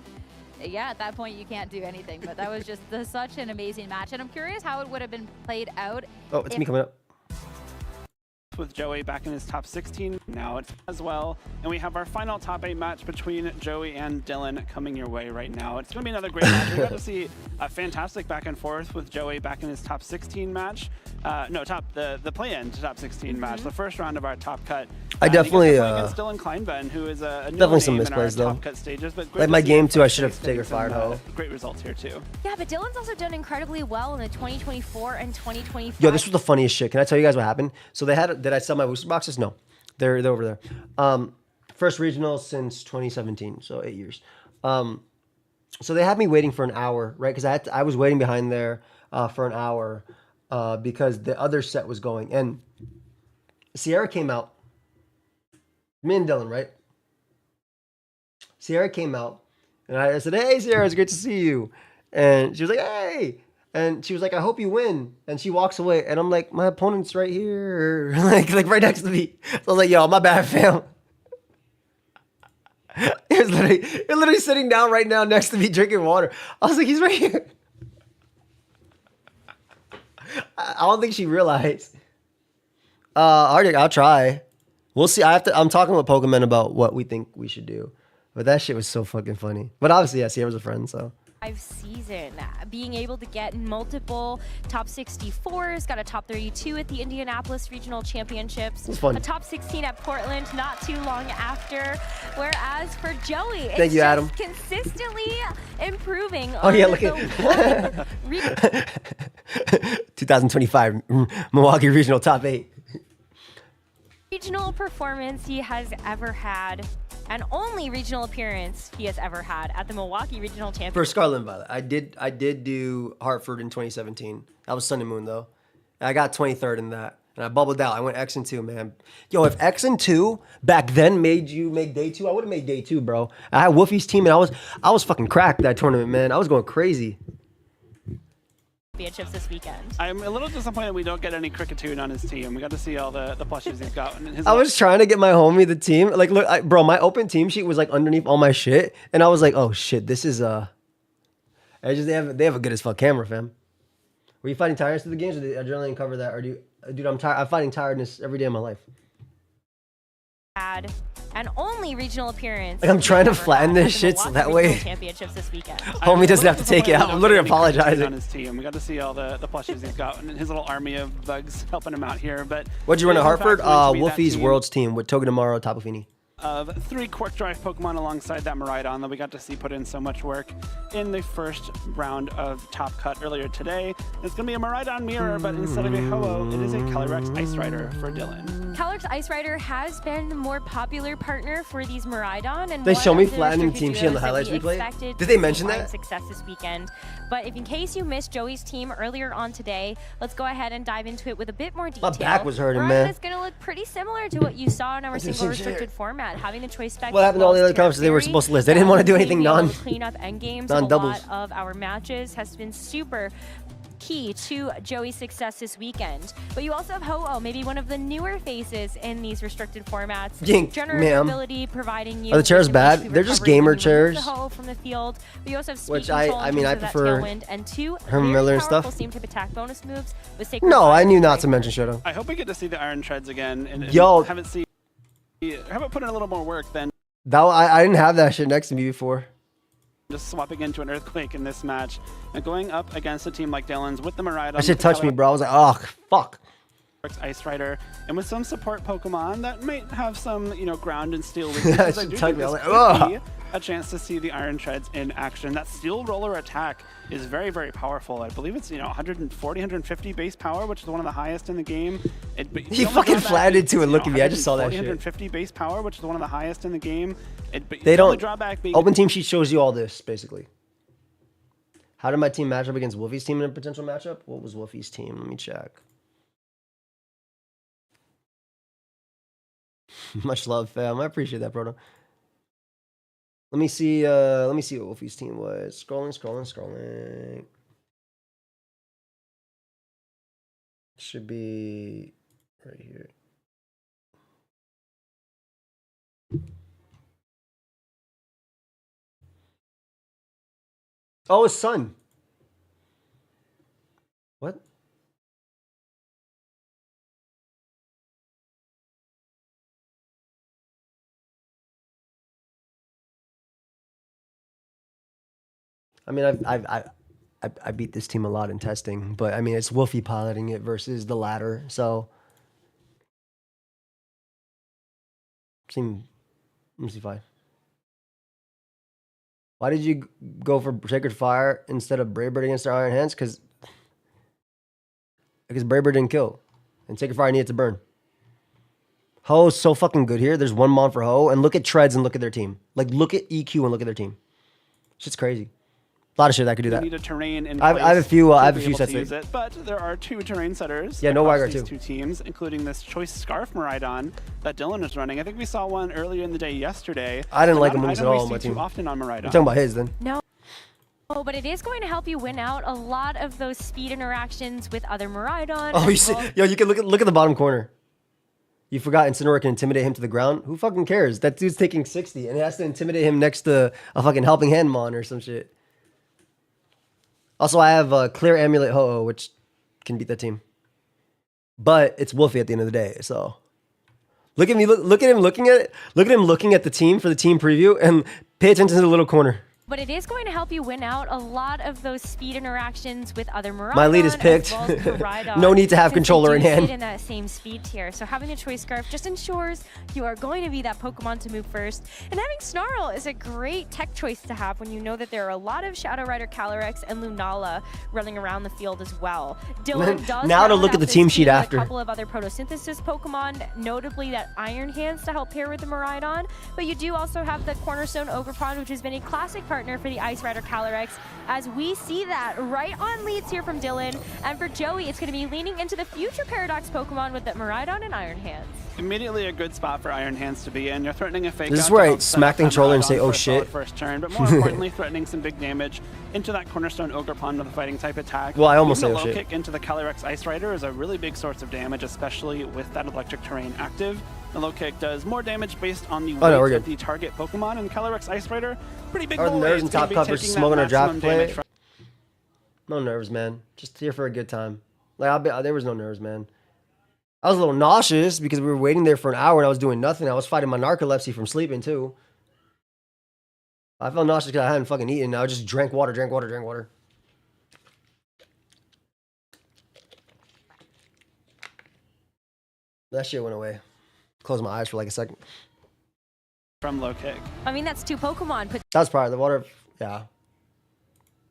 yeah, at that point you can't do anything. But that was just such an amazing match, and I'm curious how it would have been played out. Oh, it's me coming up. With Joey back in his top 16 now as well. And we have our final top 8 match between Joey and Dylan coming your way right now. It's going to be another great match. We got to see a fantastic back and forth with Joey back in his top 16 match. No, the play-in to top 16 match, the first round of our top cut. I definitely against Dylan Kleinben, who is a definitely some misplays though. Top cut stages, but like my game too, I should have taken fired hoe. Great results here too. Yeah, but Dylan's also done incredibly well in the 2024 and 2025. Yo, this was the funniest shit. Can I tell you guys what happened? So they had. Did I sell my booster boxes? No, they're over there. First regional since 2017, so 8 years. So they had me waiting for an hour, right? Because I was waiting behind there for an hour because the other set was going. And Sierra came out. Me and Dylan, right? Sierra came out. And I said, hey, Sierra, it's great to see you. And she was like, hey. And she was like, I hope you win. And she walks away. And I'm like, my opponent's right here. like right next to me. So I was like, yo, my bad, fam. You're literally sitting down right now next to me drinking water. I was like, he's right here. I don't think she realized. I'll try. We'll see. I'm talking with Pokemon about what we think we should do. But that shit was so fucking funny. But obviously, yeah, Sierra's a friend, so. Season, being able to get multiple top 64s, got a top 32 at the Indianapolis Regional Championships, it's fun. A top 16 at Portland not too long after. Whereas for Joey, Thank you, Adam. Consistently improving. Oh yeah, look at 2025 Milwaukee Regional top 8. Regional performance he has ever had, and only regional appearance he has ever had at the Milwaukee Regional Championship. For Scarlet Violet, I did do Hartford in 2017. That was Sun and Moon though. I got 23rd in that, and I bubbled out. I went X and 2, man. Yo, if X and 2 back then made you make day 2, I would have made day 2, bro. I had Woofy's team, and I was fucking cracked that tournament, man. I was going crazy. Championships this weekend. I'm a little disappointed we don't get any Cricketune on his team. We got to see all the plushies he's got. I was trying to get my homie the team. Like, look, bro, my open team sheet was like underneath all my shit, and I was like, oh shit, this is they have a good as fuck camera, fam. Were you fighting tiredness through the games, or did adrenaline cover that, or dude, I'm tired. I'm fighting tiredness every day of my life. Had and only regional appearance. Like, I'm trying to flatten this shit so that way championships this weekend. Homie doesn't have to take it out. I'm literally apologizing. On his team. We got to see all the plushies he's got and his little army of bugs helping him out here. But what'd you run at Hartford? Wolfie's Worlds team with Togedemaru, Tapu Fini. Of 3 Quark Drive Pokemon alongside that Miraidon that we got to see put in so much work in the first round of Top Cut earlier today. It's going to be a Miraidon Mirror, but instead of a Ho-Oh, it is a Calyrex Ice Rider for Dylan. Calyrex Ice Rider has been the more popular partner for these Miraidon. And they show me flattening Team She on the highlights replay. Did they mention that? Success this weekend. But if in case you missed Joey's team earlier on today, let's go ahead and dive into it with a bit more detail. My back was hurting, man. It's going to look pretty similar to what you saw in our single restricted format. Having the choice spec. What happened to all the other conferences they were supposed to list? They didn't want to do anything clean up end games. Non-doubles. A lot of our matches has been super key to Joey's success this weekend. But you also have Ho-Oh, maybe one of the newer faces in these restricted formats. Yink, generous ability, providing you. Are the chairs bad? They're just gamer chairs. The Ho-Oh from the field. But you also have speed which I mean I prefer and 2 Herman Miller and stuff. Same type attack bonus moves with no, I knew not to mention Shoto. I hope we get to see the Iron Treads again and yo, haven't put in a little more work then. I didn't have that shit next to me before. Just swapping into an Earthquake in this match and going up against a team like Dylan's with the Miraidon. That shit touched me, bro. I was like, oh, fuck. Ice Rider, and with some support Pokemon that might have some, ground and steel weaknesses. I do think this could be a chance to see the Iron Treads in action. That Steel Roller attack is very, very powerful. I believe it's 140, 150 base power, which is one of the highest in the game. He fucking flattened to it. Look at me. I just saw that shit. 150 base power, which is one of the highest in the game. They don't. Open team sheet shows you all this basically. How did my team match up against Wolfie's team in a potential matchup? What was Wolfie's team? Let me check. Much love, fam. I appreciate that, bro. Let me see what Wolfie's team was. Scrolling. Should be right here. Oh, his son. What? I mean, I've I beat this team a lot in testing, but I mean, it's Wolfie piloting it versus the ladder. So, let me see 5. Why did you go for Sacred Fire instead of Brave Bird against our Iron Hands? Because Brave Bird didn't kill, and Sacred Fire needed to burn. Ho is so fucking good here. There's one Mon for Ho, and look at Treads and look at their team. Like, look at EQ and look at their team. Shit's crazy. A lot of shit that could do that. You need a terrain in I have a few. I have a few sets to use it, but there are 2 terrain setters. Yeah, no across Wygar these too. 2 teams, including this Choice Scarf Miraidon that Dylan is running. I think we saw one earlier in the day yesterday. I didn't like him Not an moves at item we all on see my too team. often on Miraidon. I'm talking about his then. No. Oh, but it is going to help you win out a lot of those speed interactions with other Miraidon. Oh, you see, yo, you can look at the bottom corner. You forgot Incineroar can intimidate him to the ground. Who fucking cares? That dude's taking 60, and it has to intimidate him next to a fucking Helping Hand Mon or some shit. Also, I have a Clear Amulet Ho-Oh, which can beat that team. But it's Wolfie at the end of the day, so. Look at me, look at him looking at it. Look at him looking at the team for the team preview, and pay attention to the little corner. But it is going to help you win out a lot of those speed interactions with other Miraidon. My lead is picked. No need to have controller in hand. In that same speed tier, so having a Choice Scarf just ensures you are going to be that Pokemon to move first. And having Snarl is a great tech choice to have when you know that there are a lot of Shadow Rider Calyrex and Lunala running around the field as well. Dylan does now to round look at out the this team sheet with after. a couple of other Photosynthesis Pokemon, notably that Iron Hands to help pair with the Miraidon. But you do also have the Cornerstone Ogerpon, which has been a classic partner for the Ice Rider Calyrex, as we see that right on leads here from Dylan. And for Joey, it's going to be leaning into the future Paradox Pokemon with the Miraidon and Iron Hands. Immediately a good spot for Iron Hands to be in. You're threatening a fake This out is where to I help set smack up the that controller and Miraidon say, for oh a solid shit. first turn, but more importantly, threatening some big damage into that Cornerstone Ogerpon with a fighting type attack. Well, I almost Even say a oh low shit. kick into the Calyrex Ice Rider is a really big source of damage, especially with that electric terrain active. The low kick does more damage based on the weight of the target Pokemon, and Calyrex Ice Rider, pretty big Are the boy. nerves and It's gonna top be covers taking that smoking our draft maximum damage play? No nerves, man. Just here for a good time. Like there was no nerves, man. I was a little nauseous because we were waiting there for an hour and I was doing nothing. I was fighting my narcolepsy from sleeping too. I felt nauseous because I hadn't fucking eaten. I just drank water. That shit went away. Closed my eyes for like a second. from low kick. I mean, that's 2 Pokemon put That's probably the water. Yeah.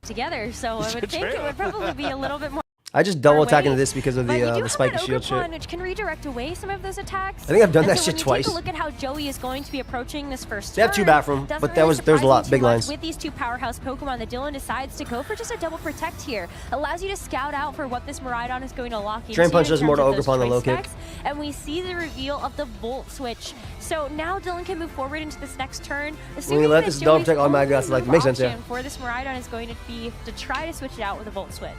together, so I would think it would probably be a little bit more. I just double attack into ways, this because of but you do the have spiky that shield Ogerpon, shit. which can redirect away some of those attacks. I think I've done And that so shit when twice. You take a look at how Joey is going to be approaching this first They have 2 turn, bathroom, doesn't but really there was a lot surprise me big too much lines. with these 2 powerhouse Pokemon that Dylan decides to go for just a double protect here. Allows you to scout out for what this Miraidon is going to lock into. Drain Punch in does more to terms of Ogerpon than those low choice kick. specs, and we see the reveal of the Volt Switch. So now Dylan can move forward into this next turn. When we let this double protect automatic guts, like makes sense, yeah. For this Miraidon is going to be to try to switch it out with a Volt Switch.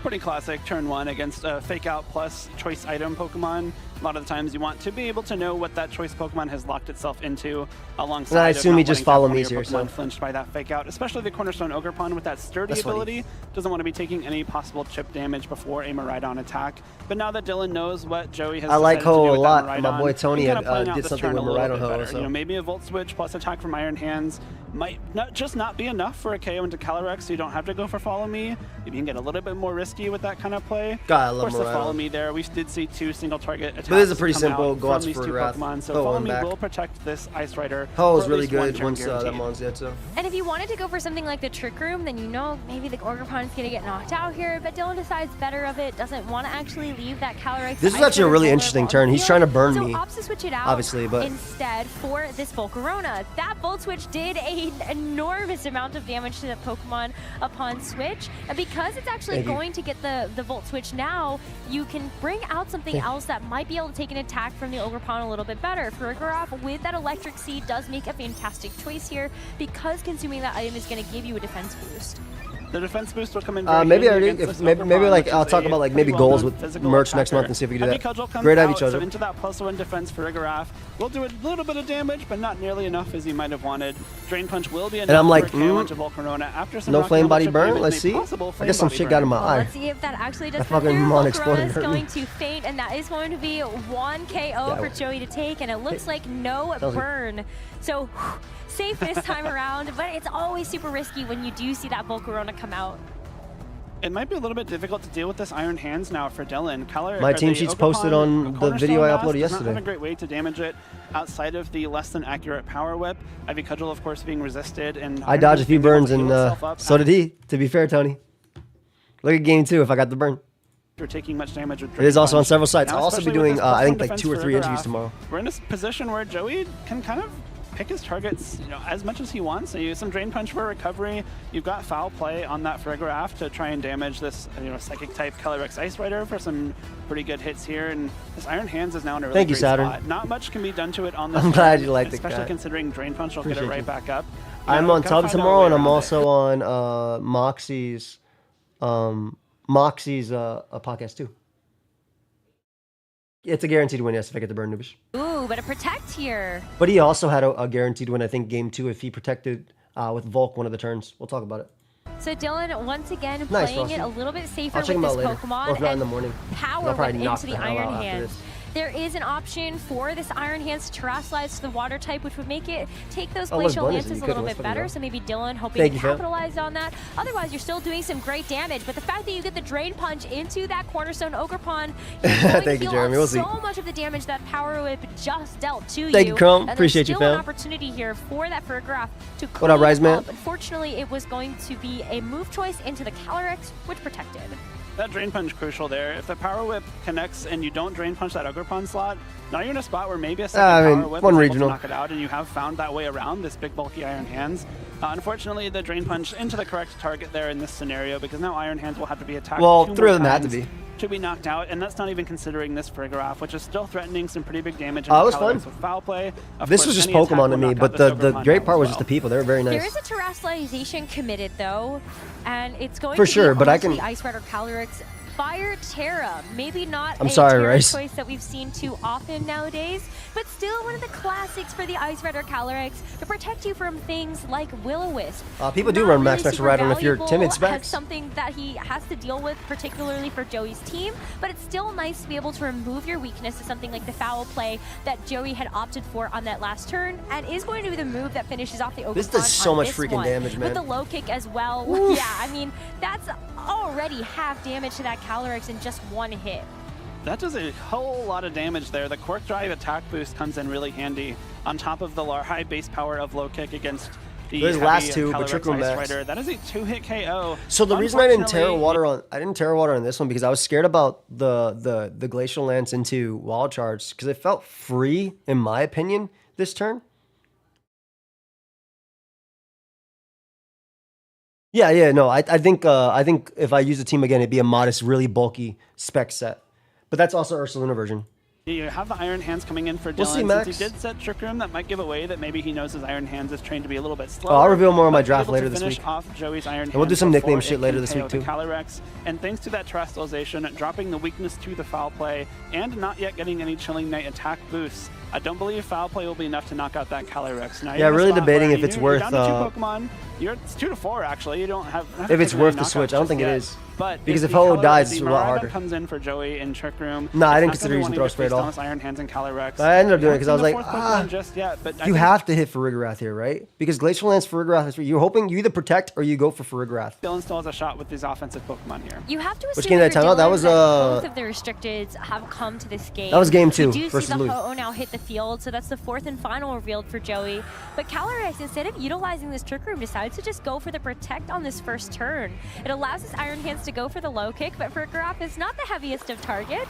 Pretty classic turn 1 against a fake out plus choice item Pokemon. A lot of the times you want to be able to know what that choice Pokemon has locked itself into alongside. And I of assume not he just wanting to have follow one of me your here, Pokemon so. flinched by that fake out, especially the Cornerstone Ogerpon with that sturdy That's funny. ability. Doesn't want to be taking any possible chip damage before a Miraidon attack. But now that Dylan knows what Joey has I like decided to Ho do a with lot. that My Miraidon, boy Tony he can had, kinda plan out did this something turn with a little Miraidon bit Ho, better. so. You know, maybe a Volt Switch plus attack from Iron Hands might not be enough for a KO into Calyrex, so you don't have to go for Follow Me. Maybe you can get a little bit more risky with that kind of play. God, I Of love course, the Miraidon. Follow Me there. We did see 2 single target attacks. But this is a pretty come simple out go out from these for 2 Wrath. Pokemon, so Ho Follow and Me back. will protect this Ice Rider. Ho is for at really least one good turn once that guaranteed. Mon's dead, so. And if you wanted to go for something like the Trick Room, then you know maybe the Ogerpon is going to get knocked out here, but Dylan decides better of it, doesn't want to actually leave that Calyrex. This is actually a really interesting turn. He's trying to burn me, So opts to switch it out obviously, but- instead for this Volcarona. That Volt Switch did an enormous amount of damage to the Pokemon upon switch, and because it's actually Thank you. going to get the Volt Switch now, you can bring out something else that might be able to take an attack from the Ogerpon a little bit better. Farigiraf with that Electric Seed does make a fantastic choice here because consuming that item is going to give you a defense boost. The defense boost will come in very Maybe handy already, against if this maybe Ogerpon, like which I'll is talk a about like maybe pretty goals well-known with physical merch next attacker. month and see if we can do Heavy that. Cudgel comes Great Ivy out, so Cudgel. into that +1 defense for Farigiraf. We'll do a little bit of damage, but not nearly enough as you might have wanted. Drain Punch will be enough I'm like, for a KO into Volcarona after some no rock flame body damage burn. and Let's a see. possible I flame guess some body shit burn. got in my Well, eye. let's see if that actually does That come fucking through. Mon Volcarona Exploder is hurt going me. to faint, and that is going to be 1 KO for Joey to take, and it looks like no Sounds good. burn. So safe this time around, but it's always super risky when you do see that Volcarona come out. It might be a little bit difficult to deal with this Iron Hands now for Dylan. My team sheet's posted on the video I uploaded yesterday. Does not have a great way to damage it outside of the less than accurate power whip. Ivy Cudgel, of course, being resisted. And I dodged a few burns, and so did he, to be fair, Tony. Look at game 2 if I got the burn. You're taking much damage with it is also on several sites. Now, I'll also be doing, I think, like 2 or 3 interviews tomorrow. We're in a position where Joey can kind of pick his targets, as much as he wants. So you use some Drain Punch for recovery. You've got Foul Play on that Farigiraf to try and damage this, Psychic type Calyrex Ice Rider for some pretty good hits here. And this Iron Hands is now in a really great spot. Not much can be done to it on this. I'm glad you liked it, especially considering Drain Punch will get it right back up. I'm on Tub tomorrow, and I'm also on Moxie's podcast too. It's a guaranteed win, yes, if I get the burn, Noobish. Ooh, but a protect here. But he also had a guaranteed win, I think, game 2 if he protected with Volk one of the turns. We'll talk about it. So Dylan, once again, playing it a little bit safer with this Pokemon. Or if not in the morning. Power whip into the Iron Hands. There is an option for this Iron Hands to terrestrialize to the water type, which would make it take those Glacial Lances a little bit better. So maybe Dylan hoping to capitalize on that. Otherwise, you're still doing some great damage. But the fact that you get the Drain Punch into that Cornerstone Ogerpon, you're going to heal so much of the damage that Power Whip just dealt to you. Thank you, Chrome. Appreciate you, fam. Still an opportunity here for that Farigiraf to clean what up, Rise Man? up. Unfortunately, it was going to be a move choice into the Calyrex, which protected. That Drain Punch crucial there. If the Power Whip connects and you don't Drain Punch that Ogerpon slot, now you're in a spot where maybe a second Power Whip is able to knock it out, and you have found that way around this big bulky Iron Hands. Unfortunately, the Drain Punch into the correct target there in this scenario, because now Iron Hands will have to be attacked. Well, 3 of them had to be. To be knocked out, and that's not even considering this Farigiraf, which is still threatening some pretty big damage. It was fun. With foul play. This was just Pokemon to me, but the great part was just the people. They were very nice. There is a terrestrialization committed though, and it's going for to sure. Be but I can the Ice Rider Calyrex. Fire Terra, maybe not a Terra choice that we've seen too often nowadays, but still one of the classics for the Ice Rider Calyrex to protect you from things like Will-O-Wisp. People do run Max Max Rider if you're timid specs. That's something that he has to deal with, particularly for Joey's team, but it's still nice to be able to remove your weakness to something like the Foul Play that Joey had opted for on that last turn, and is going to be the move that finishes off the Ogerpon. This does so much freaking damage, man. With the low kick as well. Oof. Yeah, I mean, that's already half damage to that Calyrex in just one hit. That does a whole lot of damage there. The Cork Drive attack boost comes in really handy on top of the high base power of low kick against the last 2, but Trickle Max. Rider. That is a 2-hit KO. So the reason I didn't Terra Water on this one because I was scared about the Glacial Lance into Wild Charge because it felt free in my opinion this turn. Yeah, no, I think if I use the team again, it'd be a modest, really bulky spec set. But that's also Ursaluna version. You have the Iron Hands coming in for Dylan. We'll see, Max. Since he did set Trick Room, that might give away that maybe he knows his Iron Hands is trained to be a little bit slower. I'll reveal more on my draft later this week. Off Joey's Iron Hands we'll do some nickname shit later this week too. Calyrex. And thanks to that terrestrialization, dropping the weakness to the Foul Play, and not yet getting any Chilling Knight attack boosts, I don't believe Foul Play will be enough to knock out that Calyrex. Now, yeah, really debating if it's worth. You're down to 2 Pokemon. It's 2 to 4 actually. You don't have. If it's worth the switch, I don't think it is. But because if Ho dies, it's a lot harder. Comes in for Joey in Trick Room. Nah, I didn't consider using Throw Spray at all. Iron Hands and Calyrex. I ended up doing it because I was like, just yet, but you have to hit Farigiraf here, right? Because Glacial Lance Farigiraf is free. You're hoping you either protect or you go for Farigiraf. Dylan still has a shot with these offensive Pokemon here. You have to assume which game did I tell? That was both of the restricteds have come to this game. That was game 2 versus Louis. You do see the Ho-Oh now hit the field, so that's the 4th and final revealed for Joey. But Calyrex, instead of utilizing this Trick Room, decides to just go for the protect on this first turn. It allows his Iron Hands to go for the low kick, but Farigiraf is not the heaviest of targets,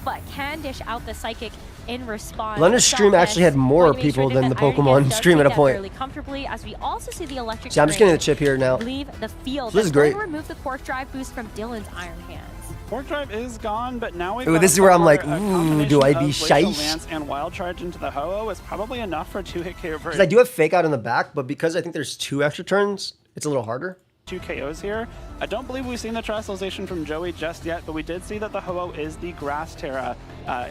but can dish out the Psychic in response. Blunder's stream actually had more people than the Pokemon stream at a point. Really comfortably, as we also see the electric. See, I'm just getting the chip here now. Leave the field. So this is great. Remove the Cork Drive boost from Dylan's Iron Hands. Cork Drive is gone, but now we've this is where I'm like, ooh, do I be shy? And Wild Charge into the Ho-Oh is probably enough for 2-hit KO. Because I do have Fake Out in the back, but because I think there's 2 extra turns, it's a little harder. 2 KOs here. I don't believe we've seen the terrestrialization from Joey just yet, but we did see that the Ho-Oh is the Grass Terra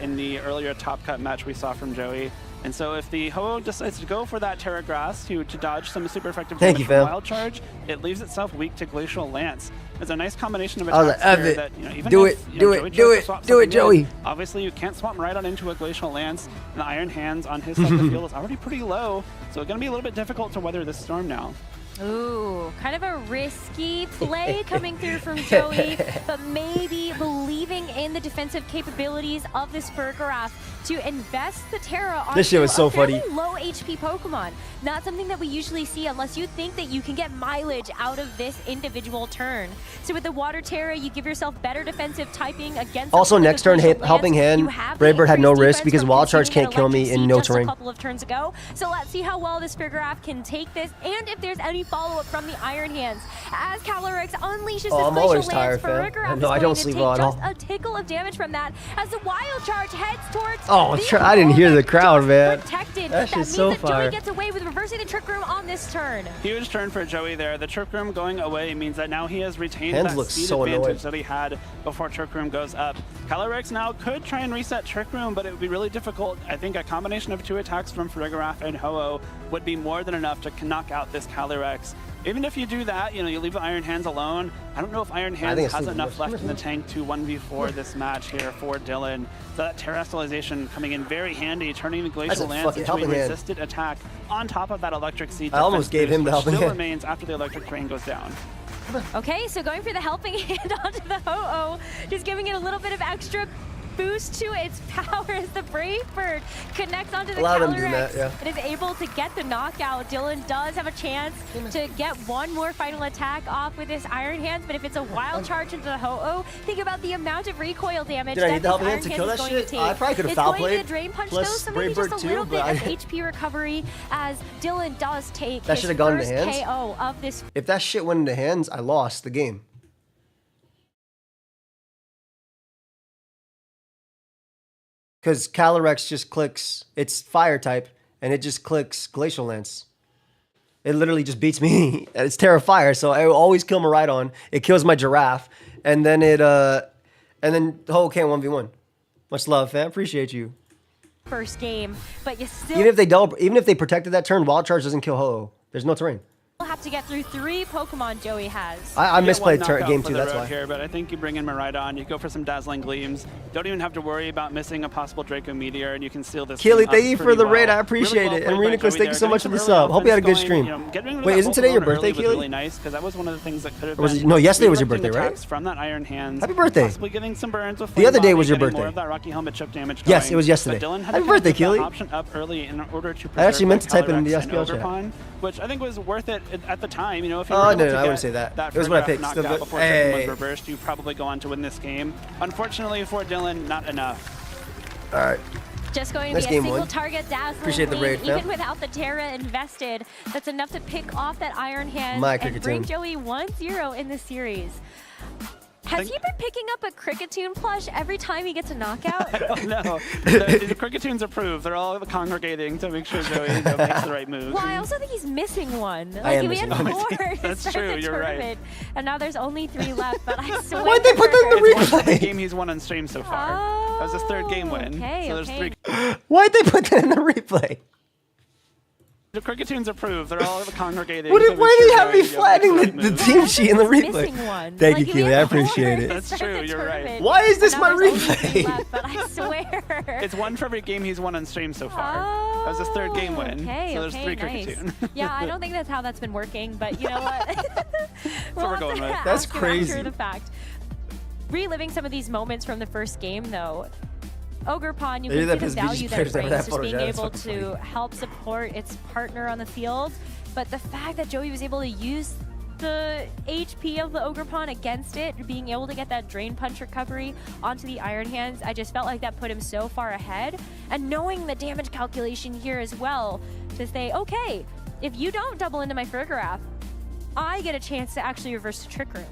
in the earlier Top Cut match we saw from Joey. And so if the Ho-Oh decides to go for that Terra Grass to dodge some super effective damage from Wild Charge, it leaves itself weak to Glacial Lance. It's a nice combination of attacks there that, even do if, it, do it, Joey. Obviously, you can't swap right on into a Glacial Lance, and the Iron Hands on his side of the field is already pretty low, so it's going to be a little bit difficult to weather this storm now. Ooh, kind of a risky play coming through from Joey, but maybe believing in the defensive capabilities of this Spurgraph to invest the Terra on This shit was so funny. Low HP Pokemon. Not something that we usually see unless you think that you can get mileage out of this individual turn. So with the Water Terra, you give yourself better defensive typing against. Also, next turn, Helping Hand, Braybird had no risk because Wild Charge can't kill me in no terrain. A couple of turns ago. So let's see how well this Spurgraph can take this, and if there's any follow-up from the Iron Hands. As Calyrex unleashes this I'm always Glacial tired, Lance, fam. No, I don't sleep well at all. Just a tickle of damage from that as the Wild Charge heads towards. I didn't hear the crowd, man. Protected. That shit's so means that fire. Joey gets away with reversing the Trick Room on this turn. Huge turn for Joey there. The Trick Room going away means that now he has retained Hands that look speed so advantage annoyed. that he had before Trick Room goes up. Calyrex now could try and reset Trick Room, but it would be really difficult. I think a combination of 2 attacks from Farigiraf and Ho-Oh would be more than enough to knock out this Calyrex. Even if you do that, you know, you leave the Iron Hands alone. I don't know if Iron Hands has enough left in the tank to 1v4 this match here for Dylan. So that Terrestrialization coming in very handy, turning the Glacial Lance into a resisted attack on top of that Electric Seed. I almost gave him the Helping Hand. Still remains after the Electric Terrain goes down. Okay, so going for the Helping Hand onto the Ho-Oh, just giving it a little bit of extra boost to its power as the Brave Bird connects onto the Calyrex. It is able to get the knockout. Dylan does have a chance to get one more final attack off with this Iron Hands, but if it's a Wild Charge into the Ho-Oh, think about the amount of recoil damage that this Iron Hands is going to take. I probably could have it's foul going played. to be a Drain Punch though, so maybe just a little bit of HP recovery as Dylan does take his first KO of this. If that shit went into hands, I lost the game. Because Calyrex just clicks, it's fire type, and it just clicks Glacial Lance. It literally just beats me. It's Terra Fire, so I will always kill Miraidon. It kills my Giraffe, and then Ho can't 1v1. Much love, fam. Appreciate you. First game, but you still even if they protected that turn, Wild Charge doesn't kill Ho. There's no terrain. Have to get through 3 Pokemon Joey has. I misplayed game 2, that's why. Here, but I think you bring in Miraidon, you go for some Dazzling Gleams. Don't even have to worry about missing a possible Draco Meteor, and you can steal this. Keely, thank you for the raid. I appreciate it. And Renicus, thank you so much for the sub. Hope you had a good stream. Wait, isn't today your birthday, Keely? Really nice, because that was one of the things that could have been. No, yesterday was your birthday, right? From that Iron Hands. Happy birthday. Possibly getting some burns with the other day was your birthday. More of that Rocky Helmet chip damage yes, going. it was yesterday. Happy birthday, Keely. Option up early in order to I actually meant to type it in the SPL chat. Which I think was worth it at the time. You know, if you no, I wouldn't say that. It was what I picked. Knocked out before was reversed, you probably go on to win this game. Unfortunately for Dylan, not enough. All right. Just going to be a single target Dazzling Appreciate the raid, even without the Terra invested. That's enough to pick off that Iron Hand and bring Joey 1-0 in the series. Has he been picking up a Cricketune plush every time he gets a knockout? I don't know. The Cricketune approved. They're all congregating to make sure Joey makes the right moves. Well, I also think he's missing one. I am we had 4 to That's start true, the you're tournament, right. and now there's only 3 left, but I swear. Why'd they put that in the replay? replay? Game he's won on stream so far. That was his 3rd game win. Okay, so there's 3. Why'd they put that in the replay? The Cricketune approved. They're all congregating. Why do you have me flattening the team sheet in the replay? One. Thank you, Keely. I appreciate it. That's true. You're right. Why is this my replay? Left, but I swear. It's 1 for every game he's won on stream so far. That was his 3rd game win. Okay, so there's 3 nice. Cricketune. Yeah, I don't think that's how that's been working, but you know what? we're going with. That's crazy. After the fact. Reliving some of these moments from the first game, though. Ogerpon, you can see the value that it brings, just being able to help support its partner on the field. But the fact that Joey was able to use the HP of the Ogerpon against it, being able to get that Drain Punch recovery onto the Iron Hands, I just felt like that put him so far ahead. And knowing the damage calculation here as well, to say, okay, if you don't double into my Farigiraf, I get a chance to actually reverse the Trick Room.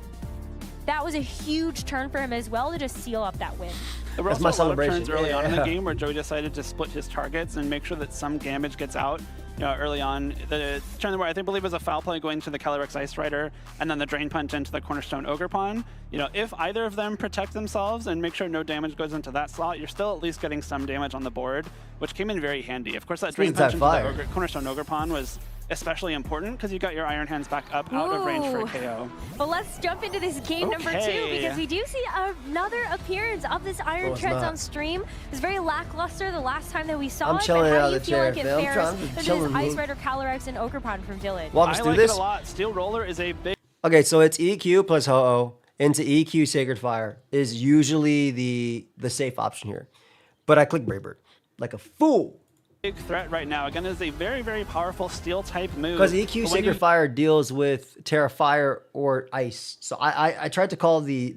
That was a huge turn for him as well to just seal up that win. There were also a lot of turns early on in the game where Joey decided to split his targets and make sure that some damage gets out. You know, early on, the turn where I believe was a foul play going to the Calyrex Ice Rider, and then the Drain Punch into the Cornerstone Ogerpon. You know, if either of them protect themselves and make sure no damage goes into that slot, you're still at least getting some damage on the board, which came in very handy. Of course, that Drain Punch into the Cornerstone Ogerpon was especially important because you got your Iron Hands back up out of range for a KO. Well, let's jump into this game number 2 because we do see another appearance of this Iron Treads on stream. It was very lackluster the last time that we saw it. Chilling But how out do you the feel chair, like it Phil. fares with this Ice Chilling. Rider, Calyrex, and Ogerpon from Dylan? Walk us I through like this. it a lot. Steel Roller is a big Okay, so it's EQ plus Ho-Oh into EQ Sacred Fire is usually the safe option here. But I click Brave Bird like a fool. threat right now. Again, is a very, very powerful steel type move. Because EQ Sacred Fire deals with Terra Fire or Ice. So I tried to call the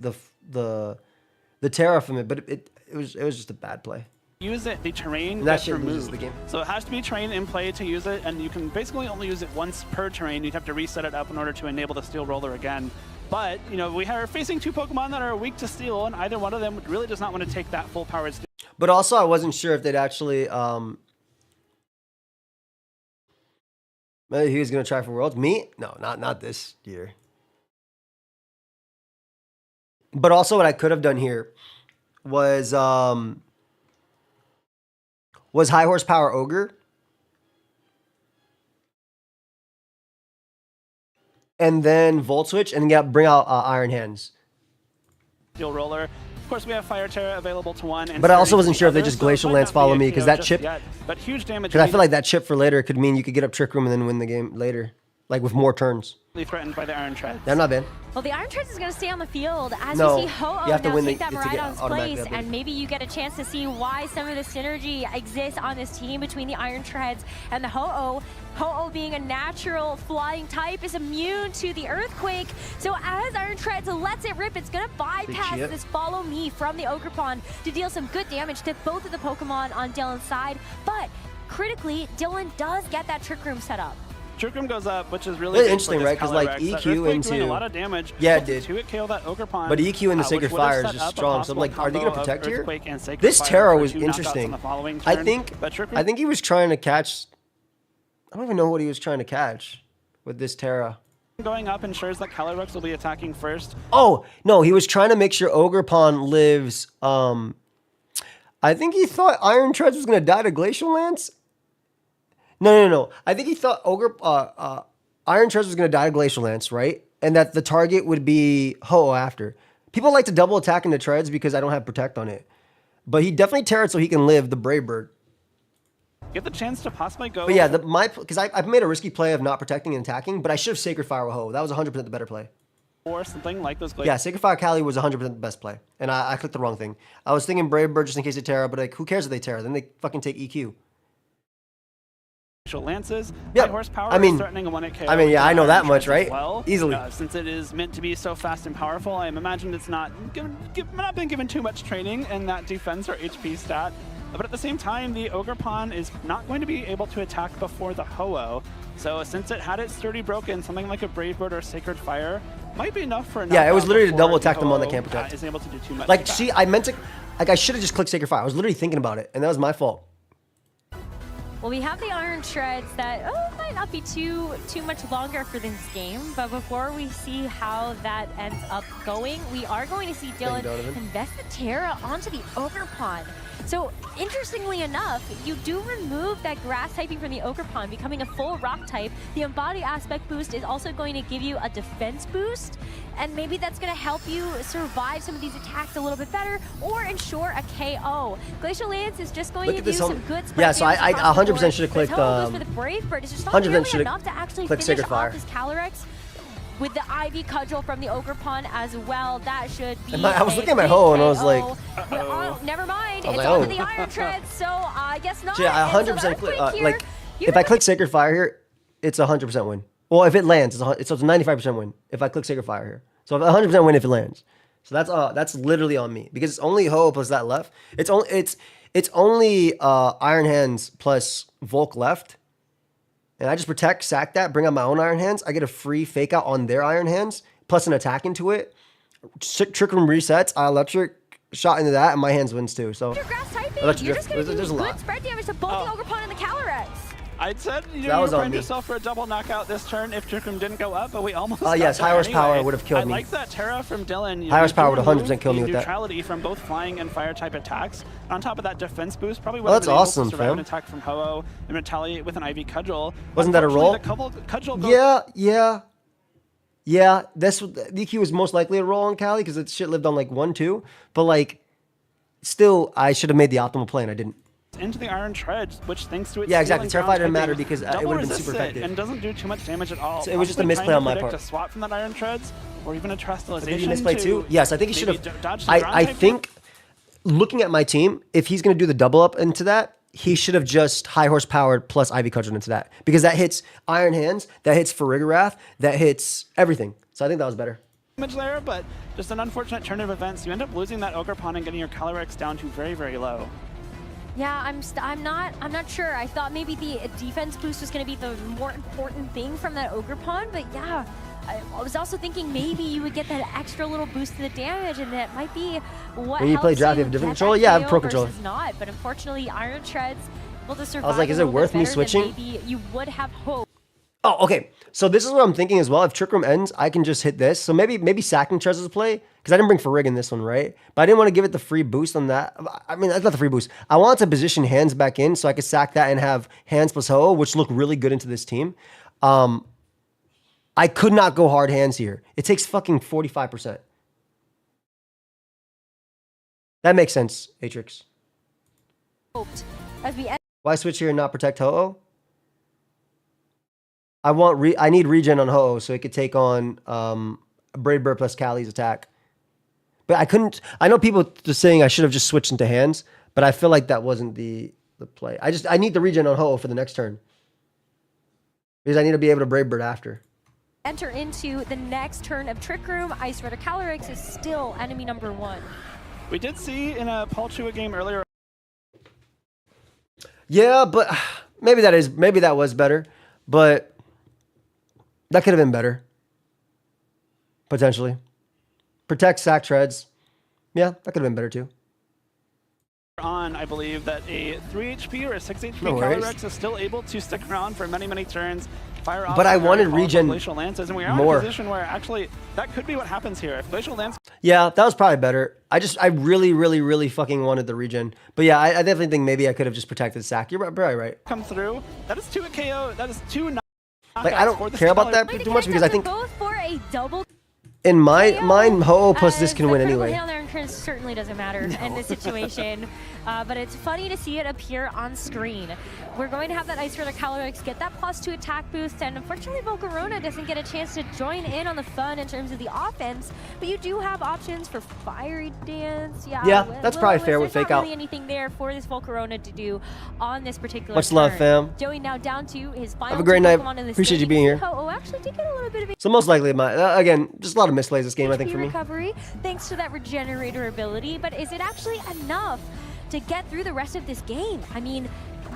Terra from it, but it was just a bad play. Use it, the terrain That gets shit loses removed. the game. So it has to be terrain in play to use it, and you can basically only use it once per terrain. You'd have to reset it up in order to enable the Steel Roller again. But, you know, we are facing two Pokemon that are weak to Steel, and either one of them really does not want to take that full powered Steel. But also, I wasn't sure if they'd actually... Maybe he was going to try for Worlds. Me? No, not this year. But also what I could have done here was high horsepower Ogre. And then Volt Switch and bring out Iron Hands. Steel Roller. Of course, we have Fire Terra available to one. And but I also wasn't sure if they other, just Glacial Lance follow me because that chip... but huge damage. Because I feel like that chip for later could mean you could get up Trick Room and then win the game later. Like with more turns. Threatened by the Iron Treads. Yeah, I'm not bad. Well, the Iron Treads is going to stay on the field as No, we see Ho-Oh you have to now win take the- that to get Miraidon's automatic place, upgrade. and maybe you get a chance to see why some of the synergy exists on this team between the Iron Treads and the Ho-Oh. Ho-Oh being a natural flying type is immune to the Earthquake, so as Iron Treads lets it rip, it's going to bypass chip. this Follow Me from the Ogerpon to deal some good damage to both of the Pokemon on Dylan's side, but critically, Dylan does get that Trick Room set up. Trick Room goes up, which is really Really big interesting, for right? this Because like Calyrex. That EQ Earthquake doing a into lot of damage. Yeah, it did. To it KO that Ogerpon. But EQ into Sacred which would have Fire is set just up a strong. So I'm like, possible are they gonna combo of protect here? Earthquake and Sacred This Fire Terra for was two knockouts interesting. on the following I turn. think But Trick Room he was trying to catch. I don't even know what he was trying to catch with this Terra. going up ensures that Calyrex will be attacking first. Oh no, he was trying to make sure Ogerpon lives. I think he thought Iron Treads was gonna die to Glacial Lance. No. I think he thought Iron Treads was going to die to Glacial Lance, right? And that the target would be Ho-Oh after. People like to double attack into Treads because I don't have Protect on it. But he definitely Terra'd so he can live the Brave Bird. Get the chance to possibly go. But yeah, because I made a risky play of not protecting and attacking, but I should have Sacred Fire with Ho-Oh. That was 100% the better play. Or something like those. Yeah, Sacred Fire Cali was 100% the best play. And I clicked the wrong thing. I was thinking Brave Bird just in case they Terra, but like, who cares if they Terra? Then they fucking take EQ. Lances. Yeah, High horsepower I mean- is threatening a 1-hit KO. I mean, yeah, I know that Iron much, Treads as right? Well. Easily. Since it is meant to be so fast and powerful, I imagine it's not been given too much training in that defense or HP stat. But at the same time, the Ogerpon is not going to be able to attack before the Ho-Oh. So since it had its sturdy broken, something like a Brave Bird or Sacred Fire might be enough for a Yeah, it was knockout literally to before double attack the them on the Ho-Oh, can't protect. Isn't able to do too much. Like, with that. see, I meant to... Like, I should have just clicked Sacred Fire. I was literally thinking about it, and that was my fault. Well, we have the Iron Treads that might not be too much longer for this game, but before we see how that ends up going, we are going to see Dylan invest the Terra onto the Ogerpon. So, interestingly enough, you do remove that grass typing from the Ogerpon, becoming a full rock type. The Embody Aspect boost is also going to give you a defense boost, and maybe that's going to help you survive some of these attacks a little bit better, or ensure a KO. Glacial Lance is just going to do some good spread. Yeah, so I damage across the 100% board. should have clicked, But his for the Brave Bird is just not 100% nearly should have enough to actually clicked finish Sacred Fire. off his Calyrex. With the Ivy Cudgel from the Ogerpon as well, that should be I was a looking at my big Ho and I was KO. like, Well, never mind, I was it's like, onto oh. the Iron Treads, so I guess not. Yeah, I And so 100% the click. Earthquake here, Like, you're if I gonna- click Sacred Fire here, it's a 100% win. Well, if it lands, so it's a 95% win. If I click Sacred Fire here, so 100% win if it lands. So that's literally on me because it's only Ho plus that left. It's only Iron Hands plus Volk left, and I just protect, sack that, bring out my own Iron Hands. I get a free fake out on their Iron Hands plus an attack into it. Trick Room resets. I electric shot into that, and my hands wins too. So Your grass typing, Electric you're Drift. just going to do There's a good lot. spread damage to both the Ogerpon and the Calyrex. I said you That was were on preparing me. yourself for a double knockout this turn if Trick Room didn't go up, but we almost. Oh yes, high horsepower would have killed me. I like that Terra from Dylan. High horsepower would 100% kill me with that. Neutrality from both flying and fire type attacks. On top of that defense boost, probably would Oh, have that's been able awesome, to survive an fam. attack from Ho-Oh and retaliate with an IV Cudgel. Wasn't that a roll? Unfortunately, the Cudgel goes Yeah. This DQ was most likely a roll on Cali because that shit lived on like 1-2. But like, still, I should have made the optimal play and I didn't. into the Iron Treads, which thanks to its Yeah, exactly. stealing Terrified ground didn't matter typing, because it double would have been resists super it effective. and doesn't do too much damage at all. So it was just a Possibly misplay trying on to my predict part. A swap from that Iron Treads, or even a Trustalization. Did he misplay too? Yes, I think he should maybe have. dodge the ground I type think, looking at my team, if he's going to do the double up into that, he should have just high horsepowered plus Ivy Cudgel into that because that hits Iron Hands, that hits Farigarath, that hits everything. So I think that was better. damage there, but just an unfortunate turn of events. You end up losing that Ogre Pawn and getting your Calyrex down to very, very low. Yeah, I'm not sure. I thought maybe the defense boost was going to be the more important thing from that Ogre Pawn, but yeah, I was also thinking maybe you would get that extra little boost to the damage, and that might be what When you play helps draft, you have a different get controller? that Yeah, I have KO pro controller. versus not, but unfortunately, Iron Treads able to survive. I was like, is it worth me switching? Maybe you would have hope. Oh, okay. So this is what I'm thinking as well. If Trick Room ends, I can just hit this. So maybe sacking Treads is a play because I didn't bring Farig in this one, right? But I didn't want to give it the free boost on that. I mean, that's not the free boost. I wanted to position Hands back in so I could sack that and have Hands plus Ho, which look really good into this team. I could not go hard Hands here. It takes fucking 45%. That makes sense, Atrix. Hoped as we end. Why switch here and not protect Ho-Oh? I need regen on Ho-Oh so it could take on Braid Bird plus Cali's attack. But I couldn't. I know people just saying I should have just switched into Hands, but I feel like that wasn't the play. I need the regen on Ho-Oh for the next turn because I need to be able to Braid Bird after. Enter into the next turn of Trick Room. Ice Rider Calyrex is still enemy number 1. We did see in a Paul Chua game earlier. Yeah, but maybe that was better, but that could have been better. Potentially. Protect sack Treads. Yeah, that could have been better too. On, I believe that a 3 HP or a 6 HP No worries. Calyrex is still able to stick around for many, many turns. Fire off But I some wanted very powerful regen Glacial Lances, and we are more. in a position where actually that could be what happens here. If Glacial Lance Yeah, that was probably better. I really, really, really fucking wanted the regen. But yeah, I definitely think maybe I could have just protected sack. You're probably right. comes through, that is 2 KO. That is 2 knockouts. Like, I don't for this care about Calyrex. that too much because I think both for a double. in mine, Ho-Oh plus this can win The anyway. critical hit on their turn certainly doesn't matter in this situation, but it's funny to see it appear on screen. We're going to have that Ice Rider Calyrex get that +2 attack boost, and unfortunately Volcarona doesn't get a chance to join in on the fun in terms of the offense, but you do have options for Fiery Dance. Yeah, that's probably fair with there's Fake not Out. really anything there for this Volcarona to do on this particular Much love, turn. fam. Joey now down to his final Have a great two night. Pokemon in this Appreciate you game. being here. Oh, actually did get a little bit of So most likely again, just a lot of misplays this game, I think, HP for me. recovery thanks to that regenerator ability, but is it actually enough to get through the rest of this game? I mean,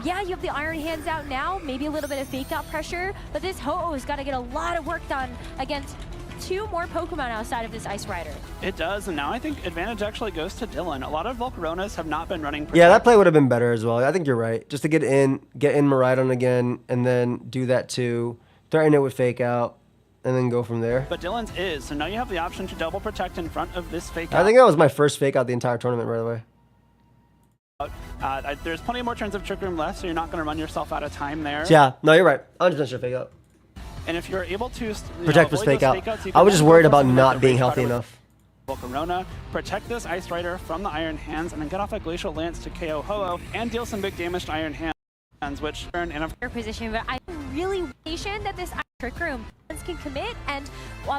yeah, you have the Iron Hands out now, maybe a little bit of fake out pressure, but this Ho-Oh has got to get a lot of work done against 2 more Pokemon outside of this Ice Rider. It does, and now I think advantage actually goes to Dylan. A lot of Volcaronas have not been running. Yeah, that play would have been better as well. I think you're right. Just to get in Miraidon again, and then do that too. Threaten it with Fake Out, and then go from there. But Dylan's is, so now you have the option to double protect in front of this Fake Out. I think that was my first Fake Out the entire tournament, by the way. There's plenty more turns of Trick Room left, so you're not going to run yourself out of time there. Yeah, no, you're right. 100% sure Fake Out. And if you're able to Protect was avoid Fake those Out. fake-outs, you I can was just then worried go about for some not of the being Rage healthy Powder with enough. Volcarona, protect this Ice Rider from the Iron Hands, and then get off a Glacial Lance to KO Ho-Oh and deal some big damage to Iron Hands, which turn in a Position, but I'm really patient that this Trick Room can commit and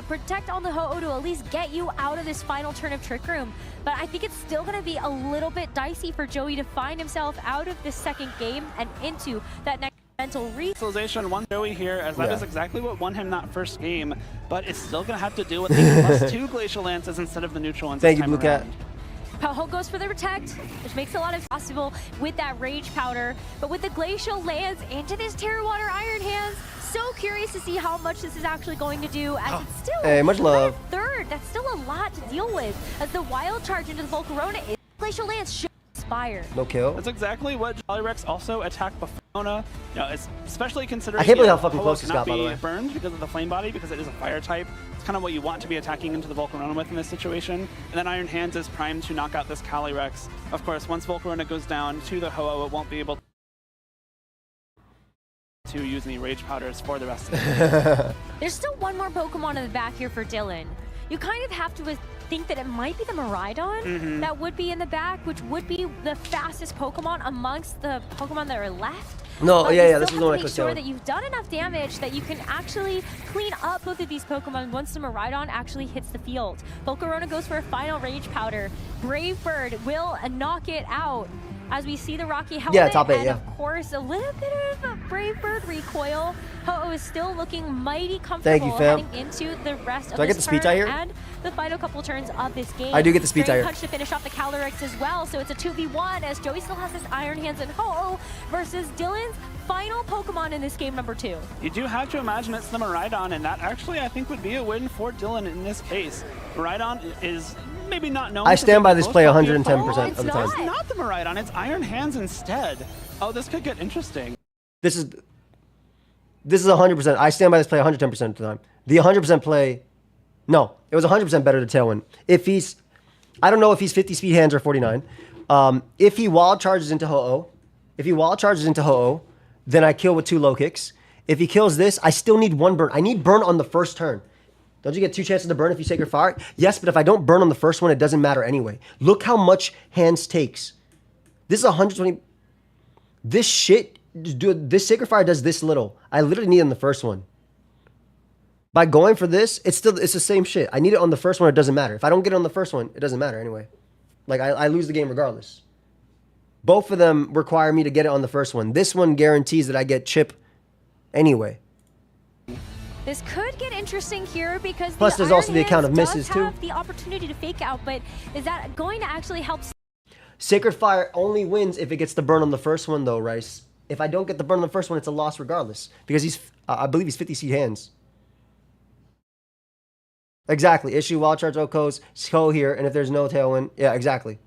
protect on the Ho-Oh to at least get you out of this final turn of Trick Room. But I think it's still going to be a little bit dicey for Joey to find himself out of this second game and into that next mental Specialization one Joey here, as that is exactly what won him that first game, but it's still going to have to deal with the +2 Glacial Lances instead of the neutral ones. Thank this you, time Blue Cat. around. Ho goes for the Protect, which makes a lot of possible with that Rage Powder. But with the Glacial Lands into this Terra Water Iron Hands, so curious to see how much this is actually going to do, as it's still Hey, much love. third. That's still a lot to deal with, as the Wild Charge into the Volcarona is Glacial Lance should expire. No kill. That's exactly what Jolly Rex also attacked before. You know, especially considering I can't believe how fucking Ho-Oh close this got, by the way. cannot be burned because of the flame body, because it is a fire type. It's kind of what you want to be attacking into the Volcarona with in this situation. And then Iron Hands is primed to knock out this Calyrex. Of course, once Volcarona goes down to the Ho-Oh, it won't be able to use any Rage Powders for the rest of it. There's still one more Pokemon in the back here for Dylan. You kind of have to think that it might be the Miraidon that would be in the back, which would be the fastest Pokemon amongst the Pokemon that are left. No, But yeah, you yeah, this still was the one I have to clicked make sure on. that you've done enough damage that you can actually clean up both of these Pokemon once the Miraidon actually hits the field. Volcarona goes for a final Rage Powder. Brave Bird will knock it out. As we see the Rocky helmet, Yeah, top 8, and yeah. of course a little bit of a Brave Bird recoil. Ho-Oh is still looking mighty comfortable Thank you, fam. heading into the rest of Do I get this the speed turn tie here? and the final couple turns of this game. I do get the speed tie Drain here. Punch to finish off the Calyrex as well, so it's a 2v1 as Joey still has his Iron Hands and Ho-Oh versus Dylan's final Pokemon in this game number 2. You do have to imagine it's the Miraidon, and that actually I think would be a win for Dylan in this case. Miraidon is maybe not known. I to stand be by the this most play popular 110% Pokemon. of the time. It's not the Miraidon, it's Iron Hands instead. Oh, this could get interesting. This is 100%. I stand by this play 110% of the time. The 100% play, no, it was 100% better to Tailwind. If he's, I don't know if he's 50 speed hands or 49. If he wild charges into Ho-Oh, then I kill with 2 low kicks. If he kills this, I still need 1 burn. I need burn on the first turn. Don't you get 2 chances to burn if you Sacred Fire? Yes, but if I don't burn on the first one, it doesn't matter anyway. Look how much hands takes. This is 120. This shit, dude, this Sacred Fire does this little. I literally need it on the first one. By going for this, it's the same shit. I need it on the first one, it doesn't matter. If I don't get it on the first one, it doesn't matter anyway. Like, I lose the game regardless. Both of them require me to get it on the first one. This one guarantees that I get chip anyway. This could get interesting here because Plus, there's also the account of misses, too. Have the opportunity to fake out, but is that going to actually help? Sacred Fire only wins if it gets the burn on the first one, though, Rice. If I don't get the burn on the first one, it's a loss regardless. Because he's, I believe he's 50 seed hands. Exactly. Issue wild charge Okos, Sko here, and if there's no Tailwind, yeah, exactly.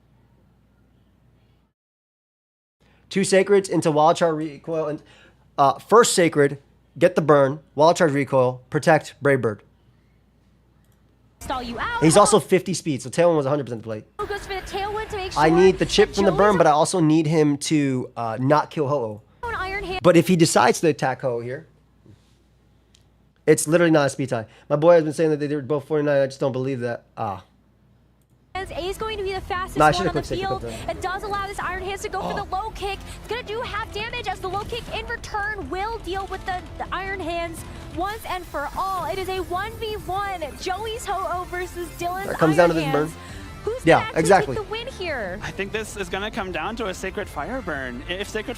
2 Sacreds into wild charge recoil, and first Sacred, get the burn, wild charge recoil, protect Brave Bird. Stall you out. He's also 50 speed, so Tailwind was 100% play. Goes for the Tailwind to make sure I need the chip that from the Joe's burn, but I also need him to not kill Ho-Oh. own Iron Hand. But if he decides to attack Ho here, it's literally not a speed tie. My boy has been saying that they did both 49. I just don't believe that. A is going to be the fastest No, I one should've on the clicked Sacred field. Clip It does allow this Iron Hands to go for the low kick. It's going to do half damage as the low kick in return will deal with the Iron Hands once and for all. It is a 1v1. Joey's Ho-Oh versus Dylan's That comes Iron down to this Hands. burn. Who's Yeah, gonna actually exactly. take the win here? I think this is going to come down to a Sacred Fire burn. If Sacred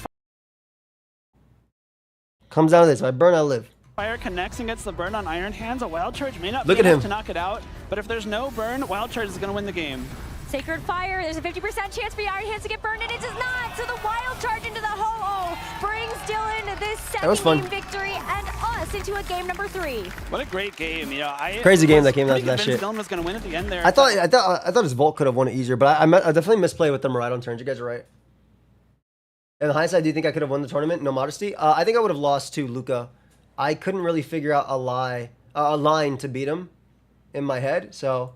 Comes down to this. If I burn, I live. Fire connects and gets the burn on Iron Hands, a Wild Charge may not Look be at enough him. to knock it out, but if there's no burn, Wild Charge is going to win the game. Sacred Fire, there's a 50% chance for the Iron Hands to get burned, and it does not. So the Wild Charge into the Ho-Oh brings Dylan this was fun. second game victory and us into a game number 3. What a great game. You know, Crazy game was that came down pretty to that convinced shit. Dylan was going to win at the end there. I thought his Volt could have won it easier, but I definitely misplay with the Miraidon turns. You guys are right. In hindsight, do you think I could have won the tournament? No modesty. I think I would have lost to Luca. I couldn't really figure out a line to beat him in my head, so.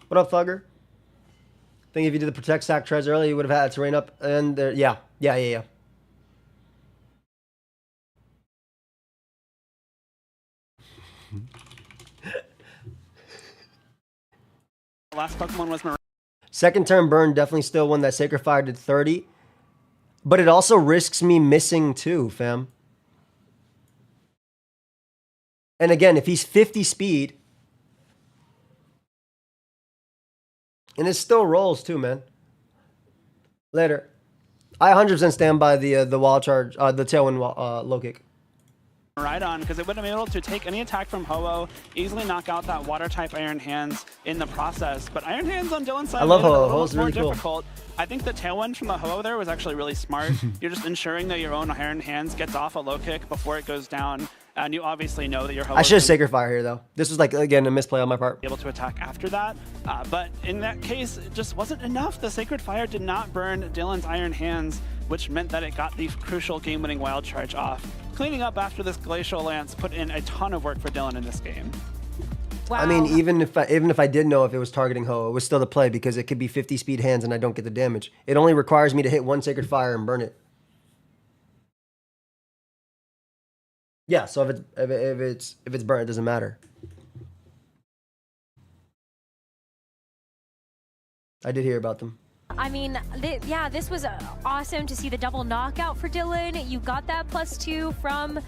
What up, Thugger? I think if you did the Protect Sack Trez earlier, you would have had it to rain up. And there, yeah. The last Pokemon was Mirage. Second turn burn definitely still one that Sacred Fire did 30. But it also risks me missing too, fam. And again, if he's 50 speed, and it still rolls too, man. Later. I 100% stand by the wild charge, the Tailwind low kick. Miraidon, because it would have been able to take any attack from Ho-Oh, easily knock out that water-type Iron Hands in the process. But Iron Hands on Dylan's side I love Ho-Oh. Ho-Oh's really more cool. difficult. I think the tailwind from the Ho-Oh there was actually really smart. You're just ensuring that your own Iron Hands gets off a low kick before it goes down. And you obviously know that your Ho-Oh I should have Sacred Fire here, though. This was, like, again, a misplay on my part. able to attack after that. But in that case, it just wasn't enough. The Sacred Fire did not burn Dylan's Iron Hands, which meant that it got the crucial game-winning Wild Charge off. Cleaning up after this Glacial Lance put in a ton of work for Dylan in this game. Wow. I mean, even if I did know if it was targeting Ho, it was still the play because it could be 50 speed hands and I don't get the damage. It only requires me to hit one Sacred Fire and burn it. Yeah, so if it's burnt, it doesn't matter. I did hear about them. I mean, yeah, this was awesome to see the double knockout for Dylan. You got that +2 from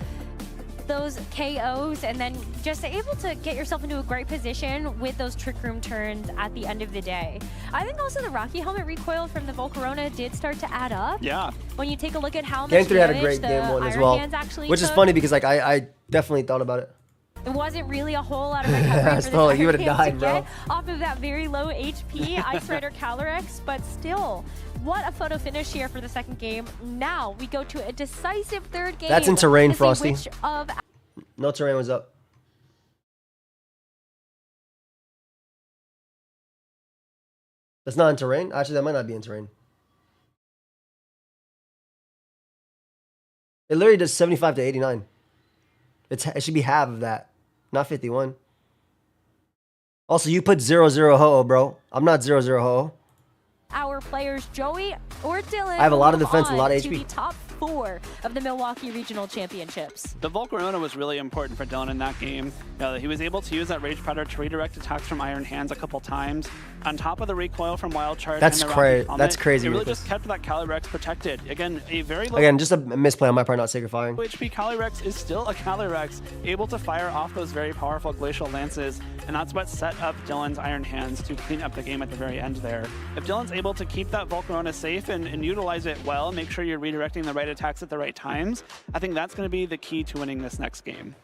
those KOs and then just able to get yourself into a great position with those Trick Room turns at the end of the day. I think also the Rocky Helmet recoil from the Volcarona did start to add up. Yeah. When you take a look at how Game much 3 had a damage great game the 1 as Iron well, Hands actually which is took. funny because like I definitely thought about it. It wasn't really a whole lot of recovery for Still, the you would've Iron Hands died, to bro. get off of that very low HP Ice Rider Calyrex, but still, what a photo finish here for the second game. Now we go to a decisive third game. That's in terrain, to see Frosty. which of No terrain was up. That's not in terrain? Actually, that might not be in terrain. It literally does 75 to 89. It should be half of that, not 51. Also, you put 0-0 Ho-Oh, bro. I'm not 0-0 Ho-Oh. our players, Joey or Dylan, I have a lot of move defense and a lot of on HP. to the top 4 of the Milwaukee Regional Championships. The Volcarona was really important for Dylan in that game. He was able to use that Rage Powder to redirect attacks from Iron Hands a couple times. On top of the recoil from Wild Charge That's and the Rocky Helmet, that's crazy It really with just this. kept that Calyrex protected. Again, a very low Again, just a misplay on my part, not Sacred Firing. HP Calyrex is still a Calyrex, able to fire off those very powerful Glacial Lances, and that's what set up Dylan's Iron Hands to clean up the game at the very end there. If Dylan's able to keep that Volcarona safe and utilize it well, make sure you're redirecting the right attacks at the right times, I think that's going to be the key to winning this next game.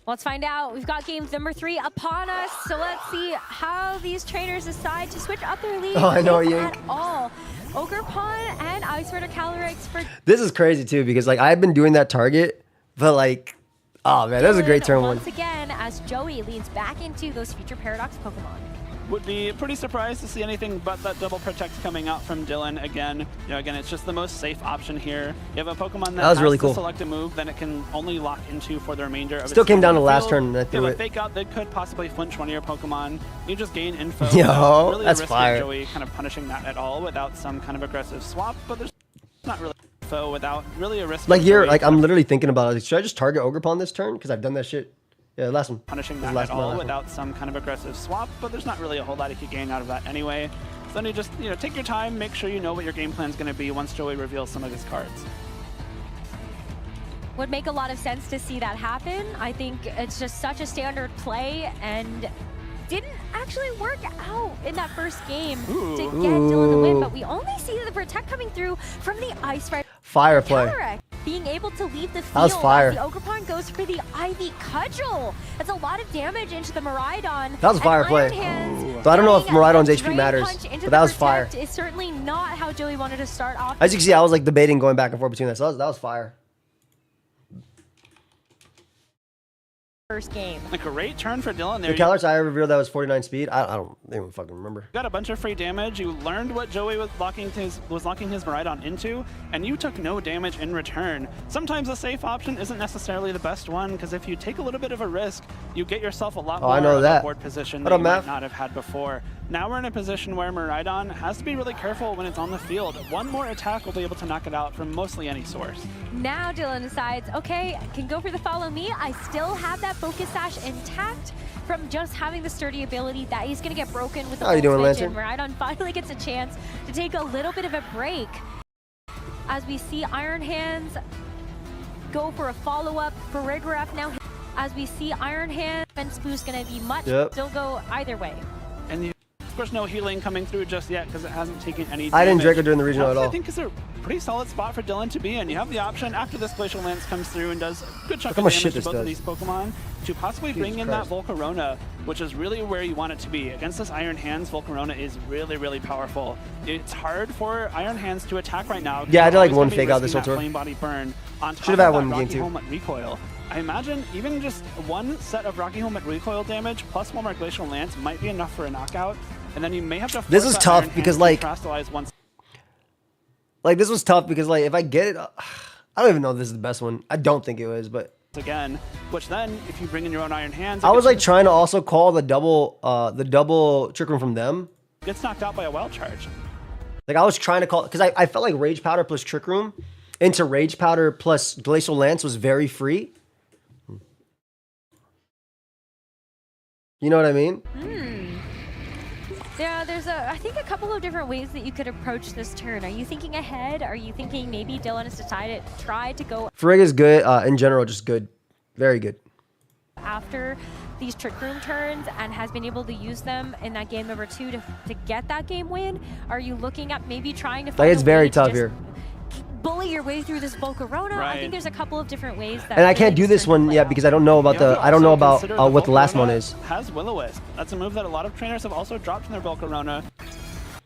Let's find out. We've got game number 3 upon us, so let's see how these trainers decide to switch up their leads. Oh, I know, if Yank. at all. Ogre Pawn and Ice Rider Calyrex for This is crazy too because like I've been doing that target, but like, oh man, that was a great turn one. once again as Joey leans back into those Future Paradox Pokemon. Would be pretty surprised to see anything but that double protect coming out from Dylan again. Again, it's just the most safe option here. You have a Pokemon that was has really to cool. select a move, then it can only lock into for the remainder of Still its came down time to on the last field. turn and I You threw have it. a fake out that could possibly flinch one of your Pokemon. You just gain info. Yo, without really that's risking fire. Joey kind of punishing that at all without some kind of aggressive swap, but there's not really info without really a risk. Like of here, Joey like kind I'm of literally thinking about it. Like, should I just target Ogre Pawn this turn? Because I've done that shit. Yeah, last one. punishing This that is last at one, all last one. without some kind of aggressive swap, but there's not really a whole lot you could gain out of that anyway. So then you just, take your time, make sure you know what your game plan is going to be once Joey reveals some of his cards. Would make a lot of sense to see that happen. I think it's just such a standard play and didn't actually work out in that first game to get Dylan the win, but we only see the protect coming through from the Ice Rider Fire play. Calyrex. Being able to leave the That was field fire. as the Ogre Pawn goes for the Ivy Cudgel. That's a lot of damage into the Miraidon. That was a fire And play. Iron Hands But I don't know if getting Miraidon's a HP drain matters, punch into but that the was fire. protect is certainly not how Joey wanted to start off. As you can see, I was like debating going back and forth between that. So that was fire. First game. A great turn for Dylan there. The Calyrex I revealed that was 49 speed. I don't even fucking remember. You got a bunch of free damage. You learned what Joey was locking his Miraidon into, and you took no damage in return. Sometimes a safe option isn't necessarily the best one, because if you take a little bit of a risk, you get yourself a lot more I know of that. a board position What that up, you might Matt? not have had before. Now we're in a position where Miraidon has to be really careful when it's on the field. One more attack will be able to knock it out from mostly any source. Now Dylan decides, okay, I can go for the follow me. I still have that focus sash intact from just having the sturdy ability that he's gonna get broken with the How you doing, Volt Switch, Lantern? and Miraidon finally gets a chance to take a little bit of a break. As we see Iron Hands go for a follow-up for Rigoref now. As we see Iron Hands, defense boost gonna be much, Yep. still go either way. And you course, no healing coming through just yet because it hasn't taken any damage. I didn't Draco during the regional at all. I think it's a pretty solid spot for Dylan to be in. You have the option after this Glacial Lance comes through and does a good chunk of damage to both of these Pokemon to possibly bring in that Volcarona, which is really where you want it to be. Against this Iron Hands, Volcarona is really, really powerful. It's hard for Iron Hands to attack right now. Yeah, I did like one fake out this whole tour. Flame Body Burn on top Should have had of one that in Rocky game 2. Helmet Recoil. I imagine even just one set of Rocky Helmet Recoil damage plus one more Glacial Lance might be enough for a knockout. And then you may have to force this is that tough Iron because Hands like, to once. like this was tough because like if I get it, I don't even know if this is the best one. I don't think it was, but Again, which then if you bring in your own Iron Hands, I was like trying to also call the double Trick Room from them. Gets knocked out by a Wild Charge. Like I was trying to call because I felt like Rage Powder plus Trick Room into Rage Powder plus Glacial Lance was very free. You know what I mean? Yeah, there's I think a couple of different ways that you could approach this turn. Are you thinking ahead? Are you thinking maybe Dylan has tried to go Frigg is good in general, just good, very good. after these Trick Room turns and has been able to use them in that game number 2 to get that game win? Are you looking at maybe trying to find Like it's a very way to tough just here. bully your way through this Volcarona? I think there's a couple of different ways that. And I can't do this one yet because I don't know about what the last one is. Has Will-O-Wisp. That's a move that a lot of trainers have also dropped in their Volcarona.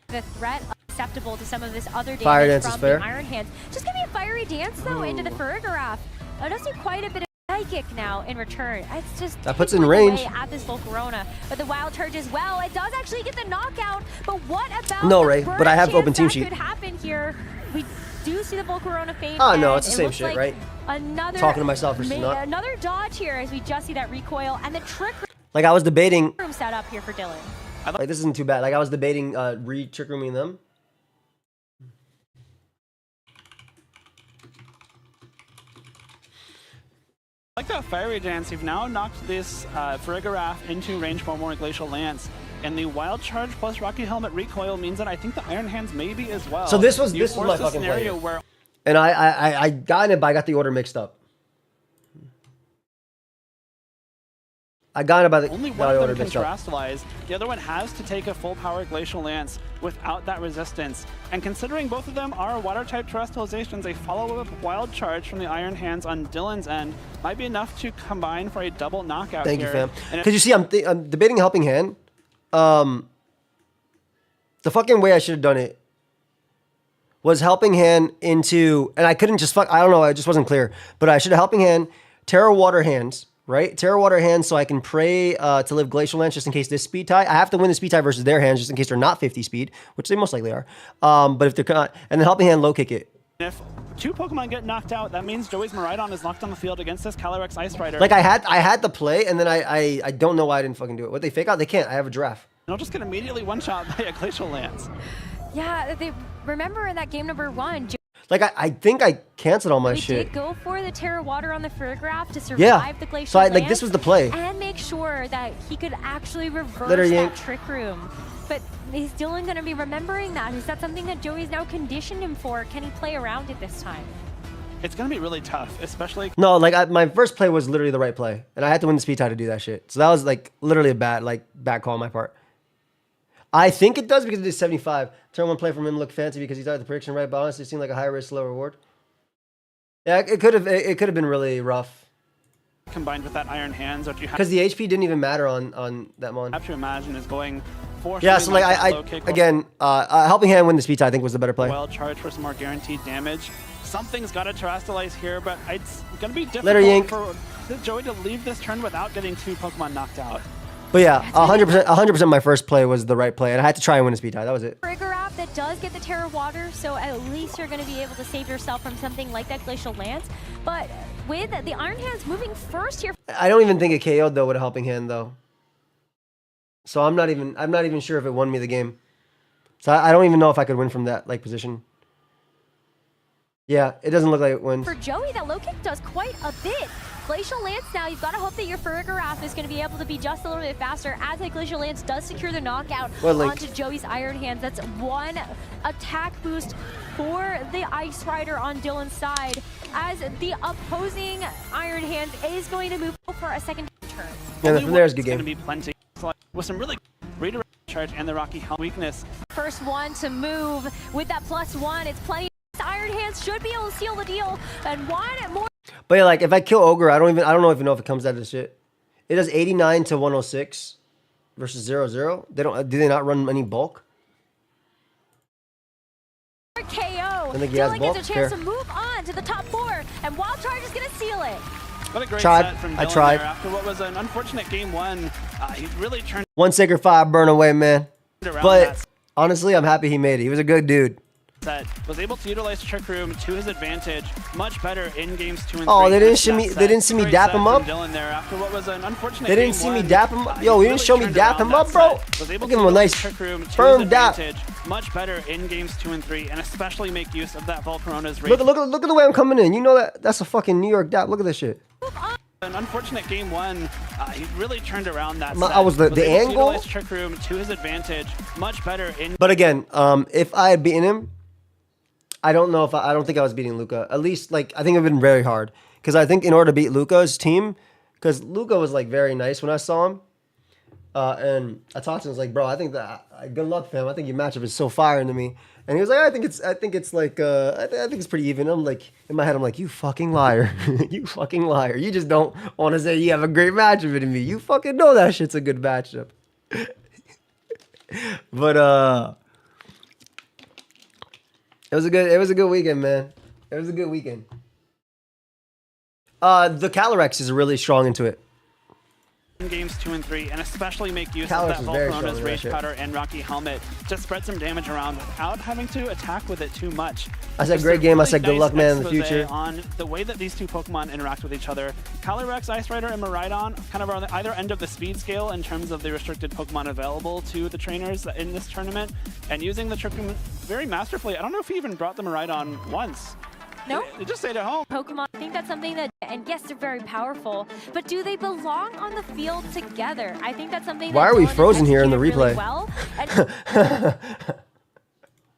The threat acceptable to some of this other damage Fire Dance from is fair. the Iron Hands. Just give me a Fiery Dance though into the Farigiraf. It does do quite a bit of psychic now in return. It's just That puts it in tickling range. away at this Volcarona, but the Wild Charge as well. It does actually get the knockout. But what about No, the Ray, burn but I have chance open team that sheet. could happen here? We do see the Volcarona fade. Oh, no, and it's the it same looks shit, like right? Another Talking to myself versus not. Another dodge here as we just see that recoil and the Trick Like I was debating. Room set up here for Dylan. Like this isn't too bad. Like I was debating Trick Rooming them. Like that Fiery Dance, you've now knocked this Farigiraf into range for more Glacial Lance. And the Wild Charge plus Rocky Helmet Recoil means that I think the Iron Hands maybe as well. So this was my fucking play. Where And I got it, but I got the order mixed up. I got it by the only got one the of order them can mixed up. terastallize. The other one has to take a full power Glacial Lance without that resistance. And considering both of them are water type terastalizations, a follow-up Wild Charge from the Iron Hands on Dylan's end might be enough to combine for a double knockout. Thank you, here. fam. Because you see, I'm debating Helping Hand. The fucking way I should have done it was Helping Hand into, and I couldn't just I don't know, it just wasn't clear. But I should have Helping Hand, Terra Water Hands, right? Terra Water Hands so I can pray to live Glacial Lance just in case this speed tie. I have to win the speed tie versus their hands just in case they're not 50 speed, which they most likely are. But if they're not, and then Helping Hand low kick it. If two Pokemon get knocked out, that means Joey's Miraidon is locked on the field against this Calyrex Ice Rider. Like I had the play, and then I don't know why I didn't fucking do it. What they fake out? They can't. I have a giraffe. And I'll just get immediately one-shot by a Glacial Lance. Yeah, they remember in that game number 1. Like I think I canceled all my We shit. did go for the Terra Water on the Farigiraf to survive the Glacial So Lance like this was the play. and make sure that he could actually reverse Let her that yank. Trick Room. But is Dylan going to be remembering that? Is that something that Joey's now conditioned him for? Can he play around it this time? It's going to be really tough, especially... No, like my first play was literally the right play, and I had to win the speed tie to do that shit. So that was like literally a bad call on my part. I think it does because it is 75. Turn 1 play from him looked fancy because he got the prediction right, but honestly it seemed like a high risk, low reward. Yeah, it could have been really rough. Combined with that Iron Hands, which you have Because the HP didn't even matter on that mon. to imagine is going for... Yeah, so like Helping Hand win the speed tie I think was the better play. Wild Charge for some more guaranteed damage. Something's got to terastalize here, but it's going to be Let her yank. difficult for Joey to leave this turn without getting 2 Pokemon knocked out. But yeah, 100% my first play was the right play, and I had to try and win a speed tie. That was it. Farigiraf that does get the Terra Water, so at least you're going to be able to save yourself from something like that Glacial Lance. But with the Iron Hands moving first here... I don't even think it KO'd though with a Helping Hand though. So I'm not even sure if it won me the game. So I don't even know if I could win from that like position. Yeah, it doesn't look like it wins. For Joey, that low kick does quite a bit. Glacial Lance now, you've got to hope that your Farigiraf is going to be able to be just a little bit faster as that Glacial Lance does secure the knockout onto Joey's Iron Hands. That's 1 attack boost for the Ice Rider on Dylan's side as the opposing Iron Hands is going to move for a second turn. Yeah, from there is a good game. It's going to be plenty. With some really redirect charge and the Rocky helmet weakness. First one to move with that +1. It's plenty. Iron Hands should be able to seal the deal. And one more. But yeah, like if I kill Ogre, I don't even know if it comes out of this shit. It does 89 to 106 versus 0-0. Do they not run any bulk? KO. And Dylan gets a chance to move on to the top 4, and Wild Charge is gonna seal it. What a great Tried. set from Dylan I tried. there. After what was an unfortunate game 1, he really turned One Sacred Fire burn away, man. around But that honestly, I'm happy he made it. He was a good dude. set. Was able to utilize Trick Room to his advantage. Much better in games 2 and 3. Oh, they didn't see me. They didn't see me Great dap set him from up. Dylan there. After what was an unfortunate They didn't game see me 1, dap him up. he Yo, you really didn't show me turned dap around him up, that bro. set. Was able Give to him a nice utilize Trick Room to firm his dap. advantage. Much better in games 2 and 3, and especially make use of that Volcarona's rage. Look at the way I'm coming in. You know that's a fucking New York dap. Look at this shit. An unfortunate game 1, he really turned around that My- set. I was the able to angle. utilize Trick Room to his advantage. Much better in. But again, if I had beaten him, I don't think I was beating Luca. At least, like, I think it would have been very hard. Because I think in order to beat Luca's team, because Luca was, like, very nice when I saw him. And I talked to him, I was like, bro, I think that, good luck, fam. I think your matchup is so firing to me. And he was like, I think it's pretty even. I'm like, in my head, I'm like, you fucking liar. You fucking liar. You just don't want to say you have a great matchup with me. You fucking know that shit's a good matchup. But, it was a good weekend, man. It was a good weekend. The Calyrex is really strong into it. In games 2 and 3, and especially make use Calyrex of is that very strong Volcarona's in that Rage shit. Powder and Rocky Helmet to spread some damage around without having to attack with it too much. I said Just great a game. I really said good nice luck, man, in the expose future. on the way that these two Pokemon interact with each other. Calyrex, Ice Rider, and Miraidon kind of are on the either end of the speed scale in terms of the restricted Pokemon available to the trainers in this tournament, and using the Trick Room very masterfully. I don't know if he even brought the Miraidon once. No. It just stayed at home. Pokemon, I think that's something that, and yes, they're very powerful, but do they belong on the field together? I think that's something Why that are we Dylan frozen here in the executed really replay? well.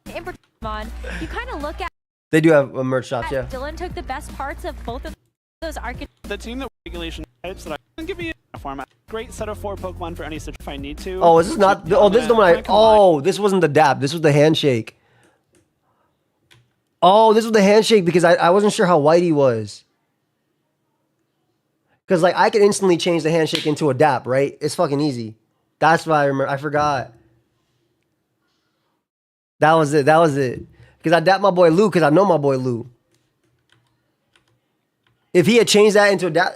And in Pokemon, you kind of look at They do have a merch shop, yeah. Dylan took the best parts of both of those archetypes. The team that regulation types that I can give you a format. Great set of 4 Pokemon for any situation if I need to. Oh, is this not? Oh, this is the one I. Oh, this wasn't the dap. This was the handshake. Oh, this was the handshake because I wasn't sure how white he was. Because, like, I could instantly change the handshake into a dap, right? It's fucking easy. That's why I remember. I forgot. That was it. That was it. Because I dapped my boy Lou because I know my boy Lou. If he had changed that into a dap,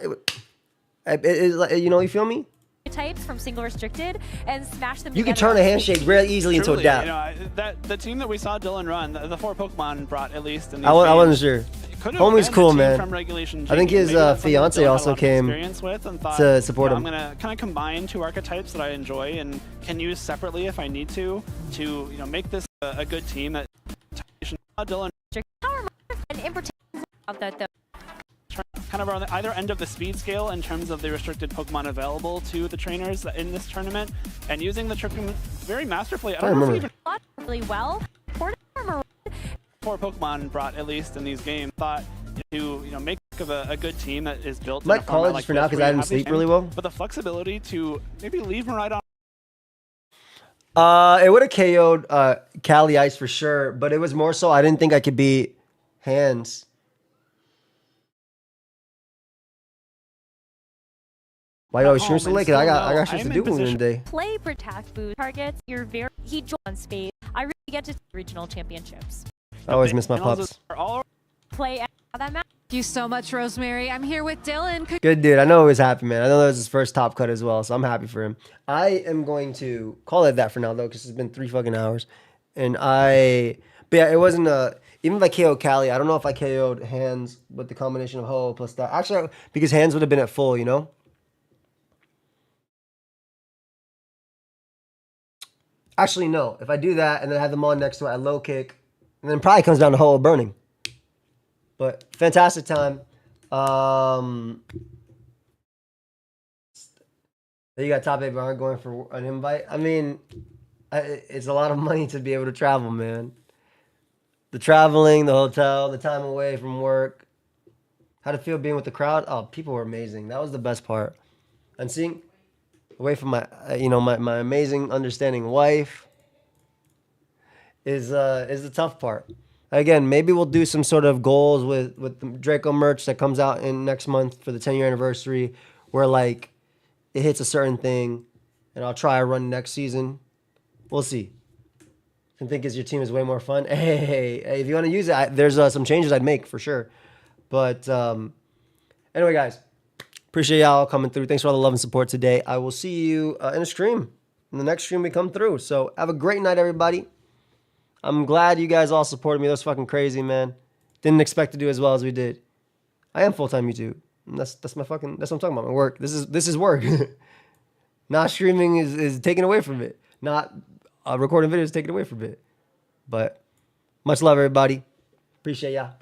you know, you feel me? Types from single restricted and smash them You can together. turn a handshake very easily into a Truly, dap. you know, the team that we saw Dylan run, the 4 Pokemon brought at least. In these I wasn't games, sure. could have Homie's been cool, a team man. From Regulation I think G. his Maybe that's something that fiance Dylan had a also lot of came experience with and thought, to support you him. know, I'm gonna kind of combine 2 archetypes that I enjoy and can use separately if I need to make this a good team. That Dylan And in particular about that though. kind of are on the either end of the speed scale in terms of the restricted Pokemon available to the trainers in this tournament, and using the Trick Room very masterfully. I don't know if remember. even Really well. 4 Pokemon brought at least in these games thought to make of a good team that is built. Might in a call format it like just for this, now 'cause where I you didn't have these sleep really games, well. But the flexibility to maybe leave Miraidon. It would have KO'd Cali Ice for sure, but it was more so I didn't think I could beat Hands. Why you always stream so late? 'Cause I got shit to do in the day. Play protect boost targets. You're very he joins space. I really get to regional championships. I always miss my pups. Are all Play that match. Thank you so much, Rosemary. I'm here with Dylan. Good dude. I know he was happy, man. I know that was his first top cut as well, so I'm happy for him. I am going to call it that for now, though, because it's been 3 fucking hours. But yeah, it wasn't even if I KO'd Cali, I don't know if I KO'd Hands with the combination of Ho plus that. Actually, because Hands would have been at full, you know? Actually, no. If I do that and then I have them on next to it, I low kick, and then it probably comes down to Ho burning. But fantastic time. You got top 8 but aren't going for an invite. I mean, it's a lot of money to be able to travel, man. The traveling, the hotel, the time away from work. How'd it feel being with the crowd? Oh, people were amazing. That was the best part. And seeing away from my, my amazing, understanding wife is the tough part. Again, maybe we'll do some sort of goals with the Draco merch that comes out in next month for the 10-year anniversary, where like it hits a certain thing, and I'll try a run next season. We'll see. I think your team is way more fun. Hey, if you want to use it, there's some changes I'd make for sure. But anyway, guys, appreciate y'all coming through. Thanks for all the love and support today. I will see you in a stream, in the next stream we come through. So have a great night, everybody. I'm glad you guys all supported me. That was fucking crazy, man. Didn't expect to do as well as we did. I am full-time YouTube. That's what I'm talking about. My work. This is work. Not streaming is taken away from it. Not recording videos taken away from it. But much love, everybody. Appreciate y'all.